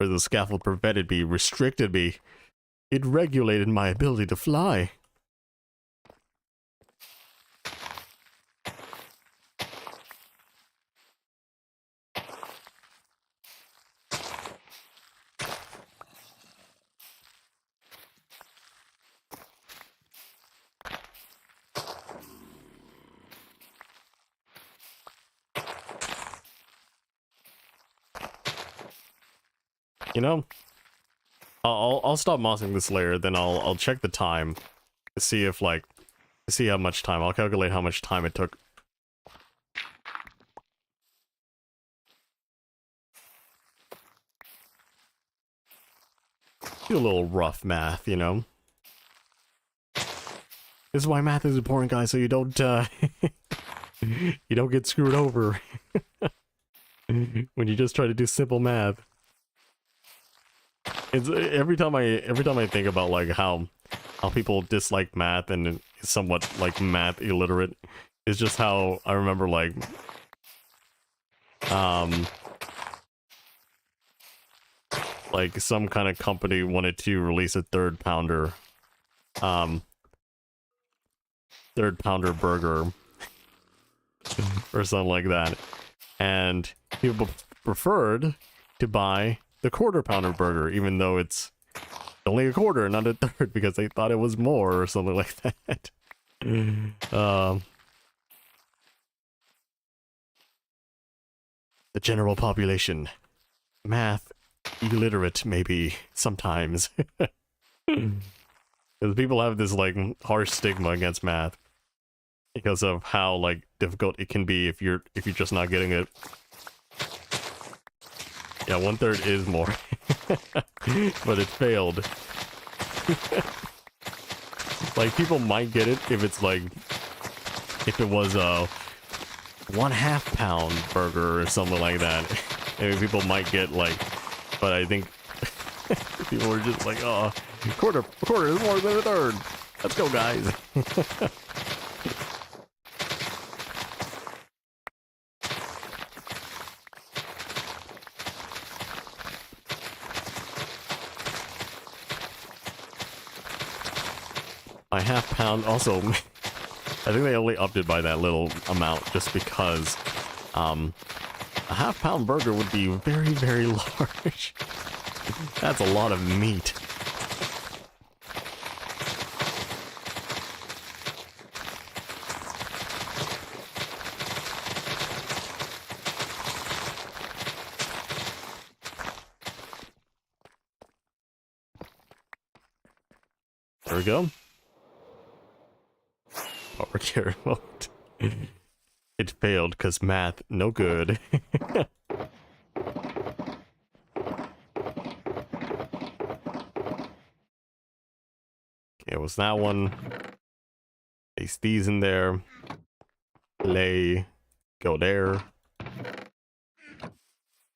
Or the scaffold prevented me, restricted me. It regulated my ability to fly. You know, I'll stop mossing this layer, then I'll check the time to see if to see how much time. I'll calculate how much time it took. Do a little rough math, you know. This is why math is important, guys, so you don't you don't get screwed over when you just try to do simple math. It's every time I think about like how people dislike math and is somewhat like math illiterate, it's just how I remember like some kind of company wanted to release a third pounder burger or something like that, and people preferred to buy the quarter pounder burger, even though it's only a quarter, not a third, because they thought it was more or something like that. The general population, math illiterate, maybe sometimes, because people have this like harsh stigma against math because of how like difficult it can be if you're just not getting it. Yeah, 1/3 is more. But it failed. Like, people might get it if it's like, if it was a 1/2 pound burger or something like that. Maybe people might get like, but I think people are just like, oh, quarter is more than a third. Let's go, guys. By 1/2 pound, also, I think they only upped it by that little amount just because a 1/2 pound burger would be very, very large. That's a lot of meat. There we go. Power gear remote. It failed because math no good. Okay, was that one? Place these in there. Lay. Go there.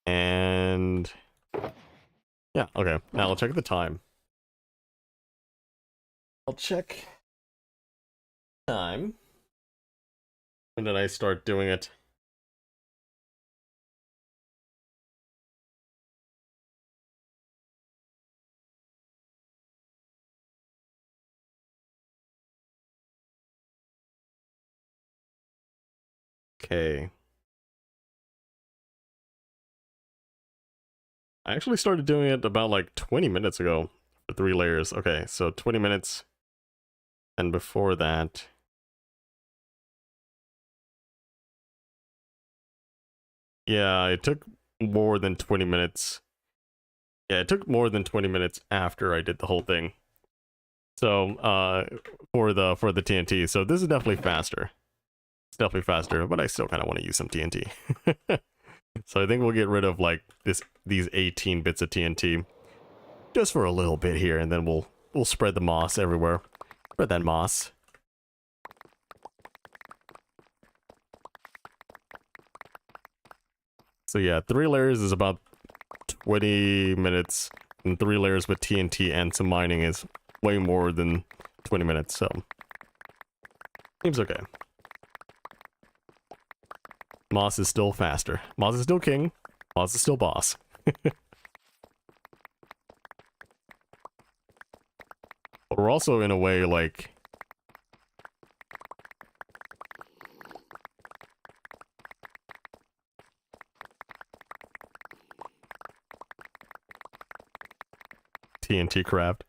And yeah, okay. Now I'll check the time. I'll check time. When did I start doing it? Okay. I actually started doing it about like 20 minutes ago for 3 layers. Okay, so 20 minutes. And before that, yeah, it took more than 20 minutes. Yeah, it took more than 20 minutes after I did the whole thing. So for the TNT. So this is definitely faster. It's definitely faster, but I still kind of want to use some TNT. So I think we'll get rid of like these 18 bits of TNT just for a little bit here, and then we'll spread the moss everywhere. Spread that moss. So yeah, 3 layers is about 20 minutes, and 3 layers with TNT and some mining is way more than 20 minutes, so seems okay. Moss is still faster. Moss is still king. Moss is still boss. But we're also in a way like TNT craft.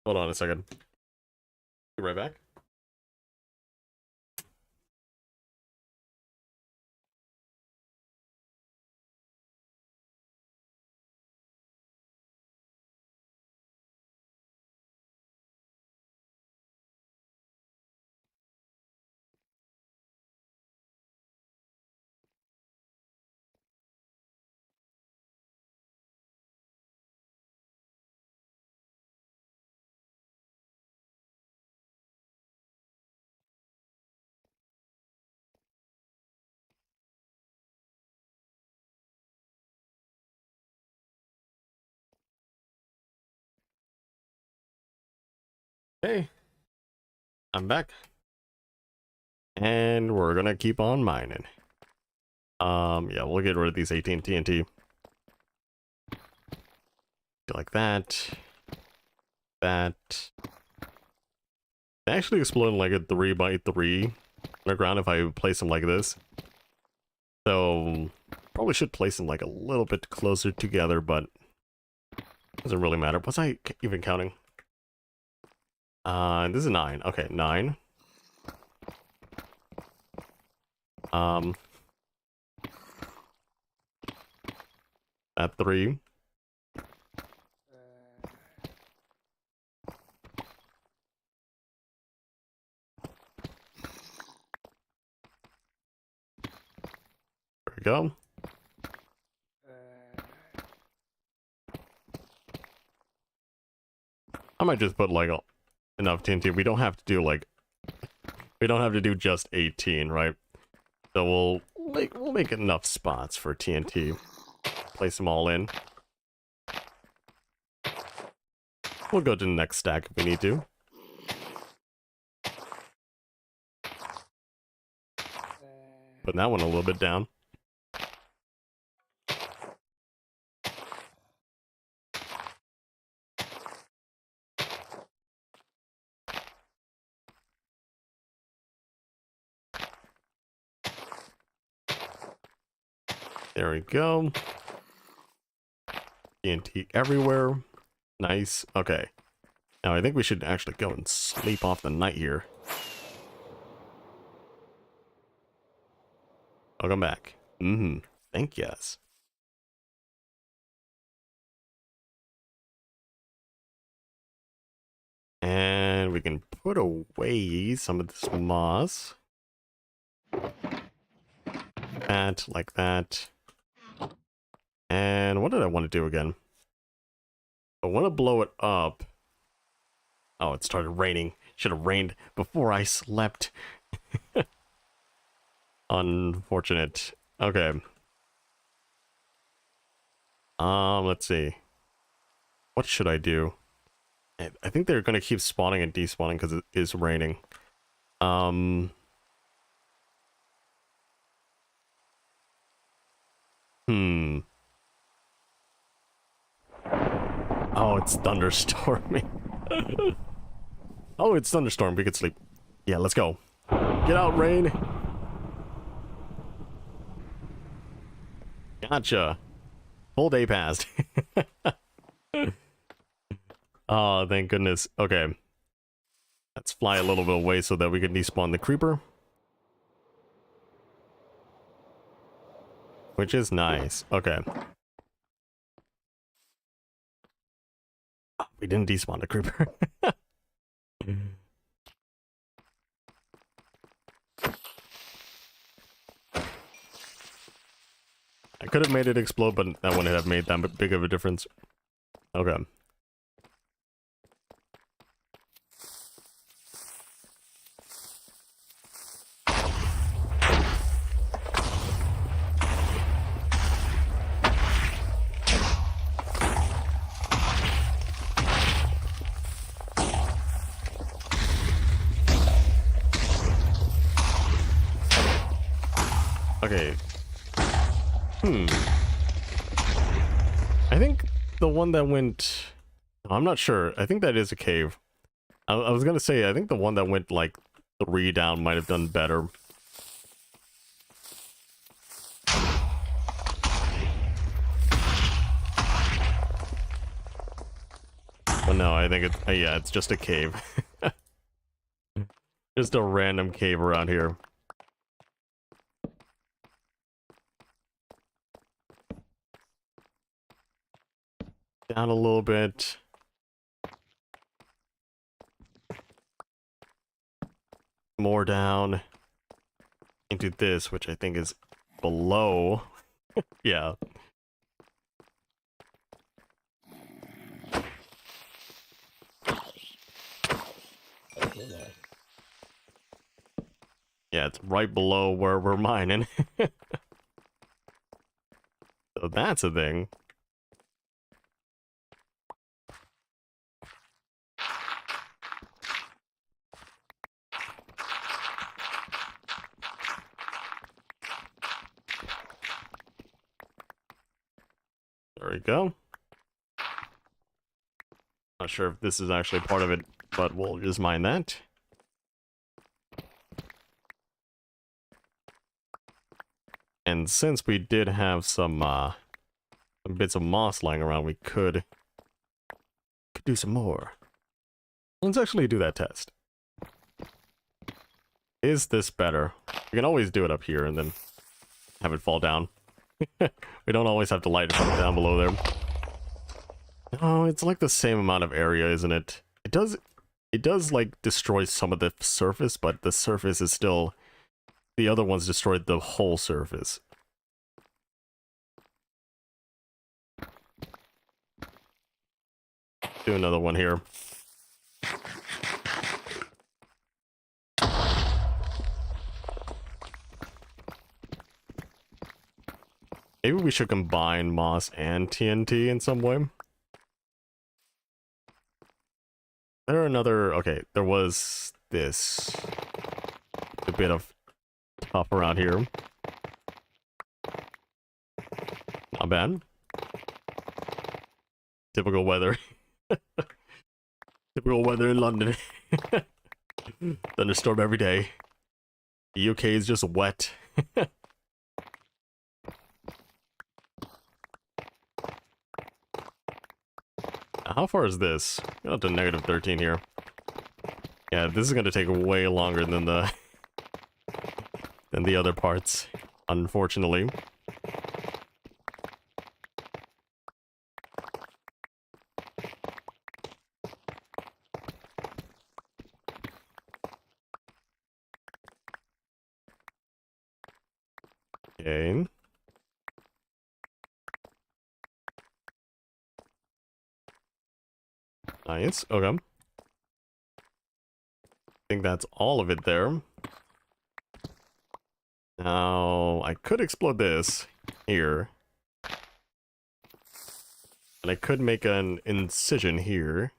Hold on a second. Be right back. Hey, I'm back. And we're gonna keep on mining. Yeah, we'll get rid of these 18 TNT. Like that. That. They actually explode like a 3x3 underground if I place them like this. So, probably should place them like a little bit closer together, but doesn't really matter. Was I even counting? This is 9. Okay, 9. At 3. There we go. I might just put like enough TNT. We don't have to do like, we don't have to do just 18, right? So we'll make enough spots for TNT. Place them all in. We'll go to the next stack if we need to. Put that one a little bit down. There we go. TNT everywhere. Nice. Okay. Now I think we should actually go and sleep off the night here. Welcome back. Thank yous. And we can put away some of this moss. That, like that. And what did I want to do again? I want to blow it up. Oh, it started raining. Should have rained before I slept. Unfortunate. Okay. Let's see. What should I do? I think they're gonna keep spawning and despawning because it is raining. Oh, it's thunderstorming. Oh, it's thunderstorm. We could sleep. Yeah, let's go. Get out, rain. Gotcha. Full day passed. Oh, thank goodness. Okay. Let's fly a little bit away so that we can despawn the creeper. Which is nice. Okay. we didn't despawn the creeper. I could have made it explode, but that wouldn't have made that big of a difference. Okay. Okay. I think the one that went... I'm not sure. I think that is a cave. I was gonna say, I think the one that went, like, 3 down might have done better. But no, I think it's... yeah, it's just a cave. Just a random cave around here. Down a little bit. More down. Into this, which I think is below. Yeah. Yeah, it's right below where we're mining. So that's a thing. There we go. Not sure if this is actually part of it, but we'll just mine that. And since we did have some bits of moss lying around, we could do some more. Let's actually do that test. Is this better? We can always do it up here and then have it fall down. We don't always have to light it from down below there. Oh, it's like the same amount of area, isn't it? It does like destroy some of the surface, but the surface is still... The other ones destroyed the whole surface. Do another one here. Maybe we should combine moss and TNT in some way. There another... Okay, there was this. A bit of top around here. Not bad. Typical weather. Typical weather in London. Thunderstorm every day. The UK is just wet. How far is this? Go up to -13 here. Yeah, this is gonna take way longer than the other parts, unfortunately. Okay. Nice, okay. I think that's all of it there. Now, I could explode this here. And I could make an incision here.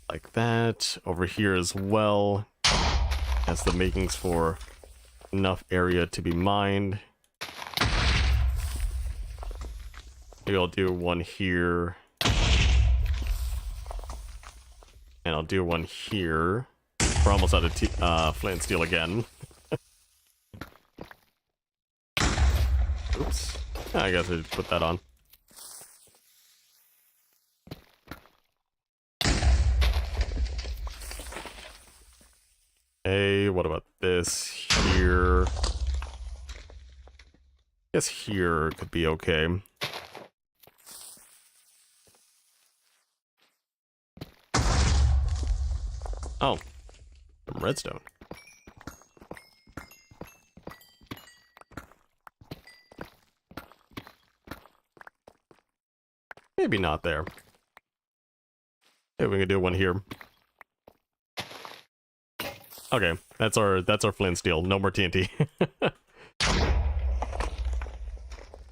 Like that. Over here as well. Has the makings for enough area to be mined. Maybe I'll do one here. And I'll do one here. We're almost out of flint and steel again. Oops. I guess I just put that on. Hey, what about this here? I guess here could be okay. Oh, some redstone. Maybe not there. Maybe we can do one here. Okay, that's our flint steel. No more TNT.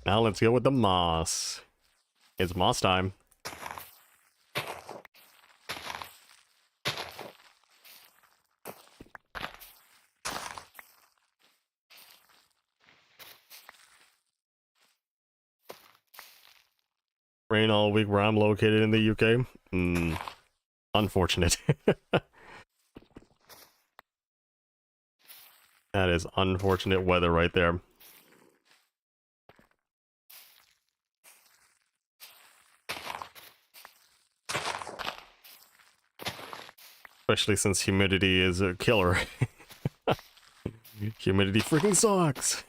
Now let's go with the moss. It's moss time. Rain all week where I'm located in the UK. Unfortunate. That is unfortunate weather right there. Especially since humidity is a killer. Humidity freaking sucks.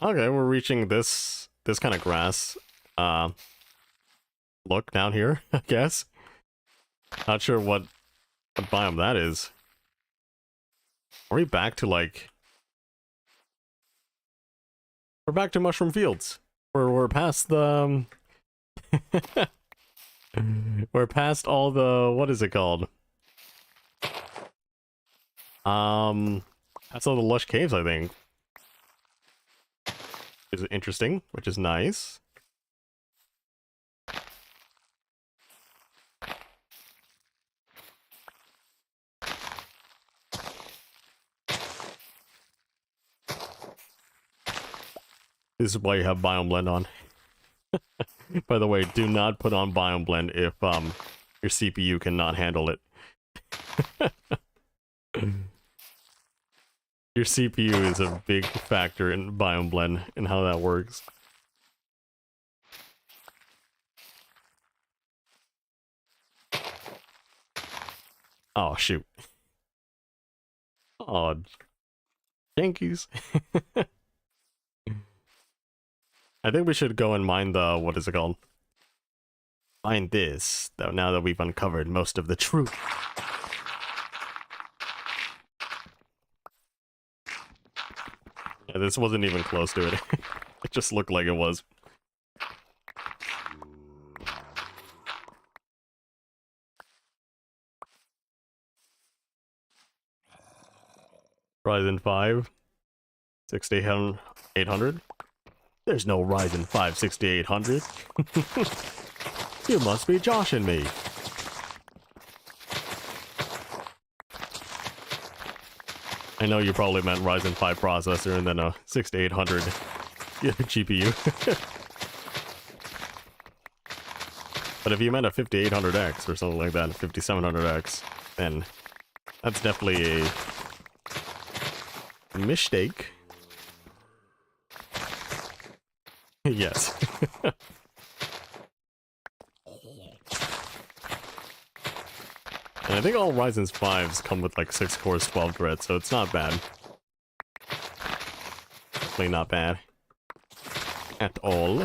Okay, we're reaching this kind of grass. Look down here, I guess. Not sure what biome that is. Are we back to like... We're back to mushroom fields. We're past the... We're past all the... What is it called? That's all the lush caves, I think. Which is interesting, which is nice. This is why you have biome blend on. By the way, do not put on biome blend if your CPU cannot handle it. Your CPU is a big factor in biome blend and how that works. Oh shoot. Oh, Yankees. I think we should go and mine the, what is it called? Mine this, though, now that we've uncovered most of the truth. Yeah, this wasn't even close to it. It just looked like it was. Ryzen 5, 6800. There's no Ryzen 5 6800. You must be joshing me. I know you probably meant Ryzen 5 processor and then a 6800 GPU. But if you meant a 5800X or something like that, 5700X, then that's definitely a mistake. Yes. And I think all Ryzen's 5s come with like 6 cores, 12 threads, so it's not bad. Definitely not bad. At all.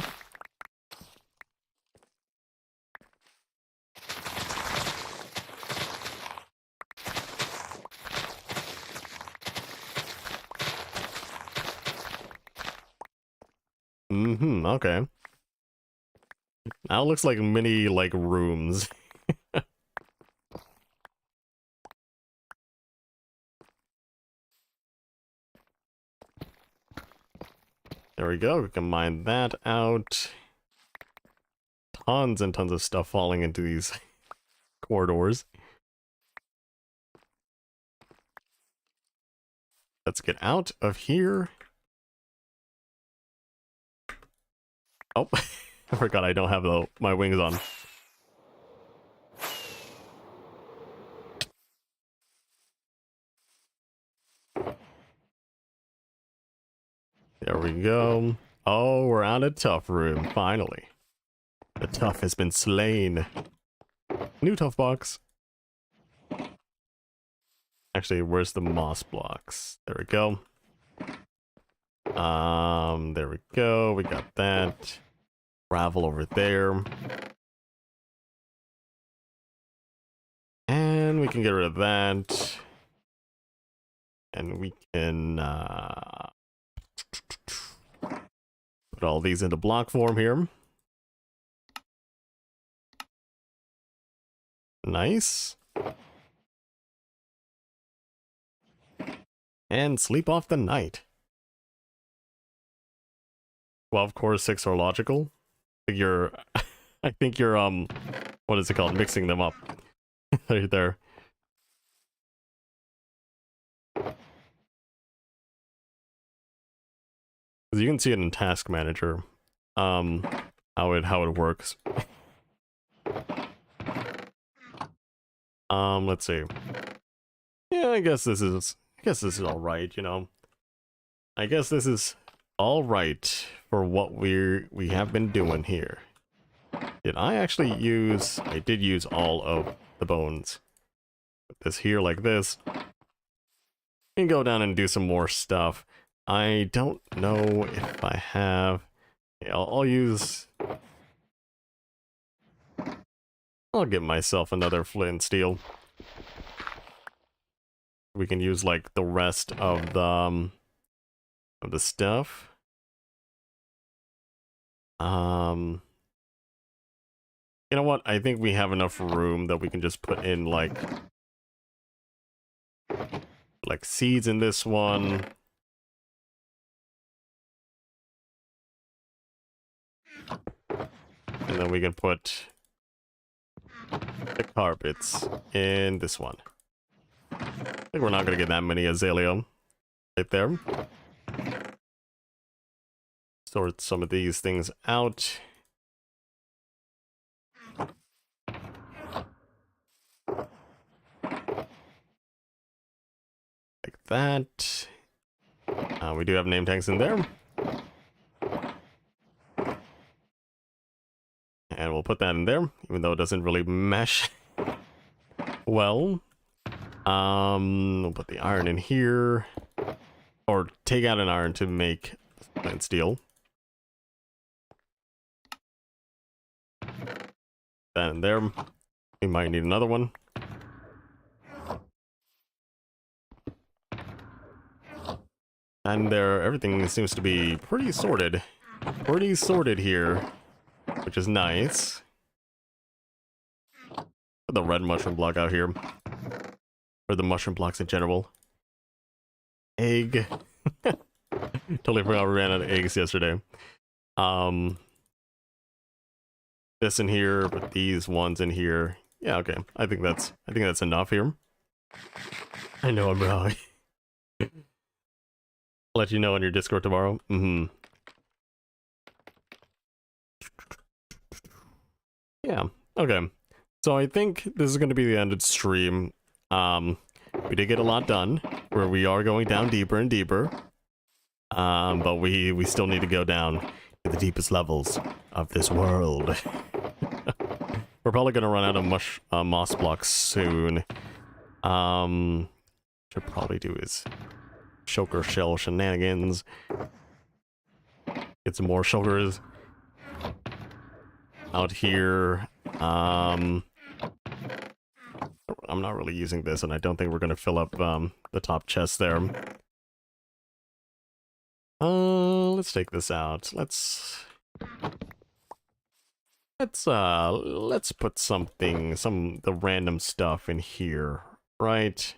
Okay. Now it looks like mini, like, rooms. There we go, we can mine that out. Tons and tons of stuff falling into these corridors. Let's get out of here. Oh, I forgot I don't have my wings on. There we go. Oh, we're out of tough room, finally. The tough has been slain. New tough box. Actually, where's the moss blocks? There we go. There we go. We got that. Gravel over there. And we can get rid of that. And we can put all these into block form here. Nice. And sleep off the night. 12 core, 6 are logical. I think you're what is it called? Mixing them up. Right there. You can see it in Task Manager. How it works. Let's see. Yeah, I guess this is all right, you know. I guess this is all right for what we have been doing here. Did I actually use... I did use all of the bones. Put this here like this. And go down and do some more stuff. I don't know if I have... Yeah, I'll use... I'll get myself another flint and steel. We can use like the rest of the stuff. You know what? I think we have enough room that we can just put in like seeds in this one. And then we can put the carpets in this one. I think we're not gonna get that many azalea right there. Sort some of these things out. Like that. We do have name tags in there. And we'll put that in there, even though it doesn't really mesh well. We'll put the iron in here. Or take out an iron to make flint steel. That in there. We might need another one. And there, everything seems to be pretty sorted. Pretty sorted here, which is nice. Put the red mushroom block out here. Or the mushroom blocks in general. Egg. Totally forgot we ran out of eggs yesterday. This in here, put these ones in here. Yeah, okay. I think that's enough here. I know I'm wrong. I'll let you know on your Discord tomorrow. Yeah, okay. So I think this is going to be the end of the stream. We did get a lot done, where we are going down deeper and deeper. But we still need to go down to the deepest levels of this world. We're probably going to run out of moss blocks soon. Should probably do is shulker shell shenanigans. Get some more shulkers out here. I'm not really using this, and I don't think we're gonna fill up the top chest there. Let's take this out. Let's put the random stuff in here, right?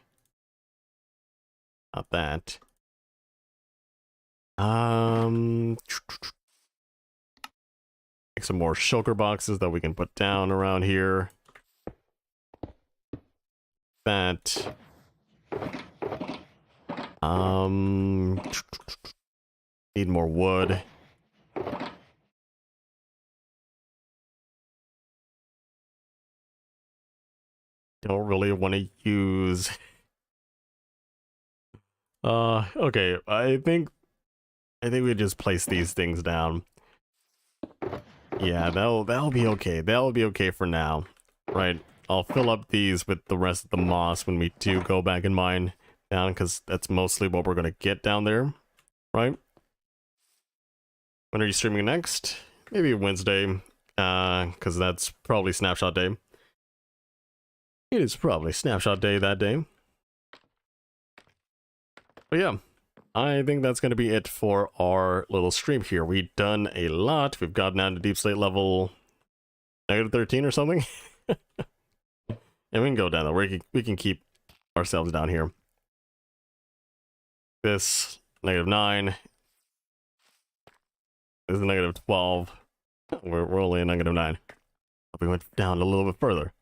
Not that. Make some more shulker boxes that we can put down around here. That. Need more wood. Don't really want to use... okay, I think we just place these things down. Yeah, that'll be okay. That'll be okay for now. Right. I'll fill up these with the rest of the moss when we do go back and mine down, because that's mostly what we're gonna get down there. Right? When are you streaming next? Maybe Wednesday, because that's probably snapshot day. It is probably snapshot day that day. But yeah, I think that's going to be it for our little stream here. We've done a lot. We've gotten down to deep slate level -13 or something. And we can go down there. We can keep ourselves down here. This -9. This is -12. We're only at -9. We went down a little bit further.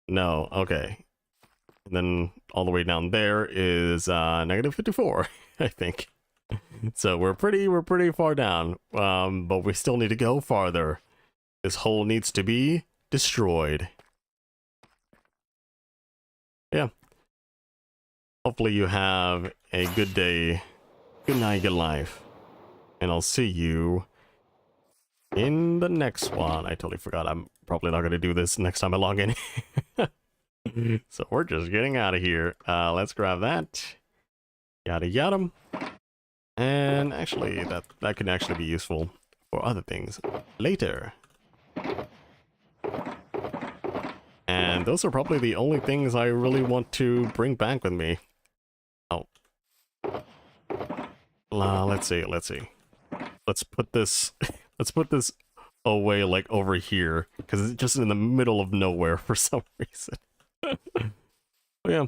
No, okay. And then all the way down there is -54, I think. So we're pretty far down. But we still need to go farther. This hole needs to be destroyed. Yeah. Hopefully you have a good day. Good night, good life. And I'll see you in the next one. I totally forgot. I'm probably not going to do this next time I log in. So we're just getting out of here. Let's grab that. Yada yada. And actually, that can actually be useful for other things later. And those are probably the only things I really want to bring back with me. Oh. Let's see. Let's put this away like over here, because it's just in the middle of nowhere for some reason. Yeah.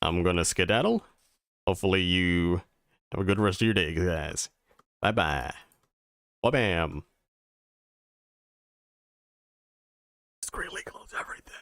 I'm gonna skedaddle. Hopefully you have a good rest of your day, guys. Bye-bye. Wha-bam. It's greatly close everything.